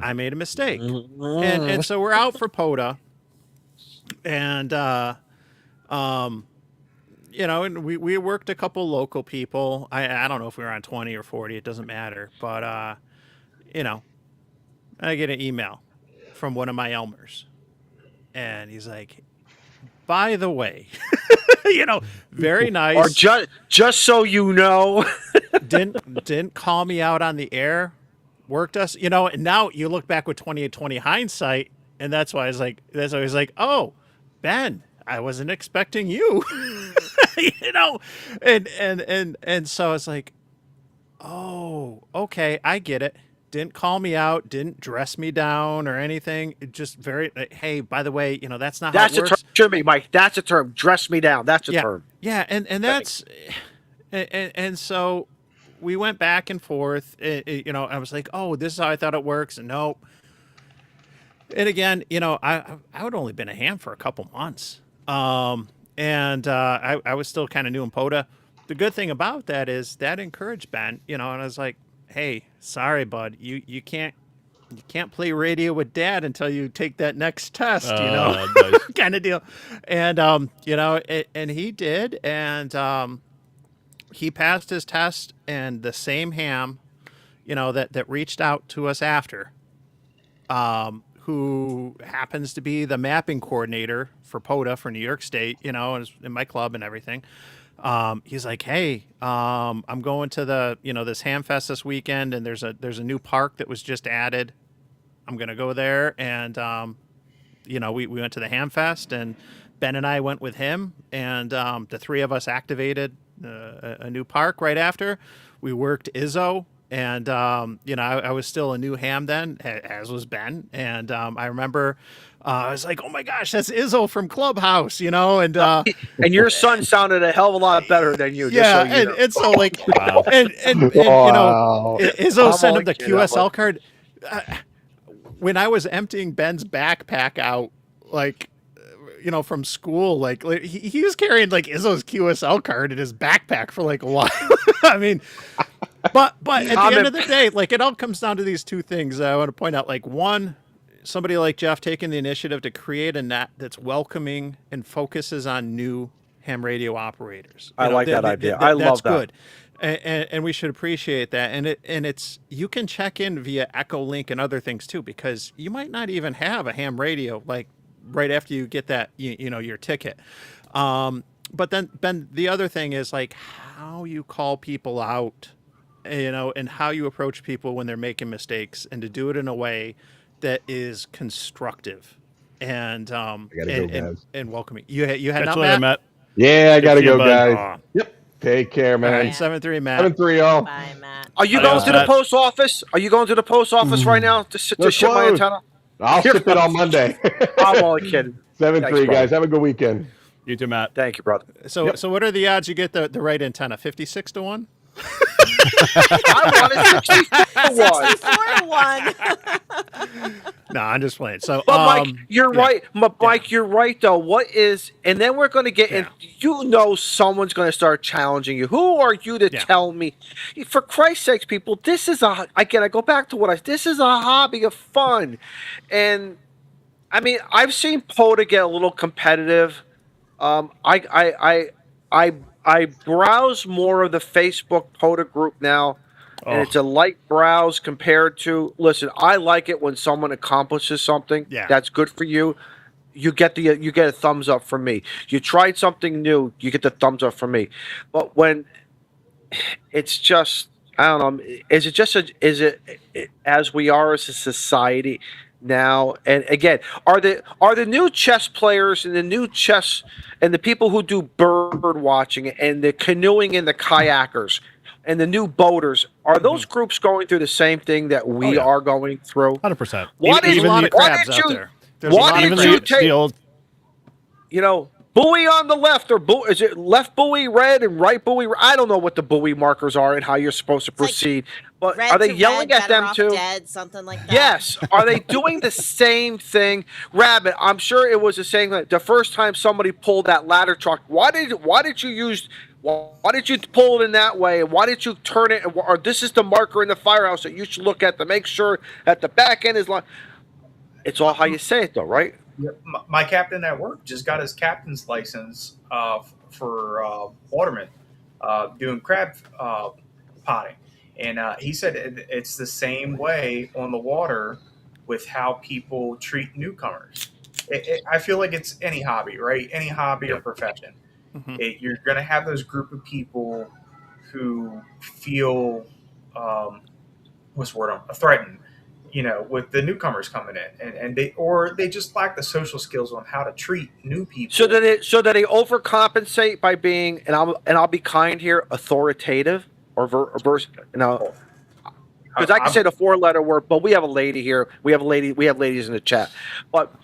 [SPEAKER 2] I made a mistake. And so we're out for POTA, and and we worked a couple local people. I don't know if we were on 20 or 40, it doesn't matter, but I get an email from one of my Elmers, and he's like, by the way, very nice.
[SPEAKER 5] Or just so you know,
[SPEAKER 2] didn't call me out on the air. Worked us, and now you look back with 20/20 hindsight, and that's why I was like, oh, Ben, I wasn't expecting you. And so it's like, oh, okay, I get it. Didn't call me out, didn't dress me down or anything. It just very, hey, by the way, that's not how it works.
[SPEAKER 5] That's a term, Jimmy, Mike. That's a term. Dress me down. That's a term.
[SPEAKER 2] Yeah, and that's, and so we went back and forth. I was like, oh, this is how I thought it works, and nope. And again, I would only been a ham for a couple months, and I was still kind of new in POTA. The good thing about that is that encouraged Ben, and I was like, hey, sorry, bud, you can't play radio with Dad until you take that next test,
[SPEAKER 1] Nice.
[SPEAKER 2] kind of deal. And and he did, and he passed his test, and the same ham, that reached out to us after, who happens to be the mapping coordinator for POTA for New York State, and is in my club and everything. He's like, hey, I'm going to the, this Ham Fest this weekend, and there's a new park that was just added. I'm going to go there. And, we went to the Ham Fest, and Ben and I went with him, and the three of us activated a new park right after. We worked Izzo, and, I was still a new ham then, as was Ben. And I remember I was like, oh my gosh, that's Izzo from Clubhouse, and
[SPEAKER 5] and your son sounded a hell of a lot better than you.
[SPEAKER 2] Yeah,
[SPEAKER 5] just so you know.
[SPEAKER 2] and so like,
[SPEAKER 1] Wow.
[SPEAKER 2] and
[SPEAKER 3] Wow.
[SPEAKER 2] Izzo
[SPEAKER 5] I'm
[SPEAKER 2] sent
[SPEAKER 5] only
[SPEAKER 2] him the
[SPEAKER 5] kidding,
[SPEAKER 2] QSL card. When I was emptying Ben's backpack out, like, from school, like he was carrying like Izzo's QSL card in his backpack for like a while. I mean, but at the end of the day, like it all comes down to these two things. I want to point out, like, one, somebody like Jeff taking the initiative to create a net that's welcoming and focuses on new ham radio operators.
[SPEAKER 5] I like that idea. I love
[SPEAKER 2] that's
[SPEAKER 5] that.
[SPEAKER 2] good. And we should appreciate that. And it's you can check in via Echo Link and other things too, because you might not even have a ham radio like right after you get that your ticket. But then the other thing is like how you call people out, and how you approach people when they're making mistakes, and to do it in a way that is constructive and and welcoming. You had
[SPEAKER 1] Catch
[SPEAKER 2] not
[SPEAKER 1] you later,
[SPEAKER 2] Matt?
[SPEAKER 1] Matt.
[SPEAKER 3] Yeah, I gotta
[SPEAKER 1] See you,
[SPEAKER 3] go,
[SPEAKER 1] bud.
[SPEAKER 3] guys. Yep. Take care,
[SPEAKER 2] All
[SPEAKER 3] man.
[SPEAKER 2] right, 7-3, Matt.
[SPEAKER 3] 7-3, y'all.
[SPEAKER 6] Bye, Matt.
[SPEAKER 5] Are you
[SPEAKER 1] Adios,
[SPEAKER 5] going to the
[SPEAKER 1] Matt.
[SPEAKER 5] post office? Are you going to the post office right now to
[SPEAKER 3] They're
[SPEAKER 5] ship my
[SPEAKER 3] closed.
[SPEAKER 5] antenna?
[SPEAKER 3] I'll
[SPEAKER 5] You're
[SPEAKER 3] ship it on Monday.
[SPEAKER 5] I'm only kidding.
[SPEAKER 3] 7-3,
[SPEAKER 5] Thanks, brother.
[SPEAKER 3] guys. Have a good weekend.
[SPEAKER 1] You too, Matt.
[SPEAKER 5] Thank you, brother.
[SPEAKER 2] So what are the odds you get the right antenna? 56 to 1?
[SPEAKER 5] I wanted 64 to 1.
[SPEAKER 6] 64 to 1.
[SPEAKER 2] No, I'm just playing. So,
[SPEAKER 5] But Mike, you're
[SPEAKER 2] yeah.
[SPEAKER 5] right. Mike, you're right though. What is, and then we're going to get in. You know, someone's going to start challenging you. Who are you to tell me? For Christ's sakes, people, this is I go back to this is a hobby of fun, and I mean, I've seen POTA get a little competitive. I browse more of the Facebook POTA group now. And it's a light browse compared to. Listen, I like it when someone accomplishes something that's good for you. You get a thumbs up from me. You tried something new, you get the thumbs up from me. But when it's just, I don't know, is it as we are as a society now? And again, are the new chess players and the new chess and the people who do bird watching and the canoeing and the kayakers and the new boaters, are those groups going through the same thing that we are going through?
[SPEAKER 1] 100%.
[SPEAKER 2] There's a lot of crabs out there.
[SPEAKER 5] Why did you take
[SPEAKER 1] the old,
[SPEAKER 5] buoy on the left, or is it left buoy red and right buoy? I don't know what the buoy markers are and how you're supposed to proceed. But are they yelling at them too?
[SPEAKER 6] Dead, something like that.
[SPEAKER 5] Yes. Are they doing the same thing? Rabbit, I'm sure it was the same thing. The first time somebody pulled that ladder truck, why did you pull it in that way? And why did you turn it? Or this is the marker in the firehouse that you should look at to make sure that the back end is like. It's all how you say it, though, right?
[SPEAKER 7] My captain at work just got his captain's license for waterman doing crab potting, and he said it's the same way on the water with how people treat newcomers. I feel like it's any hobby, right? Any hobby or profession.
[SPEAKER 2] Mm-hmm.
[SPEAKER 7] You're going to have those group of people who feel threatened, with the newcomers coming in, and they just lack the social skills on how to treat new people.
[SPEAKER 5] So that they overcompensate by being, and I'll be kind here, authoritative or verse. Because I can say the 4-letter word, but we have a lady here. We have ladies in the chat, but.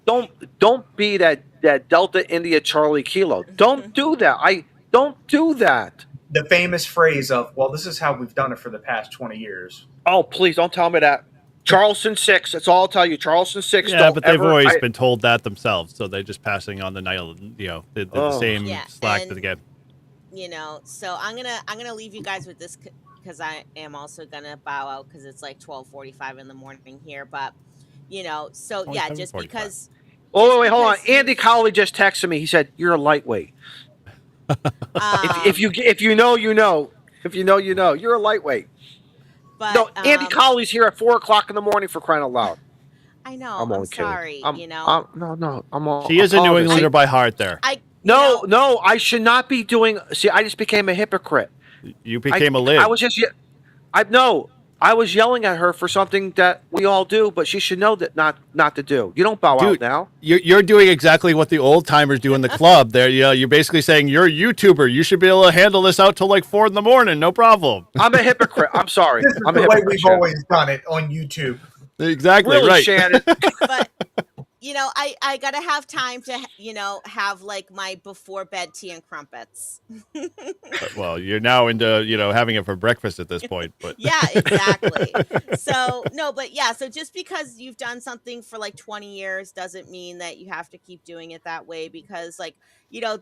[SPEAKER 5] Don't be that Delta India Charlie Kilo. Don't do that. Don't do that.
[SPEAKER 7] The famous phrase of, well, this is how we've done it for the past 20 years.
[SPEAKER 5] Oh, please don't tell me that. Charleston 6. That's all I'll tell you. Charleston 6.
[SPEAKER 1] Yeah, but they've always been told that themselves, so they're just passing on the same slack that they get.
[SPEAKER 6] So I'm gonna leave you guys with this because I am also gonna bow out because it's like 12:45 in the morning here, but. Just because.
[SPEAKER 5] Oh, wait, hold on. Andy Colley just texted me. He said, "You're a lightweight." If you know, you know. If you know, you know. You're a lightweight.
[SPEAKER 6] But
[SPEAKER 5] no, Andy Colley's here at 4:00 in the morning for crying out loud.
[SPEAKER 6] I know. I'm sorry.
[SPEAKER 5] No. I'm all.
[SPEAKER 1] She is a New Englander by heart. There.
[SPEAKER 5] No. I should not be doing. See, I just became a hypocrite.
[SPEAKER 1] You became a lid.
[SPEAKER 5] I was just. I was yelling at her for something that we all do, but she should know that not to do. You don't bow out now.
[SPEAKER 1] You're doing exactly what the old timers do in the club. There, you're basically saying you're a YouTuber. You should be able to handle this out till like 4 a.m, no problem.
[SPEAKER 5] I'm a hypocrite. I'm sorry.
[SPEAKER 7] This is
[SPEAKER 5] I'm
[SPEAKER 7] the
[SPEAKER 5] a
[SPEAKER 7] way
[SPEAKER 5] hypocrite,
[SPEAKER 7] we've
[SPEAKER 5] Shannon.
[SPEAKER 7] always done it on YouTube.
[SPEAKER 1] Exactly
[SPEAKER 5] really,
[SPEAKER 1] right.
[SPEAKER 5] Shannon.
[SPEAKER 6] But I gotta have time to have like my before bed tea and crumpets.
[SPEAKER 1] Well, you're now into having it for breakfast at this point, but
[SPEAKER 6] yeah, exactly. So just because you've done something for like 20 years doesn't mean that you have to keep doing it that way, because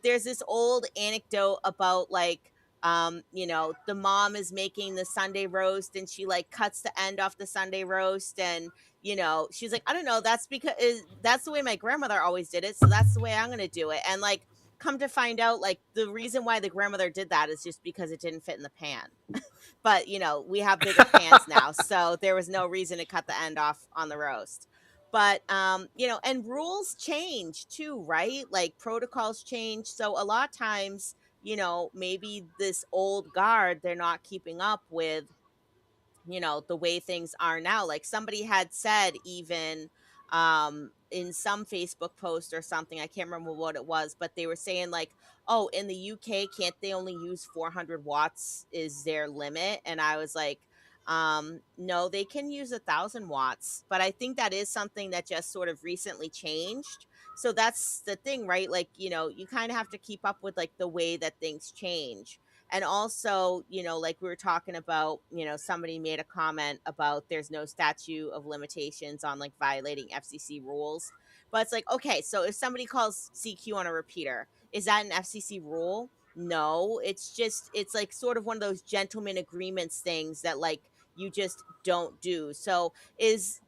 [SPEAKER 6] there's this old anecdote about like the mom is making the Sunday roast and she like cuts the end off the Sunday roast, and she's like, I don't know, that's because that's the way my grandmother always did it, so that's the way I'm gonna do it. And like, come to find out, like, the reason why the grandmother did that is just because it didn't fit in the pan. But we have bigger pans now, so there was no reason to cut the end off on the roast. But and rules change too, right? Like protocols change, so a lot of times maybe this old guard, they're not keeping up with the way things are now. Like somebody had said, even in some Facebook post or something, I can't remember what it was, but they were saying like, oh, in the UK, can't they only use 400 watts is their limit? And I was like, no, they can use 1,000 watts. But I think that is something that just sort of recently changed. So that's the thing, right? Like, you kind of have to keep up with like the way that things change. And also, like we were talking about, somebody made a comment about there's no statute of limitations on like violating FCC rules. But it's like, okay, so if somebody calls CQ on a repeater, is that an FCC rule? No, it's like sort of one of those gentleman agreements things that like you just don't do. So is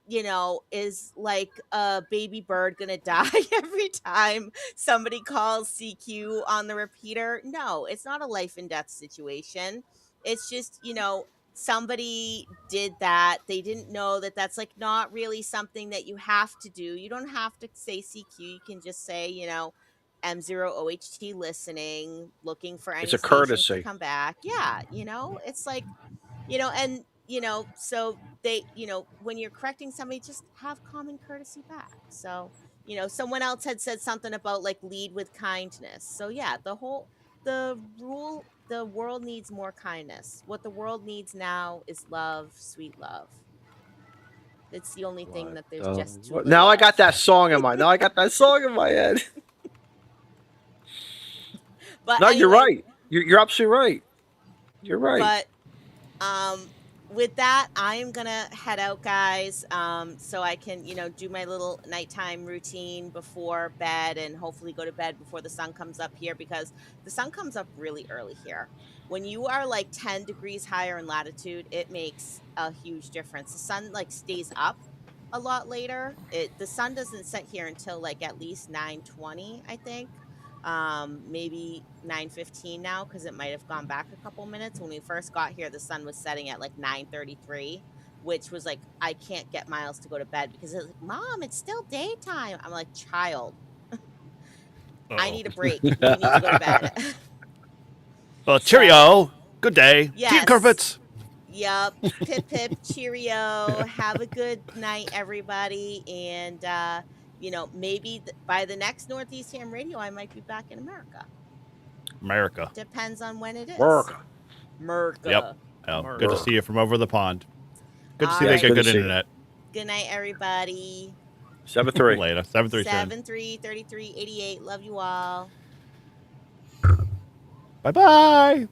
[SPEAKER 6] like a baby bird gonna die every time somebody calls CQ on the repeater? No, it's not a life and death situation. It's just, somebody did that. They didn't know that that's like not really something that you have to do. You don't have to say CQ. You can just say, M0OHT listening, looking for any
[SPEAKER 5] It's a
[SPEAKER 6] stations to
[SPEAKER 5] courtesy.
[SPEAKER 6] come back. Yeah, it's like, and so they, when you're correcting somebody, just have common courtesy back. So, someone else had said something about like lead with kindness. So yeah, the world needs more kindness. What the world needs now is love, sweet love. It's the only thing that there's just too little
[SPEAKER 5] Now I got
[SPEAKER 6] of.
[SPEAKER 5] that song in my. Now I got that song in my head.
[SPEAKER 6] But
[SPEAKER 5] No, you're
[SPEAKER 6] anyway,
[SPEAKER 5] right. You're absolutely right. You're right.
[SPEAKER 6] But with that, I am gonna head out, guys, so I can, do my little nighttime routine before bed, and hopefully go to bed before the sun comes up here, because the sun comes up really early here. When you are like 10 degrees higher in latitude, it makes a huge difference. The sun like stays up a lot later. The sun doesn't set here until like at least 9:20, I think. Maybe 9:15 now, because it might have gone back a couple minutes. When we first got here, the sun was setting at like 9:33, which was like, I can't get Miles to go to bed because it's like, Mom, it's still daytime. I'm like, child, I need a break. You need to go to bed.
[SPEAKER 1] Well, cheerio. Good day. Tea
[SPEAKER 6] Yes.
[SPEAKER 1] and carpets.
[SPEAKER 6] Yep. Pip pip, cheerio. Have a good night, everybody. And maybe by the next Northeast Ham Radio, I might be back in America.
[SPEAKER 1] America.
[SPEAKER 6] Depends on when it is.
[SPEAKER 5] America.
[SPEAKER 1] Yep. Well, good to see you from over the pond. Good to see
[SPEAKER 6] All
[SPEAKER 1] they
[SPEAKER 6] right.
[SPEAKER 1] get
[SPEAKER 5] Good to
[SPEAKER 1] good
[SPEAKER 5] see you.
[SPEAKER 1] internet.
[SPEAKER 6] Good night, everybody.
[SPEAKER 5] 7-3.
[SPEAKER 1] Later. 737.
[SPEAKER 6] 733388. Love you all.
[SPEAKER 1] Bye-bye.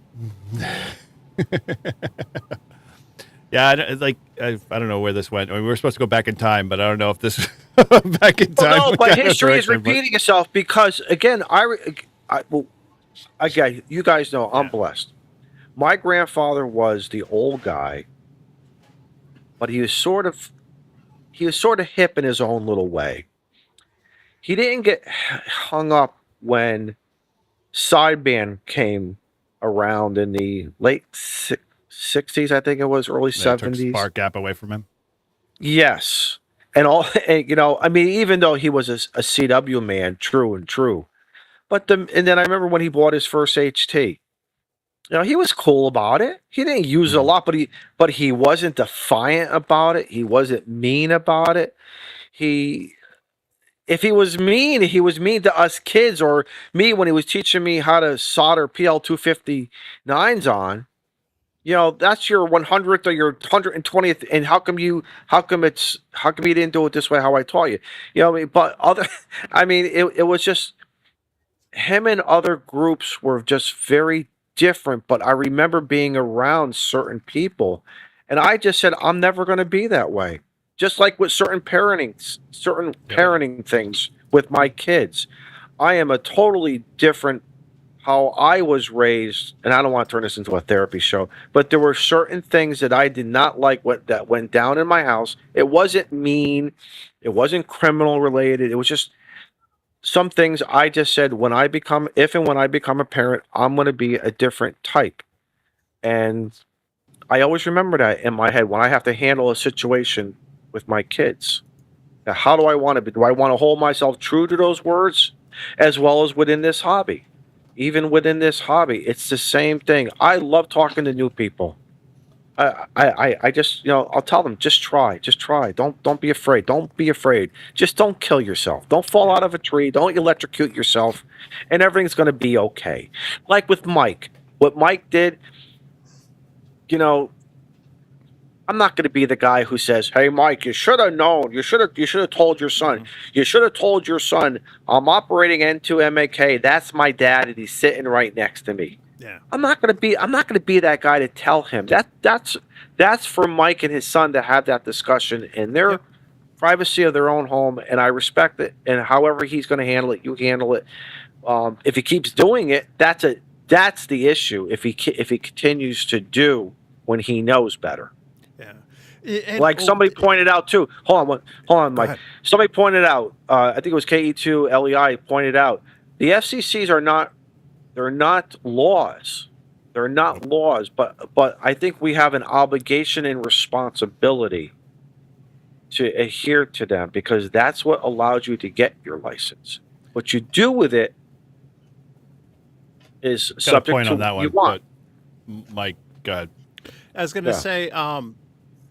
[SPEAKER 1] Yeah, I don't know where this went. I mean, we were supposed to go back in time, but I don't know if this back in time.
[SPEAKER 5] Well, no, but
[SPEAKER 1] kind of
[SPEAKER 5] history is
[SPEAKER 1] direction, but-
[SPEAKER 5] repeating itself because, again, again, you guys know I'm blessed. My grandfather was the old guy, but he was sort of hip in his own little way. He didn't get hung up when sideband came around in the late 60s, I think it was, early
[SPEAKER 1] Yeah, took
[SPEAKER 5] 70s.
[SPEAKER 1] Spark Gap away from him.
[SPEAKER 5] Yes. And I mean, even though he was a CW man, true. But and then I remember when he bought his first HT. He was cool about it. He didn't use it a lot, but he wasn't defiant about it. He wasn't mean about it. If he was mean to us kids, or me when he was teaching me how to solder PL259s on. That's your 100th or your 120th, and how come you didn't do it this way how I taught you? But it was just him, and other groups were just very different. But I remember being around certain people, and I just said, I'm never going to be that way. Just like with certain parenting things with my kids, I am a totally different how I was raised, and I don't want to turn this into a therapy show, but there were certain things that I did not like that went down in my house. It wasn't mean, it wasn't criminal related. It was just some things I just said, when I become a parent, I'm going to be a different type. And I always remember that in my head when I have to handle a situation with my kids. Now, how do I want to be? Do I want to hold myself true to those words, as well as within this hobby? Even within this hobby, it's the same thing. I love talking to new people. I just, I'll tell them, just try. Don't be afraid. Don't be afraid. Just don't kill yourself. Don't fall out of a tree. Don't electrocute yourself, and everything's going to be okay. Like with Mike, what Mike did, I'm not going to be the guy who says, "Hey, Mike, you should have known. You should have told your son. You should have told your son. I'm operating N2 MAK. That's my dad, and he's sitting right next to me."
[SPEAKER 2] Yeah.
[SPEAKER 5] I'm not going to be that guy to tell him. That's for Mike and his son to have that discussion in their privacy of their own home, and I respect it. And however he's going to handle it, you handle it. If he keeps doing it, that's the issue. If he continues to do when he knows better.
[SPEAKER 2] Yeah. And-
[SPEAKER 5] Like somebody pointed out too. Hold on, Mike.
[SPEAKER 2] ahead.
[SPEAKER 5] Somebody pointed out. I think it was KE2 LEI pointed out the FCCs are not. They're not laws. They're not laws. But I think we have an obligation and responsibility to adhere to them because that's what allows you to get your license. What you do with it is
[SPEAKER 1] Got a
[SPEAKER 5] subject
[SPEAKER 1] point
[SPEAKER 5] to
[SPEAKER 1] on that
[SPEAKER 5] what you
[SPEAKER 1] one,
[SPEAKER 5] want.
[SPEAKER 1] but Mike, go ahead.
[SPEAKER 2] I was going to
[SPEAKER 5] Yeah.
[SPEAKER 2] say,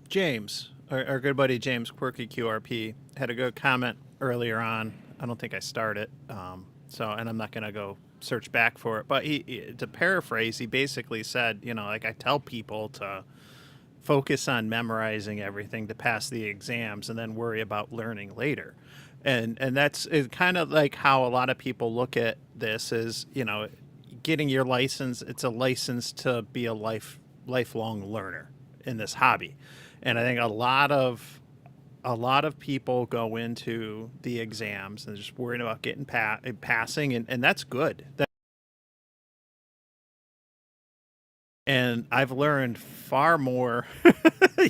[SPEAKER 2] James, our good buddy James Quirky QRP, had a good comment earlier on. I don't think I started, and I'm not going to go search back for it. But he, to paraphrase, he basically said, like I tell people to focus on memorizing everything to pass the exams and then worry about learning later. And that's kind of like how a lot of people look at this is, getting your license. It's a license to be a lifelong learner in this hobby. And I think a lot of people go into the exams and just worrying about getting passing, and that's good. And I've learned far more,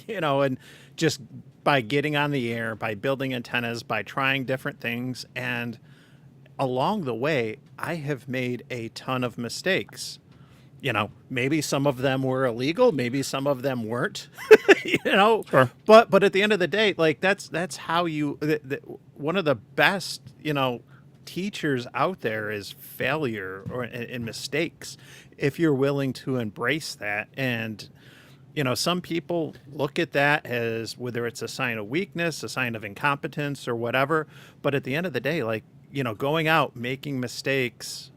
[SPEAKER 2] and just by getting on the air, by building antennas, by trying different things. And along the way, I have made a ton of mistakes. Maybe some of them were illegal, maybe some of them weren't,
[SPEAKER 1] Sure.
[SPEAKER 2] but at the end of the day, like that's how you, one of the best, teachers out there is failure and mistakes if you're willing to embrace that. And some people look at that as whether it's a sign of weakness, a sign of incompetence, or whatever. But at the end of the day, like going out making mistakes,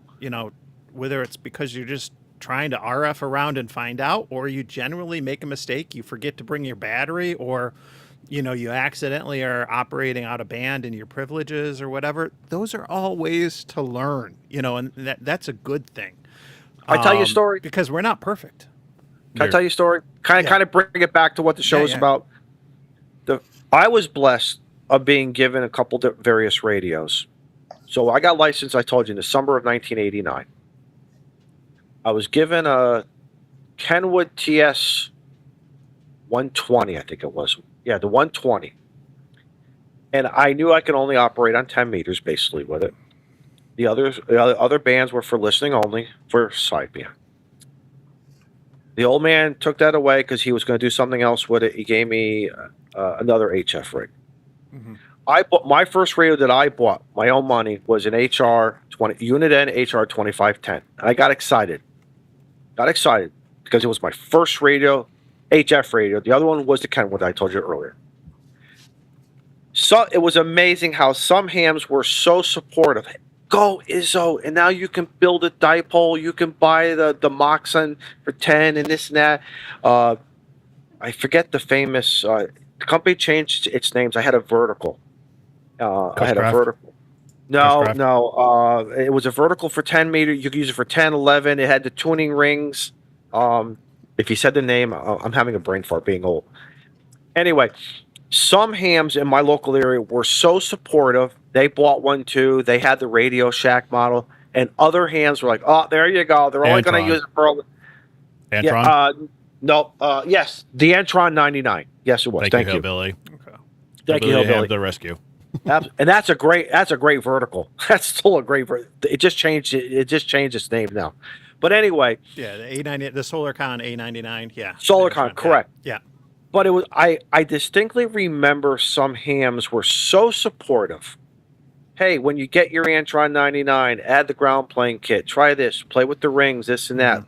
[SPEAKER 2] whether it's because you're just trying to RF around and find out, or you generally make a mistake, you forget to bring your battery, or you accidentally are operating out of band in your privileges or whatever. Those are all ways to learn, and that's a good thing.
[SPEAKER 5] I tell you a story.
[SPEAKER 2] Because we're not perfect.
[SPEAKER 5] Can I tell you a story? Kind of bring it back to what the show is about. I was blessed of being given a couple various radios. So I got licensed, I told you, in the summer of 1989. I was given a Kenwood TS 120, I think it was. Yeah, the 120. And I knew I could only operate on 10 meters, basically, with it. The other bands were for listening only, for sideband. The old man took that away because he was going to do something else with it. He gave me another HF rig.
[SPEAKER 2] Mm-hmm.
[SPEAKER 5] I bought my first radio that I bought, my own money, was an Unit N HR 2510. And I got excited. Because it was my first radio, HF radio. The other one was the Kenwood I told you earlier. So it was amazing how some hams were so supportive. Go Izzo, and now you can build a dipole. You can buy the Moxon for 10 and this and that. I forget the famous. The company changed its names. I had a Vertical. I had a
[SPEAKER 1] Cushcraft?
[SPEAKER 5] Vertical.
[SPEAKER 1] Cushcraft?
[SPEAKER 5] No. It was a Vertical for 10 meter. You could use it for 10, 11. It had the tuning rings. If you said the name, I'm having a brain fart being old. Anyway, some hams in my local area were so supportive. They bought one too. They had the Radio Shack model, and other hams were like, "Oh, there you go. They're only going to
[SPEAKER 1] Antron.
[SPEAKER 5] use it for."
[SPEAKER 1] Antron.
[SPEAKER 5] Yeah, no. Yes, the Antron 99. Yes, it was.
[SPEAKER 1] Thank
[SPEAKER 5] Thank
[SPEAKER 1] you,
[SPEAKER 5] you.
[SPEAKER 1] Hillbilly.
[SPEAKER 2] Okay.
[SPEAKER 5] Thank you,
[SPEAKER 1] Hillbilly
[SPEAKER 5] Hillbilly.
[SPEAKER 1] Ham the rescue.
[SPEAKER 5] And that's a great Vertical. That's still a great. It just changed. It just changed its name now. But anyway,
[SPEAKER 2] Yeah, the A90, the SolarCon A99. Yeah.
[SPEAKER 5] SolarCon, correct.
[SPEAKER 2] Yeah.
[SPEAKER 5] But it was I distinctly remember some hams were so supportive. Hey, when you get your Antron 99, add the ground plane kit. Try this. Play with the rings, this and that.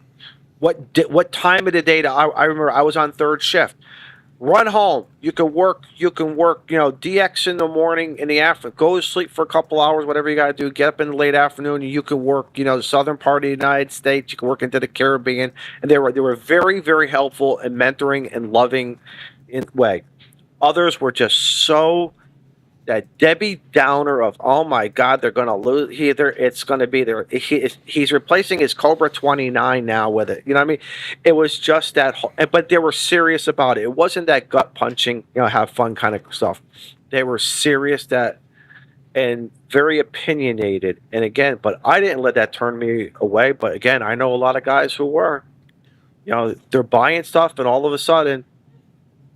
[SPEAKER 5] What time of the day? I remember I was on third shift. Run home. You can work. DX in the morning, in the afternoon. Go to sleep for a couple hours, whatever you got to do. Get up in the late afternoon. And you can work. The southern part of the United States. You can work into the Caribbean, and they were very, very helpful and mentoring and loving way. Others were just so that Debbie Downer of, oh my God, they're going to lose. It's going to be there. He's replacing his Cobra 29 now with it. You know what I mean? It was just that, but they were serious about it. It wasn't that gut punching, have fun kind of stuff. They were serious and very opinionated. And again, but I didn't let that turn me away. But again, I know a lot of guys who were, they're buying stuff, and all of a sudden,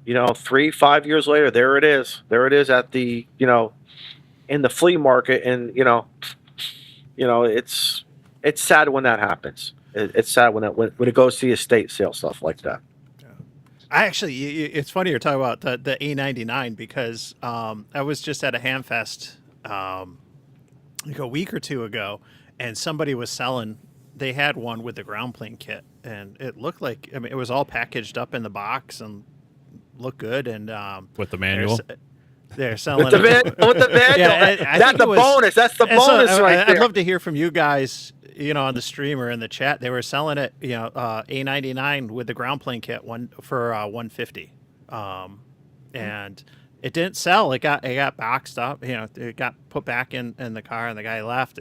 [SPEAKER 5] 3-5 years later, there it is at the, in the flea market. And, it's sad when that happens. It's sad when it goes to the estate sale, stuff like that.
[SPEAKER 2] It's funny you're talking about the A99 because I was just at a Hamfest like a week or two ago, and somebody was selling. They had one with the ground plane kit, and it looked like, it was all packaged up in the box and looked good. And
[SPEAKER 1] with the manual,
[SPEAKER 2] they're selling
[SPEAKER 5] with the manual.
[SPEAKER 2] Yeah,
[SPEAKER 5] that's the bonus. That's the bonus right there.
[SPEAKER 2] I'd love to hear from you guys. On the stream or in the chat, they were selling it. A99 with the ground plane kit for $150, and it didn't sell. It got boxed up. It got put back in the car, and the guy left.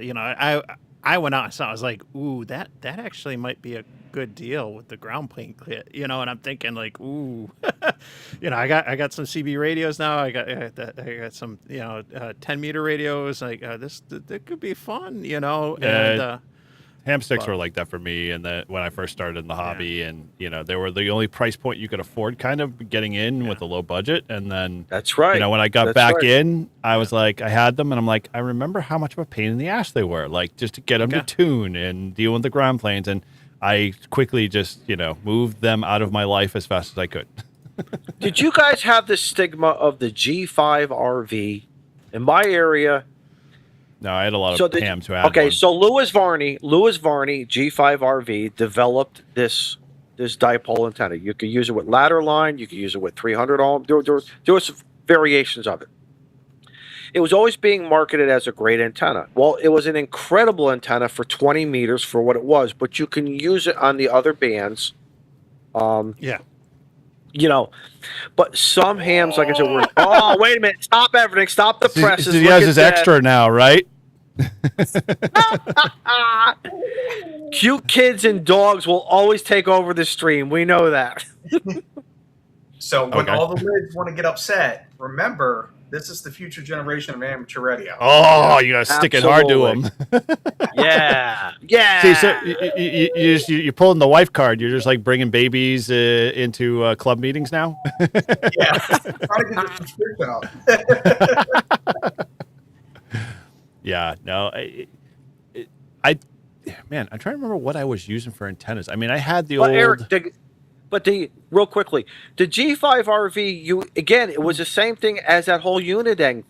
[SPEAKER 2] I went out and saw. I was like, ooh, that actually might be a good deal with the ground plane kit. And I'm thinking like, ooh, I got some CB radios now. I got some 10-meter radios. Like this could be fun. And
[SPEAKER 1] ham sticks were like that for me, and that when I first started in the hobby, and they were the only price point you could afford, kind of getting in with a low budget. And then
[SPEAKER 5] that's right.
[SPEAKER 1] When I got back in, I was like, I had them, and I'm like, I remember how much of a pain in the ass they were, like just to get them to tune and deal with the ground planes. And I quickly just moved them out of my life as fast as I could.
[SPEAKER 5] Did you guys have the stigma of the G5 RV in my area?
[SPEAKER 1] No, I had a lot of hams who had
[SPEAKER 5] okay,
[SPEAKER 1] one.
[SPEAKER 5] so Louis Varney, G5 RV developed this dipole antenna. You could use it with ladder line. You could use it with 300 ohm. There was variations of it. It was always being marketed as a great antenna. Well, it was an incredible antenna for 20 meters for what it was, but you can use it on the other bands.
[SPEAKER 2] Yeah.
[SPEAKER 5] But some hams, like I said, were, oh, wait a minute, stop everything, stop the presses.
[SPEAKER 1] He has his extra now, right?
[SPEAKER 5] Cute kids and dogs will always take over the stream. We know that.
[SPEAKER 7] So when all the lids want to get upset, remember, this is the future generation of amateur radio.
[SPEAKER 1] Oh, you gotta stick it hard to them.
[SPEAKER 5] Yeah.
[SPEAKER 1] See, so you're pulling the wife card. You're just like bringing babies into club meetings now.
[SPEAKER 7] Yeah, trying to get the subscription out.
[SPEAKER 1] Yeah, no, I'm trying to remember what I was using for antennas. I mean, I had the old.
[SPEAKER 5] Eric, real quickly, the G5 RV, it was the same thing as that whole Uniden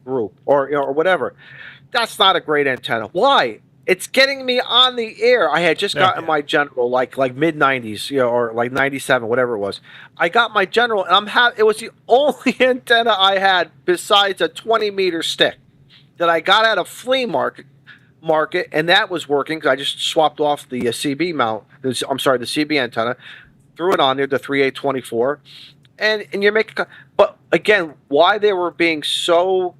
[SPEAKER 5] group or whatever. That's not a great antenna. Why? It's getting me on the air. I had just gotten my General, like mid 90s, or like 97, whatever it was. I got my General, and it was the only antenna I had besides a 20-meter stick that I got at a flea market, and that was working because I just swapped off the CB mount. The CB antenna, threw it on there, the 3824, and you're making. But again, why they were being so,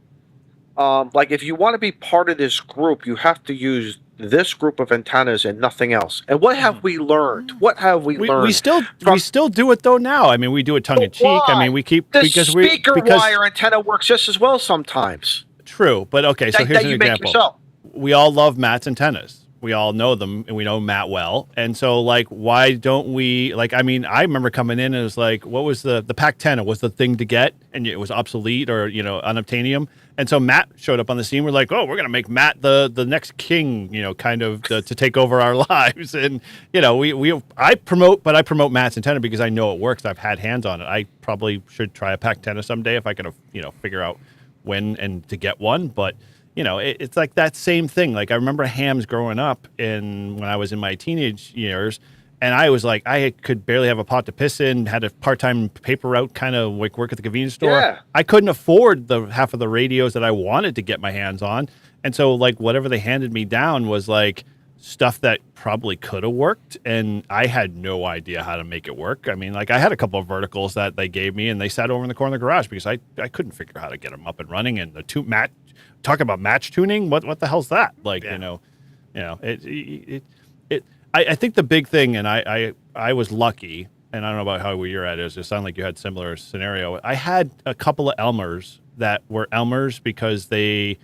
[SPEAKER 5] like, if you want to be part of this group, you have to use this group of antennas and nothing else. And what have we learned?
[SPEAKER 1] We still do it though now. I mean, we do it tongue in cheek. I mean, we keep
[SPEAKER 5] the speaker wire antenna works just as well sometimes.
[SPEAKER 1] True, but okay. So here's an example. We all love Matt's antennas. We all know them, and we know Matt well. And so, like, why don't we? Like, I mean, I remember coming in and it was like, what was the PAC-10 was the thing to get, and it was obsolete or unobtainium. And so Matt showed up on the scene. We're like, oh, we're gonna make Matt the next king, kind of to take over our lives. And I promote Matt's antenna because I know it works. I've had hands on it. I probably should try a PAC-10 someday if I can, figure out when and to get one. But it's like that same thing. Like, I remember hams growing up when I was in my teenage years, and I was like, I could barely have a pot to piss in, had a part-time paper route kind of like work at the convenience store.
[SPEAKER 5] Yeah.
[SPEAKER 1] I couldn't afford the half of the radios that I wanted to get my hands on. And so, like, whatever they handed me down was like stuff that probably could have worked, and I had no idea how to make it work. I mean, like I had a couple of verticals that they gave me, and they sat over in the corner of the garage because I couldn't figure out how to get them up and running. And the talk about match tuning. What the hell's that? Like I think the big thing, and I was lucky, and I don't know about how you're at. It sounded like you had similar scenario. I had a couple of Elmers that were Elmers because I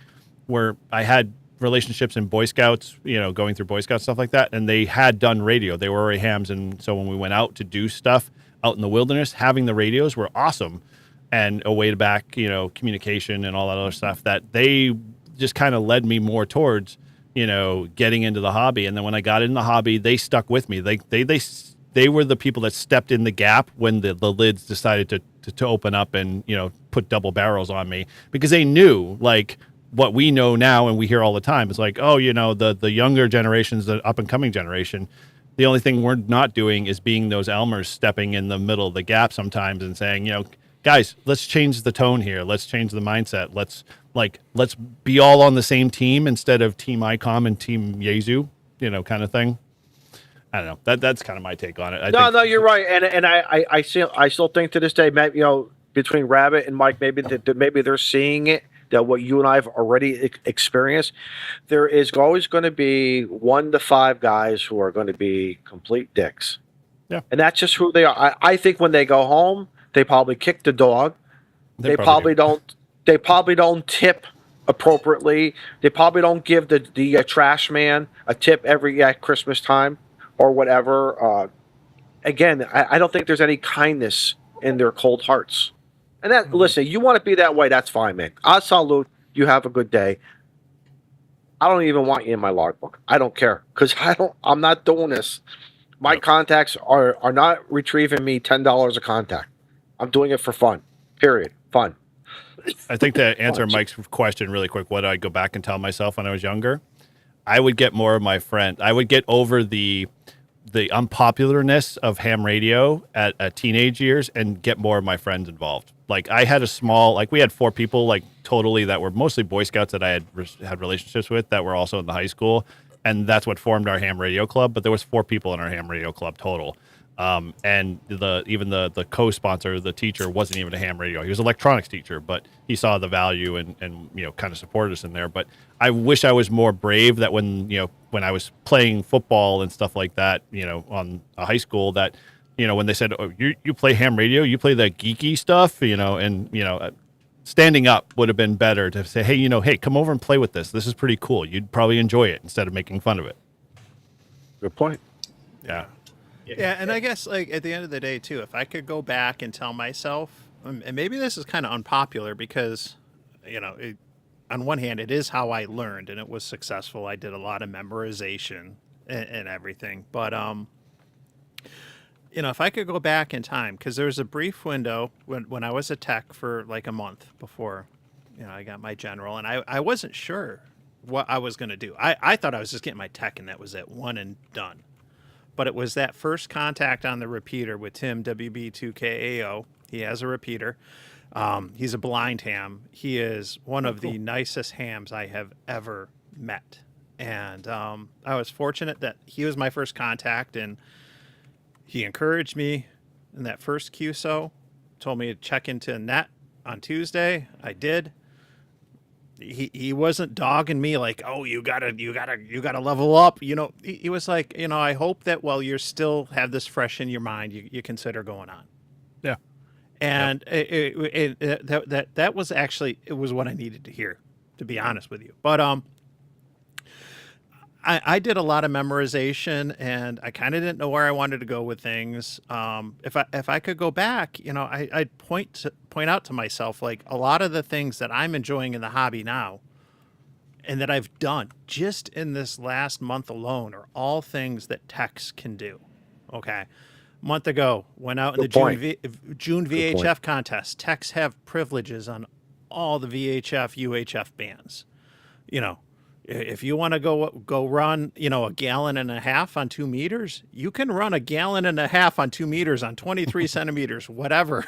[SPEAKER 1] had relationships in Boy Scouts, going through Boy Scouts, stuff like that. And they had done radio. They were already hams. And so when we went out to do stuff out in the wilderness, having the radios were awesome and a way to back, communication and all that other stuff that they just kind of led me more towards, getting into the hobby. And then when I got in the hobby, they stuck with me. They were the people that stepped in the gap when the lids decided to open up and, put double barrels on me because they knew like, what we know now and we hear all the time is like, the younger generations, the up and coming generation, the only thing we're not doing is being those Elmers stepping in the middle of the gap sometimes and saying, guys, let's change the tone here. Let's change the mindset. Let's be all on the same team instead of Team ICOM and Team Yaesu, kind of thing. I don't know. That's kind of my take on it.
[SPEAKER 5] No, you're right. And I still think to this day, Matt, between Rabbit and Mike, maybe they're seeing it. That what you and I have already experienced, there is always going to be 1 to 5 guys who are going to be complete dicks.
[SPEAKER 1] Yeah.
[SPEAKER 5] And that's just who they are. I think when they go home, they probably kick the dog. They probably don't tip appropriately. They probably don't give the trash man a tip every Christmas time or whatever. Again, I don't think there's any kindness in their cold hearts. And that, listen, you want to be that way, that's fine, man. I salute. You have a good day. I don't even want you in my logbook. I don't care because I'm not doing this. My contacts are not retrieving me $10 a contact. I'm doing it for fun. Period. Fun.
[SPEAKER 1] I think to answer Mike's question really quick, what did I go back and tell myself when I was younger? I would get more of my friend. I would get over the unpopularness of ham radio at teenage years and get more of my friends involved. Like I had we had 4 people like totally that were mostly Boy Scouts that I had relationships with that were also in the high school. And that's what formed our ham radio club. But there was 4 people in our ham radio club total. And the co-sponsor, the teacher wasn't even a ham radio. He was an electronics teacher, but he saw the value and kind of supported us in there. But I wish I was more brave that when I was playing football and stuff like that, on a high school that, when they said, oh, you play ham radio, you play that geeky stuff, standing up would have been better to say, hey, come over and play with this. This is pretty cool. You'd probably enjoy it instead of making fun of it.
[SPEAKER 5] Good point.
[SPEAKER 1] Yeah.
[SPEAKER 2] Yeah, and I guess like at the end of the day too, if I could go back and tell myself, and maybe this is kind of unpopular because, on one hand, it is how I learned and it was successful. I did a lot of memorization and everything, but if I could go back in time, because there was a brief window when I was a tech for like a month before, I got my general, and I wasn't sure what I was going to do. I thought I was just getting my tech and that was it, one and done. But it was that first contact on the repeater with Tim WB2KAO. He has a repeater. He's a blind ham. He is one of the nicest hams I have ever met. And I was fortunate that he was my first contact, and he encouraged me in that first QSO, told me to check into net on Tuesday. I did. He wasn't dogging me like, oh, you gotta level up. He was like, I hope that while you're still have this fresh in your mind, you consider going on.
[SPEAKER 1] Yeah.
[SPEAKER 2] And that was actually, it was what I needed to hear, to be honest with you. But I did a lot of memorization, and I kind of didn't know where I wanted to go with things. If I could go back, I'd point out to myself like a lot of the things that I'm enjoying in the hobby now, and that I've done just in this last month alone, are all things that techs can do. Okay, a month ago, went out in the June VHF contest. Techs have privileges on all the VHF, UHF bands. If you want to go run, a gallon and a half on 2 meters, you can run a gallon and a half on 2 meters on 23 centimeters, whatever.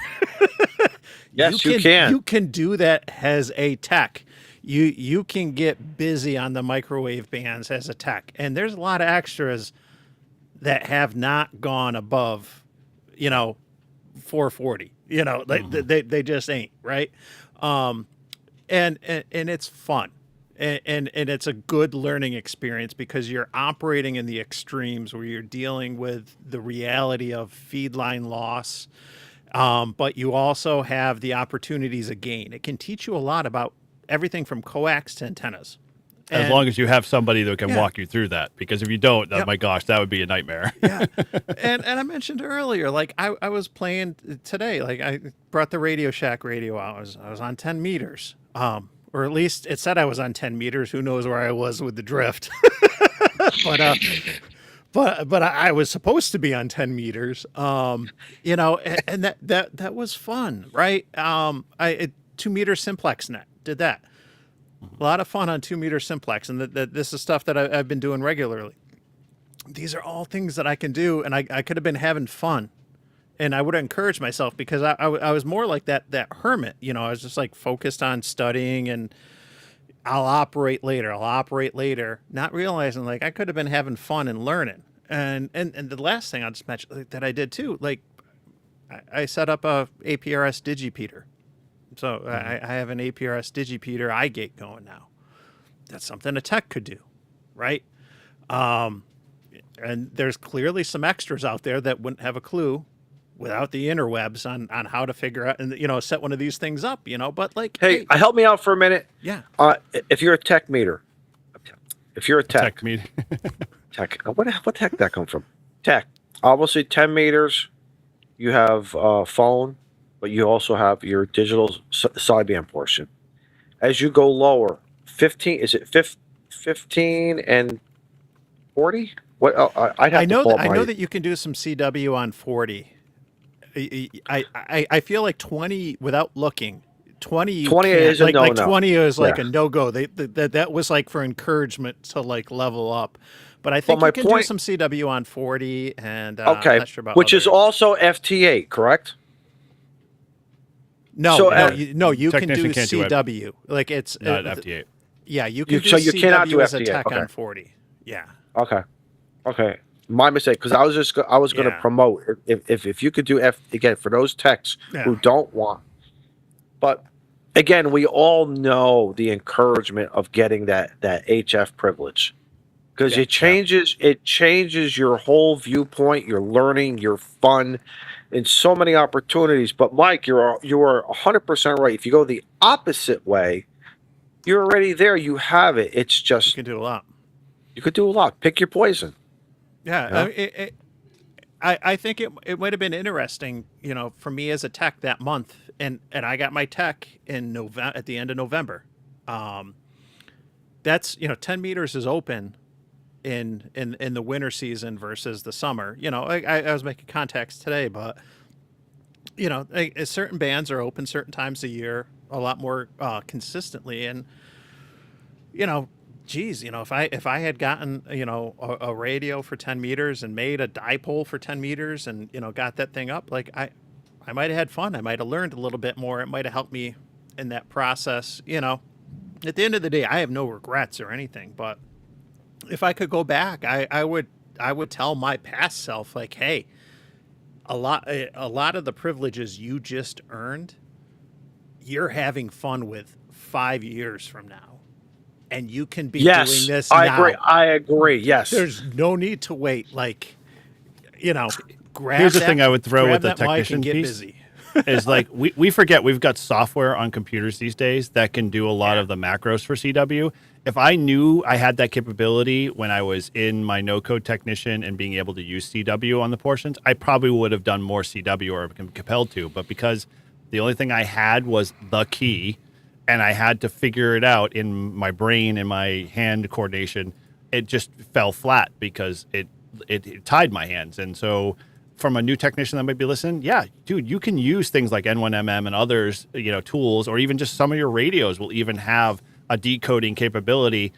[SPEAKER 5] Yes, you can.
[SPEAKER 2] You can do that as a tech. you can get busy on the microwave bands as a tech, and there's a lot of extras that have not gone above, 440. Like they just ain't, right. And it's fun, and it's a good learning experience because you're operating in the extremes where you're dealing with the reality of feed line loss, but you also have the opportunities of gain. It can teach you a lot about everything from coax to antennas.
[SPEAKER 1] As
[SPEAKER 2] And-
[SPEAKER 1] long as you have somebody that can
[SPEAKER 2] Yeah.
[SPEAKER 1] walk you through that, because if you don't,
[SPEAKER 2] Yep.
[SPEAKER 1] my gosh, that would be a nightmare.
[SPEAKER 2] Yeah. And I mentioned earlier, like I was playing today, like I brought the Radio Shack radio out. I was on 10 meters. Or at least it said I was on 10 meters. Who knows where I was with the drift. But I was supposed to be on 10 meters. And that was fun, right? 2-meter simplex net did that. A lot of fun on 2-meter simplex, and that this is stuff that I've been doing regularly. These are all things that I can do, and I could have been having fun, and I would have encouraged myself because I was more like that hermit. I was just like focused on studying, and I'll operate later, not realizing like I could have been having fun and learning. And the last thing I'll just mention that I did too, like I set up a APRS digipeater. So I have an APRS digipeater iGate going now. That's something a tech could do, right? And there's clearly some extras out there that wouldn't have a clue without the interwebs on how to figure out and set one of these things up. But like,
[SPEAKER 5] Hey, help me out for a minute.
[SPEAKER 2] yeah,
[SPEAKER 5] If you're a tech meter, if you're a tech,
[SPEAKER 1] me.
[SPEAKER 5] what the heck did that come from? Tech. Obviously, 10 meters. You have phone, but you also have your digital sideband portion. As you go lower, 15. Is it 15 and 40? What? I'd have
[SPEAKER 2] I know
[SPEAKER 5] to pull
[SPEAKER 2] that
[SPEAKER 5] up
[SPEAKER 2] I know
[SPEAKER 5] my-
[SPEAKER 2] that you can do some CW on 40. I feel like 20 without looking. 20 you
[SPEAKER 5] 20
[SPEAKER 2] can't.
[SPEAKER 5] is a
[SPEAKER 2] like
[SPEAKER 5] no-no.
[SPEAKER 2] 20 is like
[SPEAKER 5] Yeah.
[SPEAKER 2] a no-go. That was like for encouragement to like level up. But I think
[SPEAKER 5] my
[SPEAKER 2] you can do
[SPEAKER 5] point-
[SPEAKER 2] some CW on 40, and
[SPEAKER 5] Okay,
[SPEAKER 2] I'm not sure about
[SPEAKER 5] which is
[SPEAKER 2] other-
[SPEAKER 5] also FT8, correct?
[SPEAKER 2] no,
[SPEAKER 5] so,
[SPEAKER 2] you can do
[SPEAKER 1] technician can't do it.
[SPEAKER 2] CW. Like it's
[SPEAKER 1] Not FT8.
[SPEAKER 2] Yeah, you can
[SPEAKER 5] You-
[SPEAKER 2] do
[SPEAKER 5] so you
[SPEAKER 2] CW
[SPEAKER 5] cannot do
[SPEAKER 2] as a
[SPEAKER 5] FT8,
[SPEAKER 2] tech
[SPEAKER 5] okay.
[SPEAKER 2] on 40. Yeah.
[SPEAKER 5] Okay, my mistake. Because I was going to
[SPEAKER 2] Yeah.
[SPEAKER 5] promote if you could do again for those techs who
[SPEAKER 2] Yeah.
[SPEAKER 5] don't want. But again, we all know the encouragement of getting that HF privilege because
[SPEAKER 2] Yeah.
[SPEAKER 5] it changes your whole viewpoint, your learning, your fun, in so many opportunities. But Mike, you are 100% right. If you go the opposite way, you're already there. You have it. It's
[SPEAKER 2] You
[SPEAKER 5] just
[SPEAKER 2] can do a lot.
[SPEAKER 5] you could do a lot. Pick your poison.
[SPEAKER 2] Yeah, I think it might have been interesting, for me as a tech that month, and I got my tech in November at the end of November. That's 10 meters is open in the winter season versus the summer. I was making contacts today, but certain bands are open certain times a year, a lot more consistently, and geez, if I had gotten, a radio for 10 meters and made a dipole for 10 meters and, got that thing up, like I might have had fun. I might have learned a little bit more. It might have helped me in that process. At the end of the day, I have no regrets or anything, but if I could go back, I would tell my past self, like, hey, a lot of the privileges you just earned, you're having fun with 5 years from now. And you can be
[SPEAKER 5] Yes,
[SPEAKER 2] doing this
[SPEAKER 5] I
[SPEAKER 2] now.
[SPEAKER 5] agree. I agree. Yes.
[SPEAKER 2] There's no need to wait. Like, grab
[SPEAKER 1] Here's the
[SPEAKER 2] that-
[SPEAKER 1] thing I would throw
[SPEAKER 2] grab
[SPEAKER 1] with the
[SPEAKER 2] that mic
[SPEAKER 1] technician
[SPEAKER 2] and get
[SPEAKER 1] piece.
[SPEAKER 2] busy.
[SPEAKER 1] Is like we forget we've got software on computers these days that can do a lot of the macros for CW. If I knew I had that capability when I was in my no-code technician and being able to use CW on the portions, I probably would have done more CW or been compelled to. But because the only thing I had was the key, and I had to figure it out in my brain and my hand coordination, it just fell flat because it tied my hands. And so from a new technician that might be listening, yeah, dude, you can use things like N1MM and others, tools, or even just some of your radios will even have a decoding capability.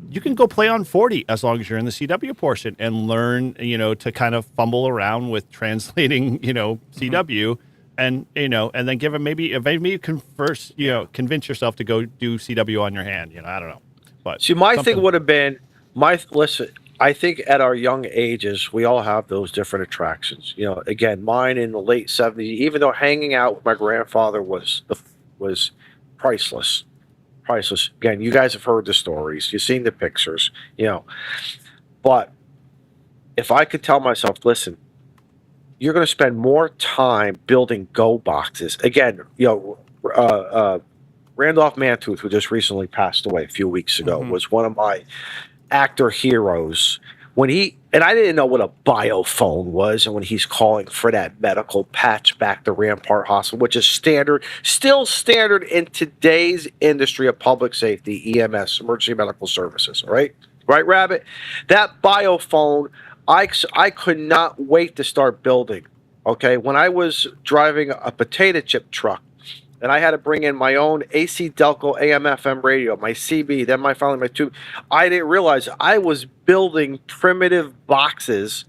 [SPEAKER 1] You can go play on 40 as long as you're in the CW portion and learn, to kind of fumble around with translating, CW and and then give him maybe you can first convince yourself to go do CW on your hand. I don't know, but
[SPEAKER 5] See, my
[SPEAKER 1] something-
[SPEAKER 5] thing would have been listen. I think at our young ages, we all have those different attractions. Again, mine in the late '70s, even though hanging out with my grandfather was priceless, priceless. Again, you guys have heard the stories, you've seen the pictures, But if I could tell myself, listen, you're going to spend more time building Go boxes. Again, Randolph Mantooth, who just recently passed away a few weeks ago, was one of my actor heroes. And I didn't know what a biophone was, and when he's calling for that medical patch back to Rampart Hospital, which is still standard in today's industry of public safety, EMS, emergency medical services, right, Rabbit? That biophone, I could not wait to start building. Okay, when I was driving a potato chip truck, and I had to bring in my own AC Delco AM/FM radio, my CB, then finally my tube. I didn't realize I was building primitive boxes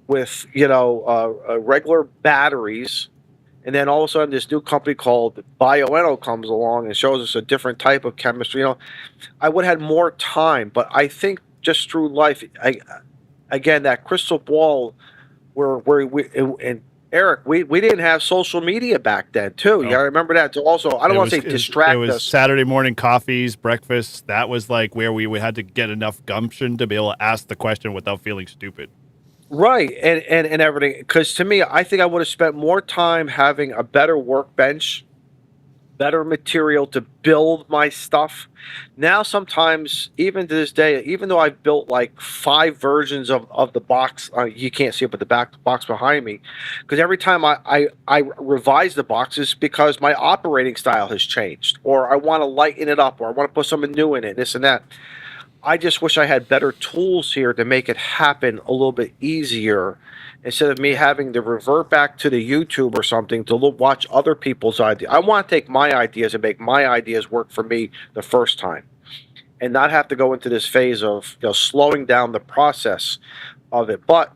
[SPEAKER 5] with regular batteries, and then all of a sudden this new company called Bioenno comes along and shows us a different type of chemistry. I would have had more time, but I think just through life, again, that crystal ball where we and Eric, we didn't have social media back then, too. You got to remember that. So also, I don't want to say distract us.
[SPEAKER 1] It was Saturday morning coffees, breakfast. That was like where we had to get enough gumption to be able to ask the question without feeling stupid.
[SPEAKER 5] Right, and everything. Because to me, I think I would have spent more time having a better workbench, better material to build my stuff. Now, sometimes, even to this day, even though I've built like 5 versions of the box, you can't see it, but the box behind me, because every time I revise the boxes because my operating style has changed, or I want to lighten it up, or I want to put something new in it, this and that. I just wish I had better tools here to make it happen a little bit easier, instead of me having to revert back to the YouTube or something to watch other people's ideas. I want to take my ideas and make my ideas work for me the first time, and not have to go into this phase of slowing down the process of it. But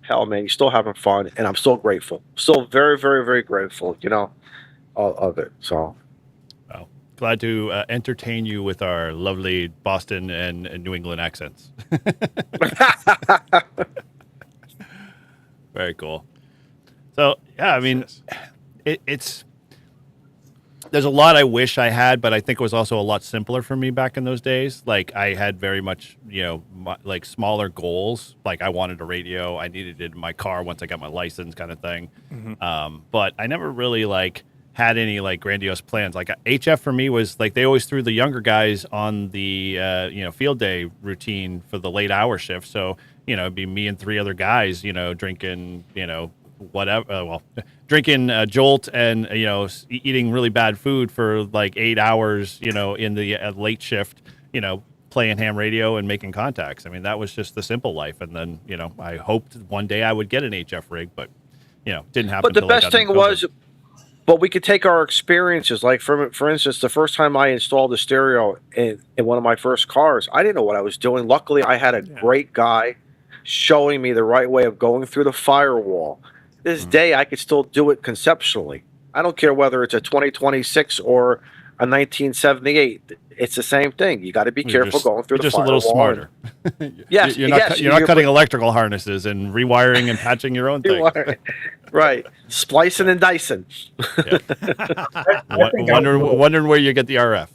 [SPEAKER 5] hell, man, you're still having fun, and I'm still grateful. Still very, very, very grateful, of it. So.
[SPEAKER 1] Well, glad to entertain you with our lovely Boston and New England accents. Very cool. So, yeah, I mean, it's there's a lot I wish I had, but I think it was also a lot simpler for me back in those days. Like, I had very much, like smaller goals. Like, I wanted a radio. I needed it in my car once I got my license, kind of thing. But I never really had any grandiose plans. Like, HF for me was like, they always threw the younger guys on the field day routine for the late hour shift. So it'd be me and 3 other guys, drinking, whatever. Drinking Jolt and eating really bad food for 8 hours, in the late shift, playing ham radio and making contacts. I mean, that was just the simple life. And then I hoped one day I would get an HF rig, but didn't happen.
[SPEAKER 5] But the best thing was, but we could take our experiences. Like, for instance, the first time I installed a stereo in one of my first cars, I didn't know what I was doing. Luckily, I had a great guy showing me the right way of going through the firewall. This day, I could still do it conceptually. I don't care whether it's a 2026 or a 1978. It's the same thing. You got to be careful going through the firewall.
[SPEAKER 1] Just a little smarter.
[SPEAKER 5] Yes,
[SPEAKER 1] you're not cutting electrical harnesses and rewiring and patching your own thing.
[SPEAKER 5] Right, splicing and dicing.
[SPEAKER 1] Wondering where you get the RF.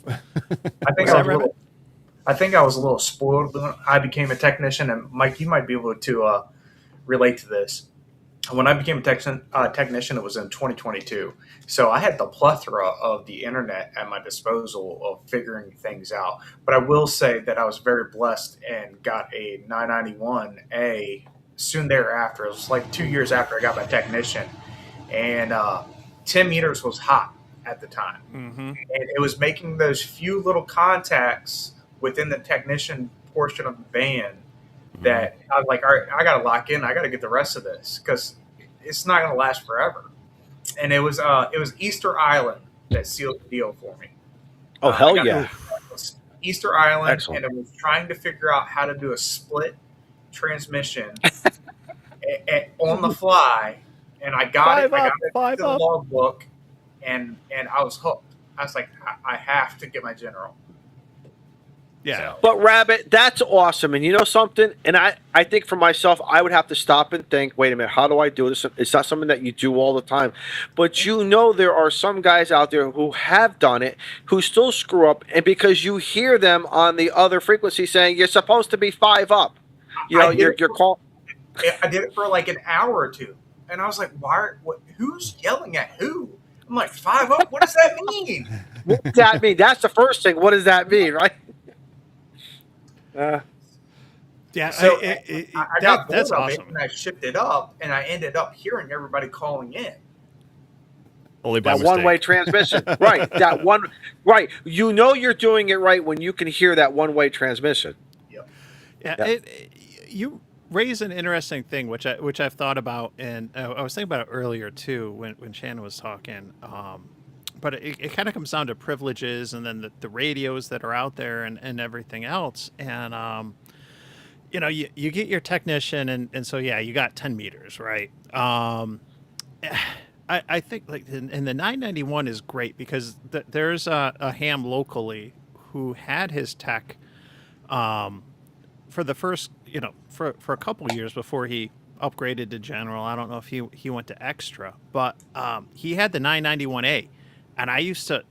[SPEAKER 7] I think I was a little spoiled when I became a technician, and Mike, you might be able to relate to this. When I became a technician, it was in 2022. So I had the plethora of the internet at my disposal of figuring things out. But I will say that I was very blessed and got a 991A soon thereafter. It was like 2 years after I got my technician. And 10 meters was hot at the time. And it was making those few little contacts within the technician portion of the band that I was like, all right, I got to lock in. I got to get the rest of this because it's not going to last forever. And it was Easter Island that sealed the deal for me.
[SPEAKER 5] Oh, hell yeah.
[SPEAKER 7] Easter Island.
[SPEAKER 5] Excellent.
[SPEAKER 7] And it was trying to figure out how to do a split transmission on the fly and I got
[SPEAKER 1] Five
[SPEAKER 7] it. I got
[SPEAKER 1] up,
[SPEAKER 7] it
[SPEAKER 1] five
[SPEAKER 7] to the
[SPEAKER 1] up.
[SPEAKER 7] logbook, and I was hooked. I was like, I have to get my general.
[SPEAKER 1] Yeah.
[SPEAKER 7] So,
[SPEAKER 5] But Rabbit, that's awesome. And you know something? And I think for myself, I would have to stop and think, wait a minute, how do I do this? It's not something that you do all the time. But you know there are some guys out there who have done it, who still screw up, and because you hear them on the other frequency saying you're supposed to be 5 up. You know, you're call
[SPEAKER 7] I did it for like an hour or two, and I was like, why? What? Who's yelling at who? I'm like, 5 up. What does that mean?
[SPEAKER 5] what does that mean? That's the first thing. What does that mean, right?
[SPEAKER 1] Yeah.
[SPEAKER 7] So
[SPEAKER 1] I
[SPEAKER 7] I got bored
[SPEAKER 1] that's
[SPEAKER 7] of
[SPEAKER 1] awesome.
[SPEAKER 7] it, and I shipped it up, and I ended up hearing everybody calling in.
[SPEAKER 1] Only by
[SPEAKER 5] That
[SPEAKER 1] mistake.
[SPEAKER 5] one-way transmission, right? That one, right? You know you're doing it right when you can hear that one-way transmission.
[SPEAKER 1] Yeah,
[SPEAKER 5] Yeah.
[SPEAKER 1] you raise an interesting thing, which I've thought about, and I was thinking about it earlier too when Shannon was talking. But it kind of comes down to privileges, and then the radios that are out there, and everything else, and you know, you get your technician, and so yeah, you got 10 meters, right? I think like and the 991 is great because there's a ham locally who had his tech for the first, you know, for a couple years before he upgraded to general. I don't know if he went to extra, but he had the 991A, and I used to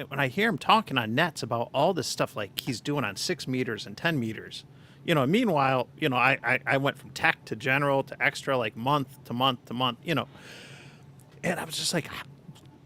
[SPEAKER 1] when I hear him talking on nets about all this stuff like he's doing on 6 meters and 10 meters, you know. Meanwhile, you know, I went from tech to general to extra like month to month to month, you know, and I was just like,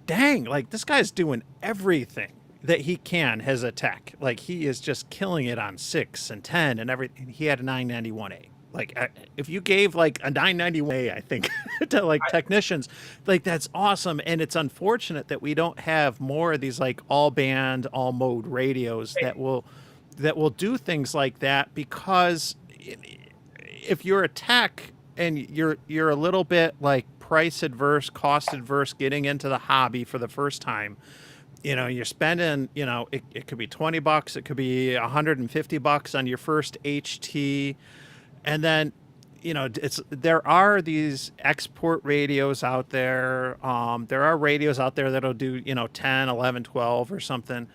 [SPEAKER 1] dang, like this guy's doing everything that he can as a tech. Like he is just killing it on 6 and 10 and everything. He had a 991A. Like if you gave like a 991A, I think to like technicians, like that's awesome. And it's unfortunate that we don't have more of these like all band, all mode radios that will do things like that, because if you're a tech and you're a little bit like price adverse, cost adverse, getting into the hobby for the first time, you know, you're spending, you know, it could be $20, it could be $150 on your first HT. And then, you know, there are these export radios out there. There are radios out there that'll do, you know, 10, 11, 12 or something.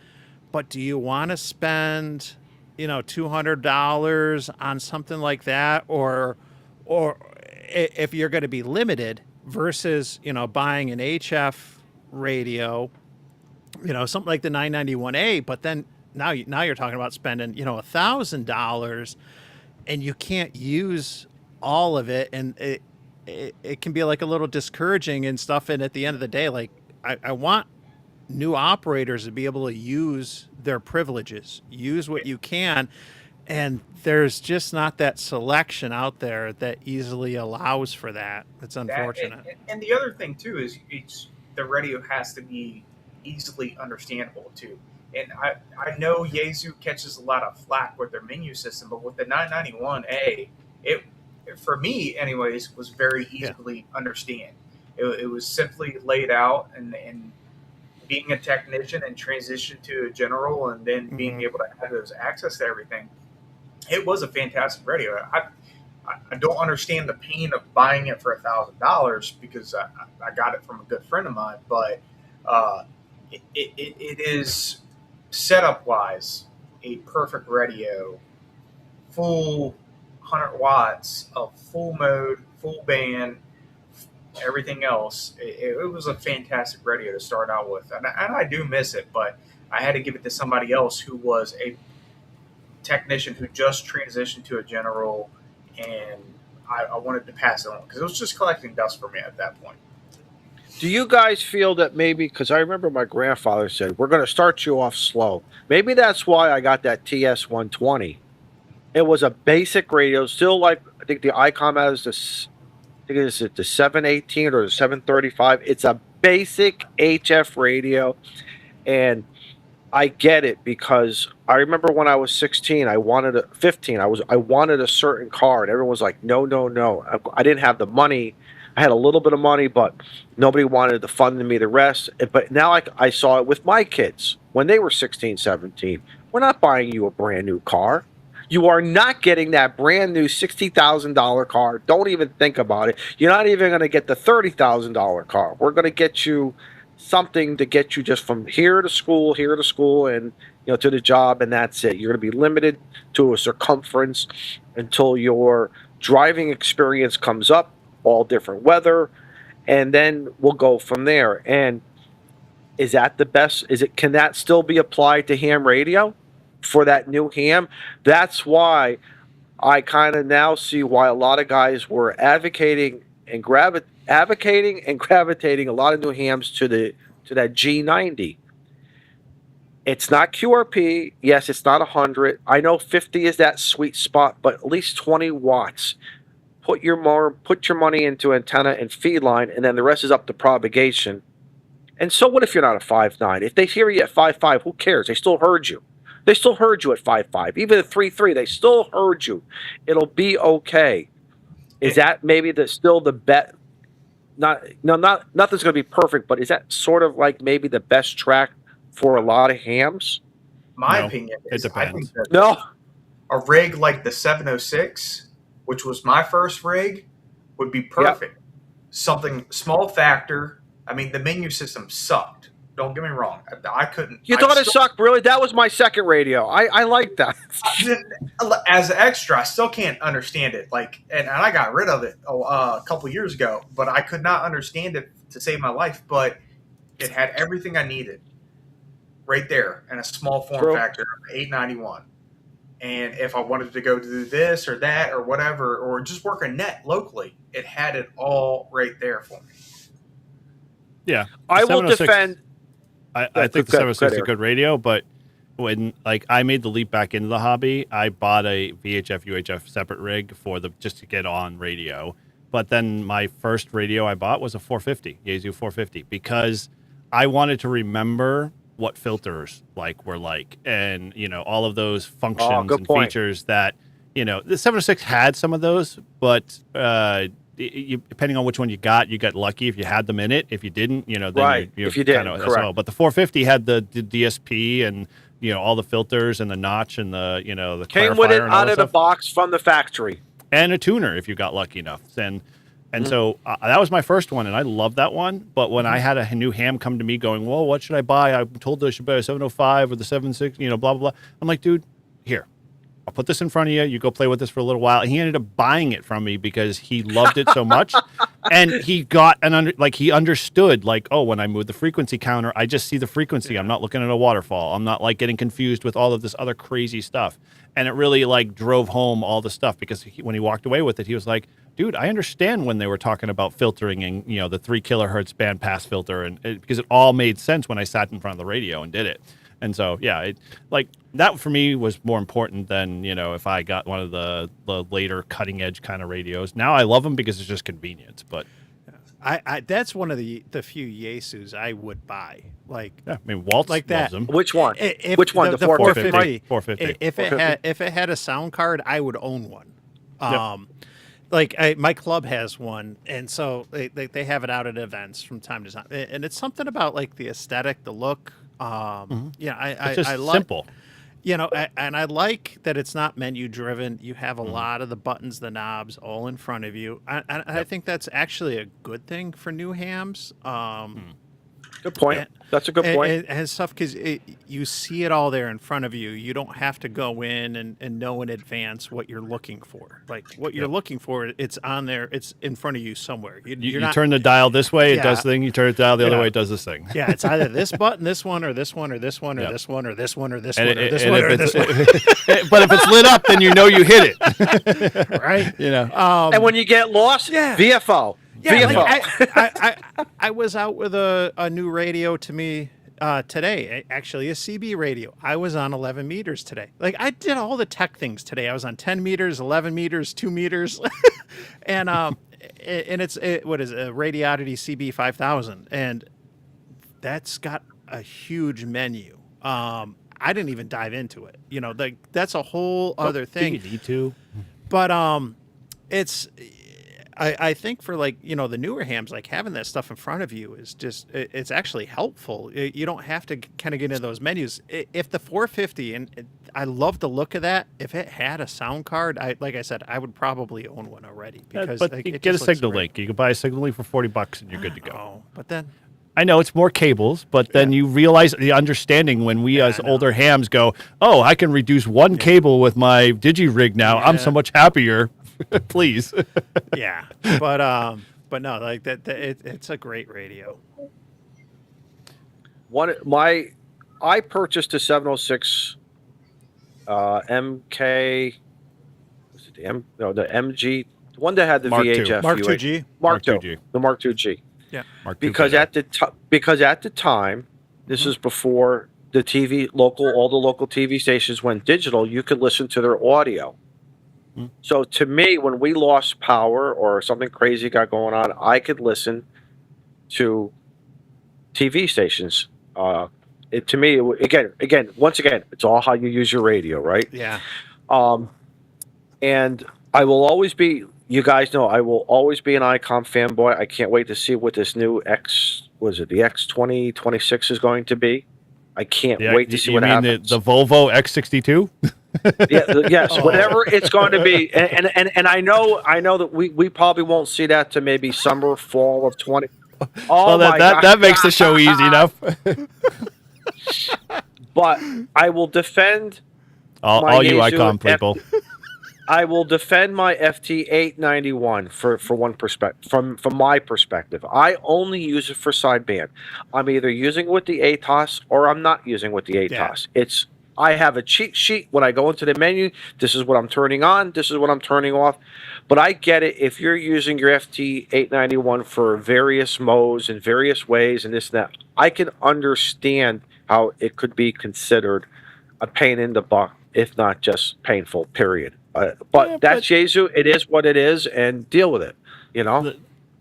[SPEAKER 1] But do you want to spend, you know, $200 on something like that? Or if you're going to be limited versus, you know, buying an HF radio, you know, something like the 991A, but then now you're talking about spending, you know, $1,000, and you can't use all of it, and it can be like a little discouraging and stuff. And at the end of the day, like I want new operators to be able to use their privileges, use what you can, and there's just not that selection out there that easily allows for that. It's unfortunate.
[SPEAKER 7] And the other thing too is the radio has to be easily understandable too. And I know Yaesu catches a lot of flack with their menu system, but with the 991A, it for me anyways was very easily understand. It was simply laid out, and being a technician and transition to a general, and then being able to have those access to everything, it was a fantastic radio. I don't understand the pain of buying it for $1,000 because I got it from a good friend of mine, but it is setup wise a perfect radio, full 100 watts of full mode, full band, everything else. It was a fantastic radio to start out with, and I do miss it, but I had to give it to somebody else who was a technician who just transitioned to a general, and I wanted to pass it on because it was just collecting dust for me at that point.
[SPEAKER 5] Do you guys feel that maybe, because I remember my grandfather said, we're going to start you off slow. Maybe that's why I got that TS-120. It was a basic radio, still like, I think the ICOM has this, I think it's the 718 or the 735. It's a basic HF radio, and I get it because I remember when I was 16, I wanted a 15. I wanted a certain car, and everyone was like, no, no, no. I didn't have the money. I had a little bit of money, but nobody wanted to fund me the rest. But now I saw it with my kids when they were 16, 17. We're not buying you a brand new car. You are not getting that brand new $60,000 car. Don't even think about it. You're not even going to get the $30,000 car. We're going to get you something to get you just from here to school, and to the job, and that's it. You're going to be limited to a circumference until your driving experience comes up, all different weather, and then we'll go from there. And is that the best? Can that still be applied to ham radio for that new ham? That's why I kind of now see why a lot of guys were advocating and gravitating a lot of new hams to that G90. It's not QRP. Yes, it's not 100. I know 50 is that sweet spot, but at least 20 watts. Put your money into antenna and feed line, and then the rest is up to propagation. And so what if you're not a 5.9? If they hear you at 5.5, who cares? They still heard you. They still heard you at 5.5. Even at 3.3, they still heard you. It'll be okay. Is that maybe still the bet? Nothing's going to be perfect, but is that sort of like maybe the best track for a lot of hams?
[SPEAKER 7] My
[SPEAKER 1] No,
[SPEAKER 7] opinion
[SPEAKER 1] it
[SPEAKER 7] is I think
[SPEAKER 1] depends.
[SPEAKER 7] that
[SPEAKER 5] No.
[SPEAKER 7] a rig like the 706, which was my first rig, would be perfect. Something small factor. I mean, the menu system sucked. Don't get me wrong. I couldn't.
[SPEAKER 5] You thought it sucked, really? That was my second radio. I like that.
[SPEAKER 7] As an extra, I still can't understand it. And I got rid of it a couple years ago, but I could not understand it to save my life. But it had everything I needed right there in a small form factor of 891. And if I wanted to go do this or that or whatever, or just work a net locally, it had it all right there for me.
[SPEAKER 1] Yeah,
[SPEAKER 5] I will
[SPEAKER 1] 706
[SPEAKER 5] defend.
[SPEAKER 1] I think the 706 is a good radio, but when I made the leap back into the hobby, I bought a VHF UHF separate rig just to get on radio. But then my first radio I bought was a 450 Yaesu 450 because I wanted to remember what filters were like, and all of those functions and features that the 706 had some of those, but depending on which one you got lucky if you had them in it. If you didn't, then
[SPEAKER 5] right.
[SPEAKER 1] you're
[SPEAKER 5] if you did,
[SPEAKER 1] correct.
[SPEAKER 5] well.
[SPEAKER 1] But the 450 had the DSP and all the filters and the notch and the the
[SPEAKER 5] came with it
[SPEAKER 1] and all
[SPEAKER 5] out
[SPEAKER 1] that
[SPEAKER 5] of the
[SPEAKER 1] stuff.
[SPEAKER 5] box from the factory,
[SPEAKER 1] and a tuner if you got lucky enough. And so that was my first one, and I loved that one. But when I had a new ham come to me going, well, what should I buy? I'm told I should buy a 705 or the 76, blah, blah, blah. I'm like, dude, here, I'll put this in front of you. You go play with this for a little while. And he ended up buying it from me because he loved it so much. And he got he understood, oh, when I move the frequency counter, I just see the frequency. I'm not looking at a waterfall. I'm not getting confused with all of this other crazy stuff. And it really drove home all the stuff because when he walked away with it, he was like, dude, I understand when they were talking about filtering and, the 3 kilohertz bandpass filter, and because it all made sense when I sat in front of the radio and did it. And so, yeah, that for me was more important than, if I got one of the later cutting edge kind of radios. Now I love them because it's just convenient, but
[SPEAKER 2] I that's one of the few Yaesus I would buy.
[SPEAKER 1] Yeah, I mean, Waltz
[SPEAKER 2] like
[SPEAKER 1] loves
[SPEAKER 2] that.
[SPEAKER 1] them.
[SPEAKER 5] Which one? Which one?
[SPEAKER 2] The
[SPEAKER 5] The
[SPEAKER 2] 450.
[SPEAKER 1] 450.
[SPEAKER 2] If it had a sound card, I would own one.
[SPEAKER 1] Yep.
[SPEAKER 2] My club has one, and so they have it out at events from time to time, and it's something about the aesthetic, the look.
[SPEAKER 1] It's just
[SPEAKER 2] I like,
[SPEAKER 1] simple.
[SPEAKER 2] and I like that it's not menu driven. You have a lot of the buttons, the knobs, all in front of you. I think that's actually a good thing for new hams.
[SPEAKER 5] Good point. That's a good point.
[SPEAKER 2] And stuff, because you see it all there in front of you. You don't have to go in and know in advance what you're looking for. What you're looking for, it's on there. It's in front of you somewhere.
[SPEAKER 1] You turn the dial this way, it does thing. You turn the dial the other way, it does this thing.
[SPEAKER 2] Yeah, it's either this button, this one, or this one, or this one, or this one, or this one, or this one, or this
[SPEAKER 1] and
[SPEAKER 2] one,
[SPEAKER 1] if
[SPEAKER 2] or this one.
[SPEAKER 1] but if it's lit up, then you know you hit it.
[SPEAKER 2] Right?
[SPEAKER 5] And when you get lost, VFO.
[SPEAKER 2] Yeah,
[SPEAKER 5] VFO.
[SPEAKER 2] I was out with a new radio to me today, actually a CB radio. I was on 11 meters today. I did all the tech things today. I was on 10 meters, 11 meters, 2 meters, and it's what is it, a Radioddity CB 5000, and that's got a huge menu. I didn't even dive into it. That's a whole other thing.
[SPEAKER 1] You need to,
[SPEAKER 2] but it's. I think for the newer hams, having that stuff in front of you is just, it's actually helpful. You don't have to kind of get into those menus. If the 450, and I love the look of that. If it had a sound card, like I said, I would probably own one already because
[SPEAKER 1] but
[SPEAKER 2] like,
[SPEAKER 1] you
[SPEAKER 2] it
[SPEAKER 1] get a
[SPEAKER 2] just looks
[SPEAKER 1] Signal
[SPEAKER 2] great.
[SPEAKER 1] Link. You can buy a Signal Link for $40 and you're good to go.
[SPEAKER 2] Oh, but then
[SPEAKER 1] I know it's more cables, but then you realize the understanding when we as
[SPEAKER 2] I know.
[SPEAKER 1] older hams go, oh, I can reduce one cable with my DigiRig now. I'm so
[SPEAKER 2] Yeah.
[SPEAKER 1] much happier. Please.
[SPEAKER 2] yeah, but no, like it's a great radio.
[SPEAKER 5] I purchased a 706 MK. Was it the MG? The one that had the
[SPEAKER 1] Mark II.
[SPEAKER 5] VHF.
[SPEAKER 2] Mark
[SPEAKER 5] UH.
[SPEAKER 2] IIG.
[SPEAKER 5] Mark
[SPEAKER 1] Mark
[SPEAKER 5] II.
[SPEAKER 1] IIG.
[SPEAKER 5] The Mark IIG.
[SPEAKER 2] Yeah,
[SPEAKER 1] Mark II
[SPEAKER 5] Because
[SPEAKER 1] better.
[SPEAKER 5] at the time, this is before the all the local TV stations went digital. You could listen to their audio. So to me, when we lost power or something crazy got going on, I could listen to TV stations. To me, once again, it's all how you use your radio, right?
[SPEAKER 2] yeah.
[SPEAKER 5] And I will always be. You guys know I will always be an ICOM fanboy. I can't wait to see what this new the X2026 is going to be. I can't wait to see what happens.
[SPEAKER 1] The Volvo X62?
[SPEAKER 5] Yes, whatever it's going to be, and I know that we probably won't see that to maybe summer, fall of 20. Oh
[SPEAKER 1] Well,
[SPEAKER 5] my God.
[SPEAKER 1] that makes the show easy enough.
[SPEAKER 5] But I will defend
[SPEAKER 1] all you
[SPEAKER 5] Yaesu
[SPEAKER 1] Icom people.
[SPEAKER 5] I will defend my FT891 for one perspective. From my perspective, I only use it for sideband. I'm either using it with the ATOS or I'm not using it with the ATOS. I have a cheat sheet when I go into the menu. This is what I'm turning on. This is what I'm turning off. But I get it. If you're using your FT891 for various modes and various ways and this and that, I can understand how it could be considered a pain in the butt, if not just painful, period. But that's Yaesu. It is what it is, and deal with it. You know.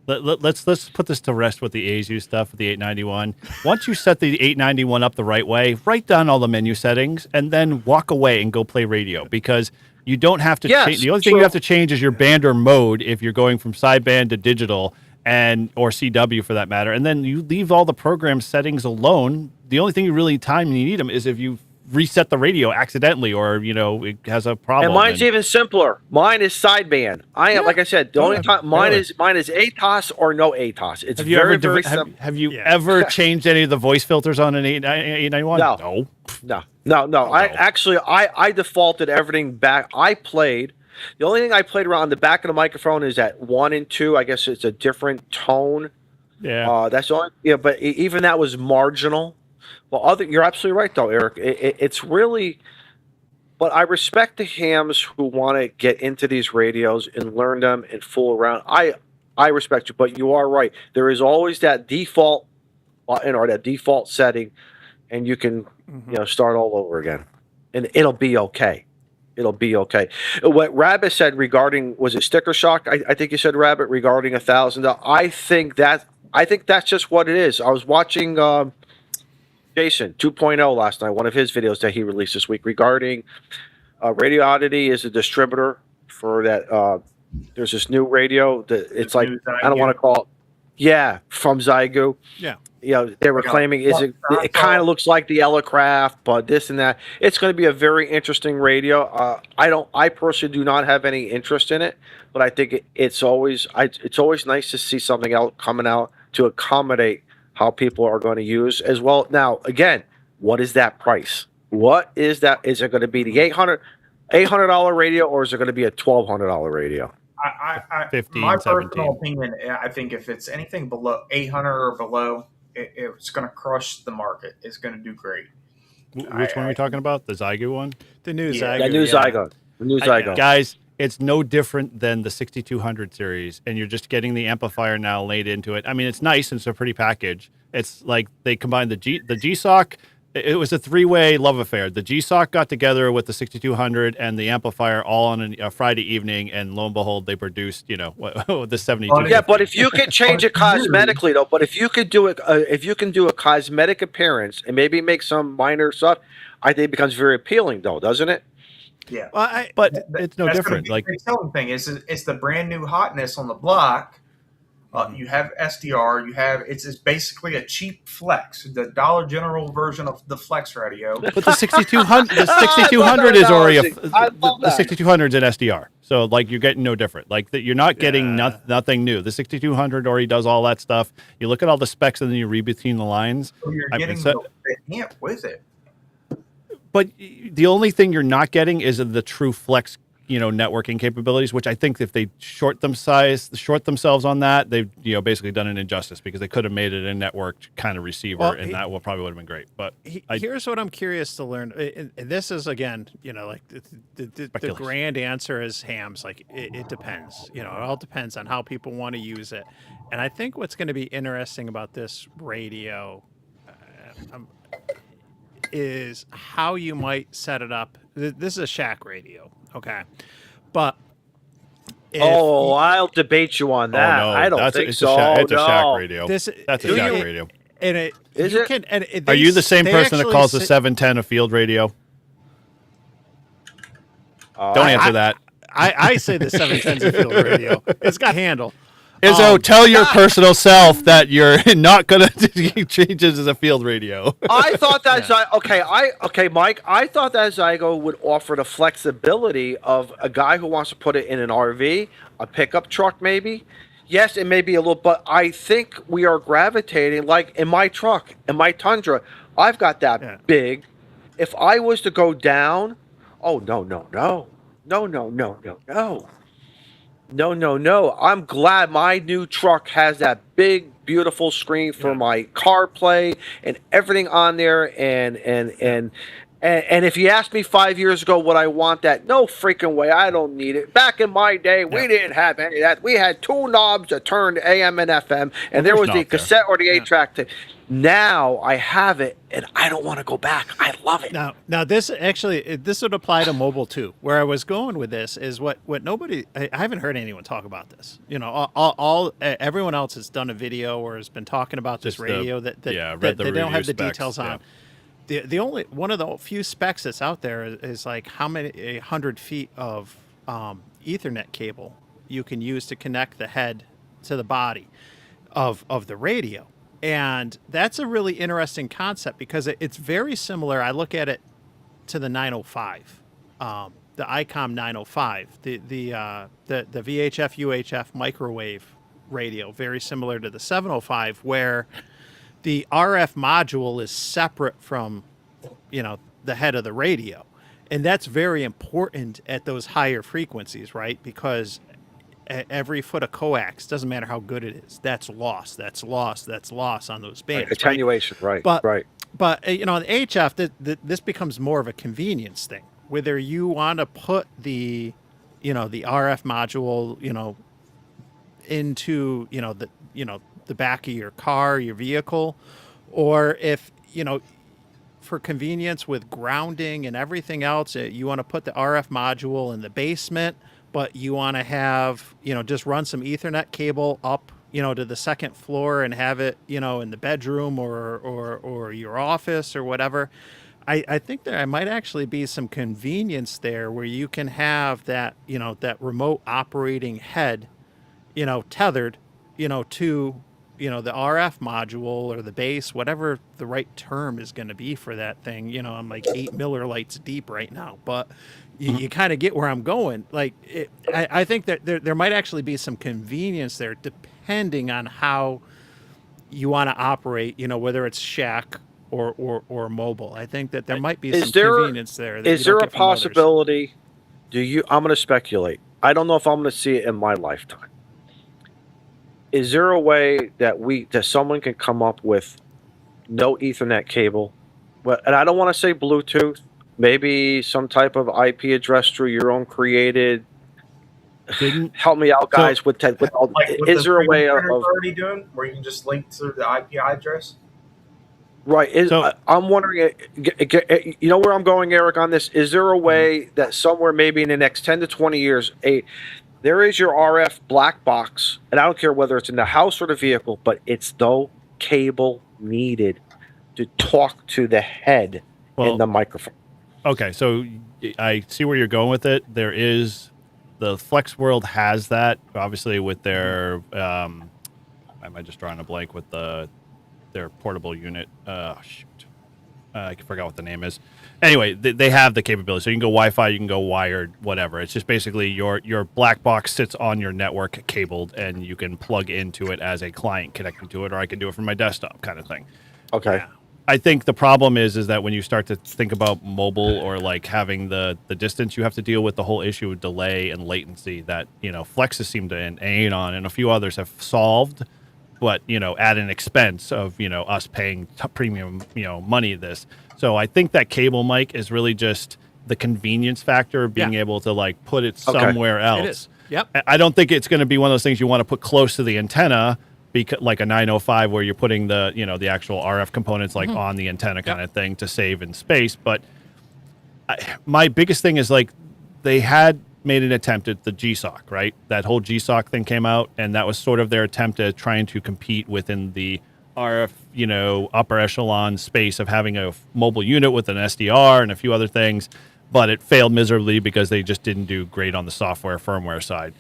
[SPEAKER 1] Let's put this to rest with the Yaesu stuff with the 891. Once you set the 891 up the right way, write down all the menu settings, and then walk away and go play radio because you don't have to change. The only thing you have to change is your band or mode if you're going from sideband to digital or CW for that matter, and then you leave all the program settings alone. The only thing you need them is if you reset the radio accidentally or it has a problem.
[SPEAKER 5] And mine's even simpler. Mine is sideband. Like I said, the only time mine is ATOS or no ATOS. It's very simple.
[SPEAKER 1] Have you ever changed any of the voice filters on an 891?
[SPEAKER 5] No. I defaulted everything back. The only thing I played around the back of the microphone is at 1 and 2. I guess it's a different tone.
[SPEAKER 1] Yeah.
[SPEAKER 5] That's the only. Yeah, but even that was marginal. Well, you're absolutely right, though, Eric. It's really, but I respect the hams who want to get into these radios and learn them and fool around. I respect you, but you are right. There is always that default button or that default setting, and you can start all over again, and it'll be okay. It'll be okay. What Rabbit said regarding, was it Sticker Shock? I think you said, Rabbit, regarding $1,000. I think that's just what it is. I was watching Jason 2.0 last night, one of his videos that he released this week regarding Radio Oddity is a distributor for that. There's this new radio that it's like, I don't want to call it, from Zygu.
[SPEAKER 2] Yeah.
[SPEAKER 5] They were claiming it kind of looks like the Elecraft, but this and that. It's going to be a very interesting radio. I personally do not have any interest in it, but I think it's always nice to see something else coming out to accommodate how people are going to use as well. Now, again, what is that price? What is that? Is it going to be the $800 radio, or is it going to be a $1,200 radio?
[SPEAKER 7] My personal opinion, I think if it's anything below 800 or below, it's going to crush the market. It's going to do great.
[SPEAKER 1] Which one are we talking about? The Zygu one?
[SPEAKER 2] The new Zygu.
[SPEAKER 5] The new Zygu. The new Zygu.
[SPEAKER 1] Guys, it's no different than the 6200 series, and you're just getting the amplifier now laid into it. I mean, it's nice and it's a pretty package. It's like they combined the GSOC. It was a three-way love affair. The GSOC got together with the 6200 and the amplifier all on a Friday evening, and lo and behold, they produced, the 72.
[SPEAKER 5] Yeah, but if you could change it cosmetically, though, if you can do a cosmetic appearance and maybe make some minor stuff, I think it becomes very appealing, though, doesn't it?
[SPEAKER 7] Yeah,
[SPEAKER 1] but it's no different.
[SPEAKER 7] The selling thing is it's the brand new hotness on the block. You have SDR. You have it's basically a cheap Flex, the Dollar General version of the Flex radio.
[SPEAKER 1] But the 6200, the 6200 is already
[SPEAKER 5] love
[SPEAKER 1] the
[SPEAKER 5] that.
[SPEAKER 1] 6200 is an SDR. So like you're getting no different. Like that, you're not getting nothing new. The 6200 already does all that stuff. You look at all the specs and then you read between the lines.
[SPEAKER 7] So you're
[SPEAKER 1] I mean,
[SPEAKER 7] getting
[SPEAKER 1] so-
[SPEAKER 7] the amp with it.
[SPEAKER 1] But the only thing you're not getting is the true flex, networking capabilities, which I think if they short themselves on that, they've basically done an injustice, because they could have made it a networked kind of receiver,
[SPEAKER 2] Well,
[SPEAKER 1] and that probably would have been great. But
[SPEAKER 2] Here's what I'm curious to learn. And this is, again, like the
[SPEAKER 1] Speculation.
[SPEAKER 2] grand answer is hams. Like it depends. It all depends on how people want to use it. And I think what's going to be interesting about this radio is how you might set it up. This is a shack radio, okay? But if
[SPEAKER 5] I'll debate you on that.
[SPEAKER 1] no,
[SPEAKER 5] I don't think
[SPEAKER 1] it's
[SPEAKER 5] so.
[SPEAKER 1] It's a shack
[SPEAKER 5] No.
[SPEAKER 1] radio.
[SPEAKER 2] This-
[SPEAKER 1] That's a
[SPEAKER 2] do
[SPEAKER 1] shack
[SPEAKER 2] you-
[SPEAKER 1] radio.
[SPEAKER 2] and it
[SPEAKER 5] Is
[SPEAKER 2] you
[SPEAKER 5] it?
[SPEAKER 2] can, and
[SPEAKER 1] Are you the same
[SPEAKER 2] they
[SPEAKER 1] person that
[SPEAKER 2] actually
[SPEAKER 1] calls the
[SPEAKER 2] say-
[SPEAKER 1] 710 a field radio? Don't
[SPEAKER 5] I-
[SPEAKER 1] answer that.
[SPEAKER 2] I say the 710's a field radio. It's got handle.
[SPEAKER 1] Izzo, tell your personal self that you're not gonna change this as a field radio.
[SPEAKER 5] I thought that Mike. I thought that Zygo would offer the flexibility of a guy who wants to put it in an RV, a pickup truck, maybe. Yes, it may be a little, but I think we are gravitating. Like in my truck, in my Tundra, I've got that big. If I was to go down, no. I'm glad my new truck has that big, beautiful screen for my CarPlay and everything on there. And if you asked me 5 years ago would I want that, no freaking way. I don't need it. Back in my day, we didn't have any of that. We had two knobs that turned AM and FM, and there was the
[SPEAKER 1] knobs there.
[SPEAKER 5] cassette or the 8-track tape. Now I have it, and I don't want to go back. I love it.
[SPEAKER 2] Now this would apply to mobile too. Where I was going with this is what nobody. I haven't heard anyone talk about this. Everyone else has done a video or has been talking about this
[SPEAKER 1] Just the-
[SPEAKER 2] radio that
[SPEAKER 1] read
[SPEAKER 2] that
[SPEAKER 1] the
[SPEAKER 2] they don't have
[SPEAKER 1] review
[SPEAKER 2] the
[SPEAKER 1] specs,
[SPEAKER 2] details on. The only one of the few specs that's out there is like how many 100 feet of Ethernet cable you can use to connect the head to the body of the radio. And that's a really interesting concept because it's very similar. I look at it to the 905, the ICOM 905, the VHF UHF microwave radio, very similar to the 705, where the RF module is separate from, the head of the radio. And that's very important at those higher frequencies, right? Because every foot of coax, doesn't matter how good it is, that's lost on those bands.
[SPEAKER 5] Attenuation, right?
[SPEAKER 2] But
[SPEAKER 5] right.
[SPEAKER 2] But on the HF, this becomes more of a convenience thing. Whether you want to put the RF module, into the back of your car, your vehicle, or if for convenience with grounding and everything else, you want to put the RF module in the basement, but you want to have just run some Ethernet cable up to the second floor and have it in the bedroom or your office or whatever. I think there might actually be some convenience there where you can have that that remote operating head tethered to the RF module or the base, whatever the right term is going to be for that thing. I'm like 8 Miller lights deep right now, but you kind of get where I'm going. Like, I think that there might actually be some convenience there, depending on how you want to operate. Whether it's shack or mobile. I think that there might be some convenience there. That
[SPEAKER 5] Is
[SPEAKER 2] you
[SPEAKER 5] there
[SPEAKER 2] don't
[SPEAKER 5] a
[SPEAKER 2] get from others.
[SPEAKER 5] possibility? I'm going to speculate. I don't know if I'm going to see it in my lifetime. Is there a way that someone can come up with no Ethernet cable, and I don't want to say Bluetooth, maybe some type of IP address through your own created? Help me out, guys. With all,
[SPEAKER 7] Like what
[SPEAKER 5] is
[SPEAKER 7] the
[SPEAKER 5] there a way
[SPEAKER 7] 3D
[SPEAKER 5] of
[SPEAKER 7] printer's already doing, where you can just link to the IP address?
[SPEAKER 5] right? I'm wondering. You know where I'm going, Eric, on this? Is there a way that somewhere, maybe in the next 10 to 20 years, there is your RF black box, and I don't care whether it's in the house or the vehicle, but it's no cable needed to talk to the head in the microphone.
[SPEAKER 1] Okay, so I see where you're going with it. There is the Flex World has that, obviously, with their am I just drawing a blank with their portable unit? Shoot. I forgot what the name is. Anyway, they have the capability. So you can go Wi-Fi, you can go wired, whatever. It's just basically your black box sits on your network cabled, and you can plug into it as a client connecting to it, or I can do it from my desktop kind of thing.
[SPEAKER 5] Okay.
[SPEAKER 1] I think the problem is that when you start to think about mobile or like having the distance, you have to deal with the whole issue of delay and latency that, Flexes seem to aid on, and a few others have solved, but, at an expense of, us paying premium, money this. So I think that cable mic is really just the convenience factor of being able to like put it somewhere else.
[SPEAKER 2] It is. Yep.
[SPEAKER 1] I don't think it's going to be one of those things you want to put close to the antenna, because like a 905 where you're putting the, the actual RF components like on the antenna kind of thing to save in space. But my biggest thing is like they had made an attempt at the GSOC, right? That whole GSOC thing came out, and that was sort of their attempt at trying to compete within the RF, upper echelon space of having a mobile unit with an SDR and a few other things, but it failed miserably because they just didn't do great on the software firmware side.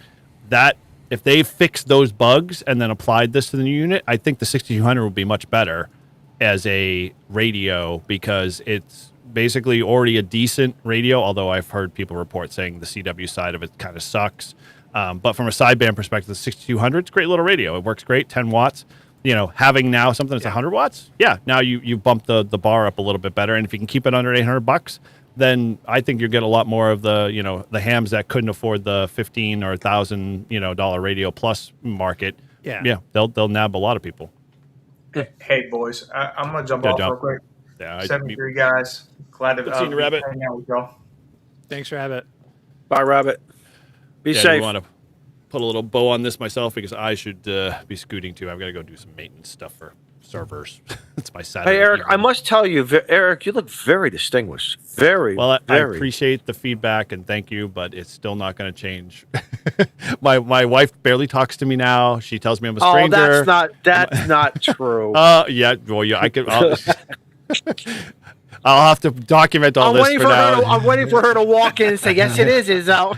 [SPEAKER 1] That if they fixed those bugs and then applied this to the new unit, I think the 6200 would be much better as a radio, because it's basically already a decent radio, although I've heard people report saying the CW side of it kind of sucks. But from a sideband perspective, the 6200 is a great little radio. It works great, 10 watts. Having now something that's 100 watts, now you bump the bar up a little bit better. And if you can keep it under $800, then I think you get a lot more of the, the hams that couldn't afford the $15 or $1,000, dollar radio plus market.
[SPEAKER 2] Yeah.
[SPEAKER 1] They'll nab a lot of people.
[SPEAKER 7] Hey, boys, I'm going to jump
[SPEAKER 1] Good
[SPEAKER 7] off
[SPEAKER 1] job.
[SPEAKER 7] real quick.
[SPEAKER 1] Yeah,
[SPEAKER 7] 73 guys. Glad to
[SPEAKER 1] Good seeing you, Rabbit.
[SPEAKER 7] hang out with y'all.
[SPEAKER 2] Thanks, Rabbit.
[SPEAKER 5] Bye, Rabbit. Be
[SPEAKER 1] I
[SPEAKER 5] safe.
[SPEAKER 1] want to put a little bow on this myself because I should be scooting too. I've got to go do some maintenance stuff for servers. It's my Saturday.
[SPEAKER 5] Hey, Eric,
[SPEAKER 1] evening.
[SPEAKER 5] I must tell you, Eric, you look very distinguished. Very,
[SPEAKER 1] Well, I
[SPEAKER 5] very.
[SPEAKER 1] appreciate the feedback and thank you, but it's still not going to change. My wife barely talks to me now. She tells me I'm a
[SPEAKER 5] Oh,
[SPEAKER 1] stranger.
[SPEAKER 5] that's not true.
[SPEAKER 1] Yeah. Well, yeah. I'll have to document all this for now.
[SPEAKER 5] I'm waiting for her to walk in and say, "Yes, it is out."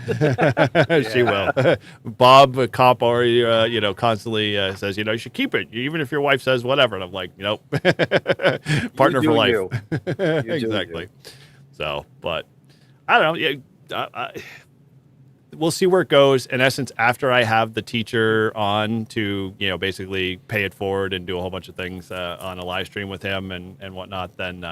[SPEAKER 1] She will. Bob, a cop, already, constantly says, you should keep it, even if your wife says whatever. And I'm like, nope. Partner
[SPEAKER 5] You
[SPEAKER 1] for
[SPEAKER 5] do
[SPEAKER 1] life.
[SPEAKER 5] you. You do
[SPEAKER 1] Exactly. So, but I don't know. Yeah, we'll see where it goes. In essence, after I have the teacher on to, basically pay it forward and do a whole bunch of things on a live stream with him and whatnot, then,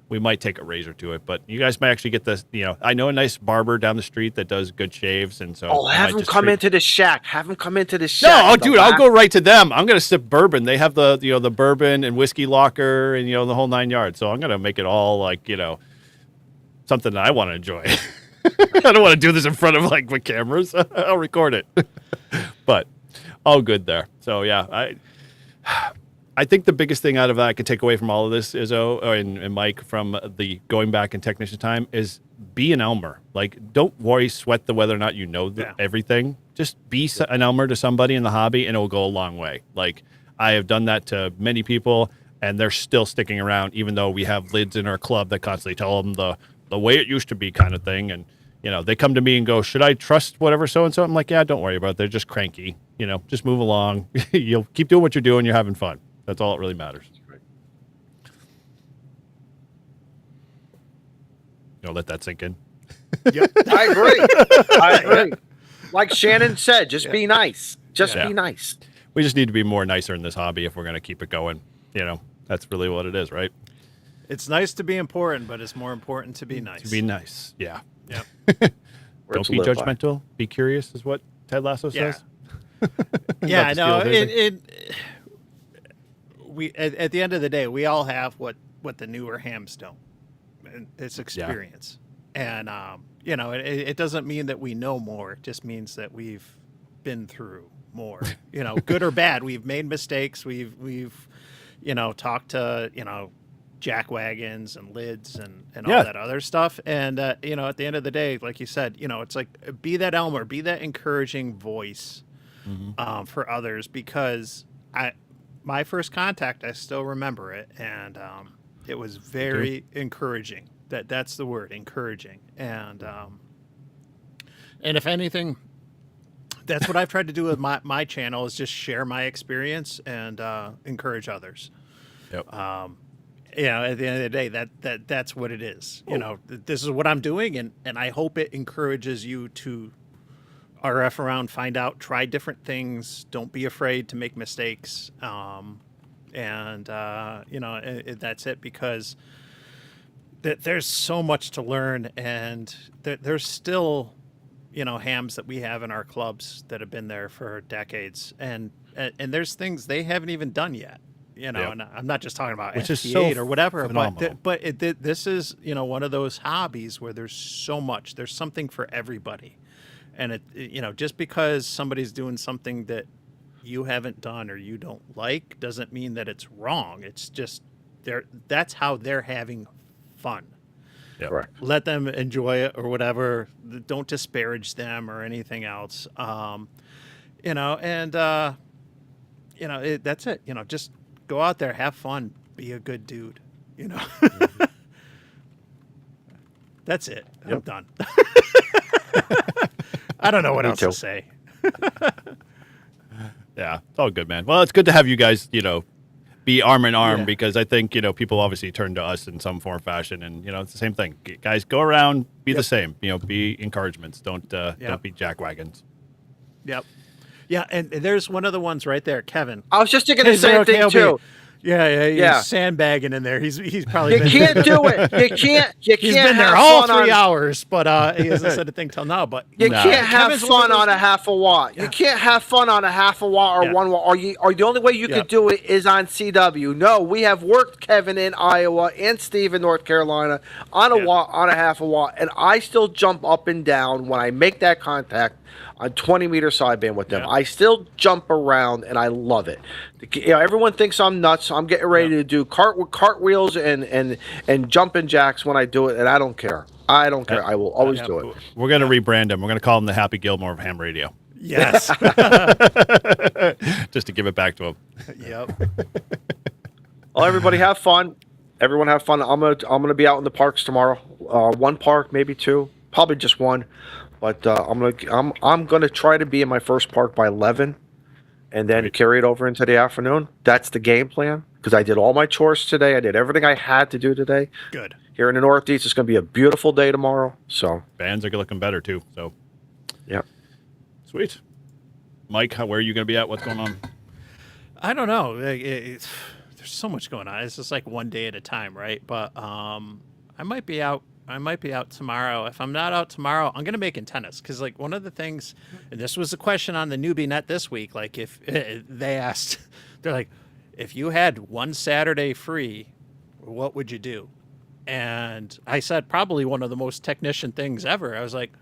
[SPEAKER 1] we might take a razor to it. But you guys might actually get this, I know a nice barber down the street that does good shaves. And so
[SPEAKER 5] Have him come into the shack. Have him come into the shack.
[SPEAKER 1] No, dude, I'll go right to them. I'm going to sip bourbon. They have the, the bourbon and whiskey locker and, the whole 9 yards. So I'm going to make it all like, something that I want to enjoy. I don't want to do this in front of like my cameras. I'll record it, but all good there. So yeah, I think the biggest thing out of that I could take away from all of this is and Mike from the going back in technician time is be an Elmer. Like, don't worry, sweat the whether or not everything. Just be an Elmer to somebody in the hobby, and it will go a long way. Like I have done that to many people, and they're still sticking around, even though we have lids in our club that constantly tell them the way it used to be kind of thing. And, they come to me and go, should I trust whatever so-and-so? I'm like, yeah, don't worry about it. They're just cranky. Just move along. You'll keep doing what you're doing. You're having fun. That's all that really matters. Let that sink in.
[SPEAKER 5] I agree. Like Shannon said, just be nice. Just be nice.
[SPEAKER 1] We just need to be more nicer in this hobby if we're going to keep it going. That's really what it is, right?
[SPEAKER 2] It's nice to be important, but it's more important to be nice.
[SPEAKER 1] To be nice. Yeah.
[SPEAKER 2] Yep.
[SPEAKER 1] Don't be judgmental. Be curious is what Ted Lasso says.
[SPEAKER 2] Yeah, no,
[SPEAKER 1] Not to steal his thing.
[SPEAKER 2] we at the end of the day, we all have what the newer hams don't. And it's experience. And it doesn't mean that we know more. It just means that we've been through more. Good or bad. We've made mistakes. We've talked to, jack wagons and lids and all that other stuff. And, at the end of the day, like you said, it's like, be that Elmer, be that encouraging voice for others, because my first contact, I still remember it. And it was very encouraging. That's the word, encouraging. And if anything, that's what I've tried to do with my channel is just share my experience and encourage others.
[SPEAKER 1] Yep.
[SPEAKER 2] Yeah, at the end of the day, that's what it is. You know, this is what I'm doing, and I hope it encourages you to RF around, find out, try different things. Don't be afraid to make mistakes. And you know, that's it, because there's so much to learn, and there's still, you know, hams that we have in our clubs that have been there for decades, and there's things they haven't even done yet. You know,
[SPEAKER 1] Yep.
[SPEAKER 2] and I'm not just talking about
[SPEAKER 1] Which is
[SPEAKER 2] FT8
[SPEAKER 1] so
[SPEAKER 2] or whatever,
[SPEAKER 1] phenomenal.
[SPEAKER 2] but this is, you know, one of those hobbies where there's so much, there's something for everybody, and you know, just because somebody's doing something that you haven't done or you don't like doesn't mean that it's wrong. It's just that's how they're having fun.
[SPEAKER 1] Yep.
[SPEAKER 5] Correct.
[SPEAKER 2] Let them enjoy it or whatever. Don't disparage them or anything else. You know, and you know, that's it. You know, just go out there, have fun, be a good dude. You know, that's it. I'm done. I don't know what
[SPEAKER 5] Me
[SPEAKER 2] else
[SPEAKER 5] too.
[SPEAKER 2] to say.
[SPEAKER 1] Yeah, it's all good, man. Well, it's good to have you guys, you know, be arm in arm,
[SPEAKER 2] Yeah.
[SPEAKER 1] because I think, you know, people obviously turn to us in some form or fashion, and, you know, it's the same thing. Guys, go around, be the same, you know, be encouragements. Don't be jackwagons.
[SPEAKER 2] Yep. Yeah, and there's one of the ones right there, Kevin.
[SPEAKER 5] I was just thinking the
[SPEAKER 2] Is there
[SPEAKER 5] same
[SPEAKER 2] okay?
[SPEAKER 5] thing
[SPEAKER 2] I'll be-
[SPEAKER 5] too.
[SPEAKER 2] Yeah, he's
[SPEAKER 5] Yeah.
[SPEAKER 2] sandbagging in there. He's probably
[SPEAKER 5] You
[SPEAKER 2] been,
[SPEAKER 5] can't do it. You can't. You
[SPEAKER 2] he's
[SPEAKER 5] can't
[SPEAKER 2] been there
[SPEAKER 5] have
[SPEAKER 2] all
[SPEAKER 5] fun
[SPEAKER 2] 3
[SPEAKER 5] on-
[SPEAKER 2] hours, but he hasn't said a thing till now. But
[SPEAKER 5] You
[SPEAKER 1] No.
[SPEAKER 5] can't have
[SPEAKER 2] Kevin's one of
[SPEAKER 5] fun on
[SPEAKER 2] those-
[SPEAKER 5] a half a watt. You can't have fun on a half a watt or
[SPEAKER 2] Yeah.
[SPEAKER 5] 1 watt. Or the only way you
[SPEAKER 2] Yeah.
[SPEAKER 5] could do it is on CW. No, we have worked Kevin in Iowa and Steve in North Carolina on a
[SPEAKER 2] Yeah.
[SPEAKER 5] watt, on a half a watt, and I still jump up and down when I make that contact on 20-meter sideband with them.
[SPEAKER 2] Yeah.
[SPEAKER 5] I still jump around, and I love it. You know, everyone thinks I'm nuts. I'm getting ready
[SPEAKER 2] Yeah.
[SPEAKER 5] to do cartwheels and jumping jacks when I do it, and I don't care. I don't care. I will always
[SPEAKER 2] Yeah.
[SPEAKER 5] do it.
[SPEAKER 1] We're going to rebrand him. We're going to call him the Happy Gilmore of ham radio,
[SPEAKER 2] yes,
[SPEAKER 1] just to give it back to him.
[SPEAKER 2] yep.
[SPEAKER 5] Well, everybody have fun. Everyone have fun. I'm gonna be out in the parks tomorrow. One park, maybe two, probably just one. But I'm gonna try to be in my first park by 11, and then carry it over into the afternoon. That's the game plan, because I did all my chores today. I did everything I had to do today.
[SPEAKER 2] Good.
[SPEAKER 5] Here in the Northeast, it's gonna be a beautiful day tomorrow. So
[SPEAKER 1] Bands are looking better too. So
[SPEAKER 5] yeah.
[SPEAKER 1] sweet. Mike, where are you going to be at? What's going on?
[SPEAKER 2] I don't know. There's so much going on. It's just like one day at a time, right? But I might be out. I might be out tomorrow. If I'm not out tomorrow, I'm gonna make antennas, because like one of the things, and this was a question on the newbie net this week. Like if they asked, they're like, if you had one Saturday free, what would you do? And I said probably one of the most technician things ever. I was like,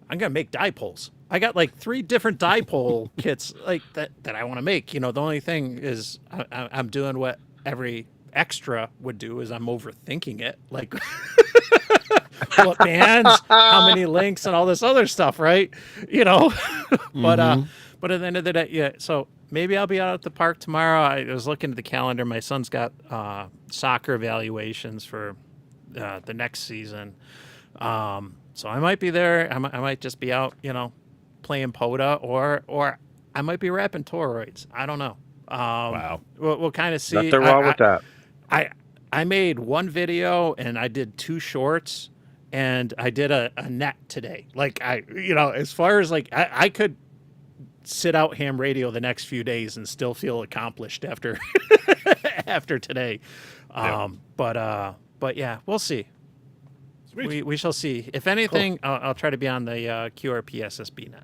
[SPEAKER 2] I'm gonna make dipoles. I got like 3 different dipole kits like that I want to make. You know, the only thing is I'm doing what every extra would do, is I'm overthinking it. Like what bands, how many links, and all this other stuff, right? You know, but at the end of the day, yeah. So maybe I'll be out at the park tomorrow. I was looking at the calendar. My son's got soccer evaluations for the next season. So I might be there. I might just be out, you know, playing POTA, or I might be wrapping toroids. I don't know.
[SPEAKER 1] Wow.
[SPEAKER 2] We'll kind of see.
[SPEAKER 5] Nothing wrong with that.
[SPEAKER 2] I made one video and I did 2 shorts, and I did a net today. Like you know, as far as like I could sit out ham radio the next few days and still feel accomplished after after today. But yeah, we'll see.
[SPEAKER 1] Sweet.
[SPEAKER 2] We shall see. If anything, I'll try to be on the QRP SSB net.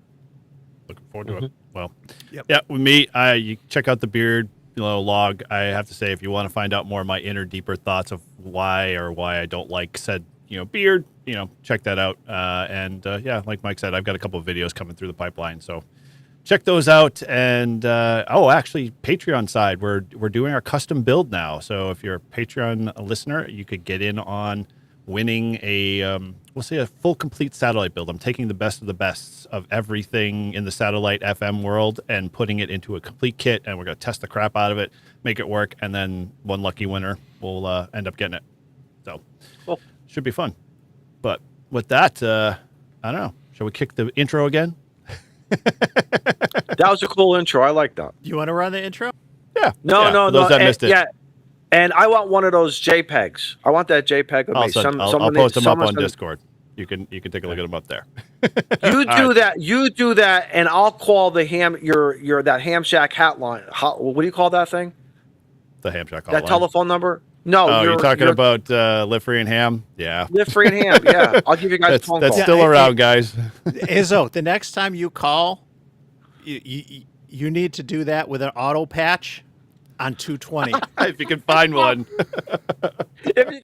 [SPEAKER 1] Looking forward to it. Well,
[SPEAKER 2] Yep.
[SPEAKER 1] yeah, with me, you check out the Beard, you know, log. I have to say, if you want to find out more of my inner, deeper thoughts of why I don't like said, you know, beard, you know, check that out. Yeah, like Mike said, I've got a couple of videos coming through the pipeline, so check those out. And actually, Patreon side, we're doing our custom build now. So if you're a Patreon listener, you could get in on winning a we'll say a full complete satellite build. I'm taking the best of the bests of everything in the satellite FM world and putting it into a complete kit, and we're going to test the crap out of it, make it work, and then one lucky winner will end up getting it. So
[SPEAKER 5] Cool.
[SPEAKER 1] should be fun. But with that, I don't know, shall we kick the intro again?
[SPEAKER 5] That was a cool intro. I like that.
[SPEAKER 2] You want to run the intro?
[SPEAKER 1] Yeah.
[SPEAKER 5] No,
[SPEAKER 1] yeah,
[SPEAKER 5] no,
[SPEAKER 1] for those
[SPEAKER 5] no.
[SPEAKER 1] that missed it.
[SPEAKER 5] Yeah, and I want one of those JPEGs. I want that JPEG of me.
[SPEAKER 1] I'll post them up on Discord. You can take a look at them up there.
[SPEAKER 5] You do that. You do that, and I'll call the your that Ham Shack hotline. What do you call that thing?
[SPEAKER 1] The Ham Shack
[SPEAKER 5] That
[SPEAKER 1] hotline.
[SPEAKER 5] telephone number? No.
[SPEAKER 1] Oh, you're talking about Live Free and Ham? Yeah.
[SPEAKER 5] Live Free and Ham. Yeah, I'll give you guys a phone
[SPEAKER 1] That's
[SPEAKER 5] call.
[SPEAKER 1] still around, guys.
[SPEAKER 2] Izzo, the next time you call, you need to do that with an auto patch on 220.
[SPEAKER 1] If you can find one.
[SPEAKER 5] If you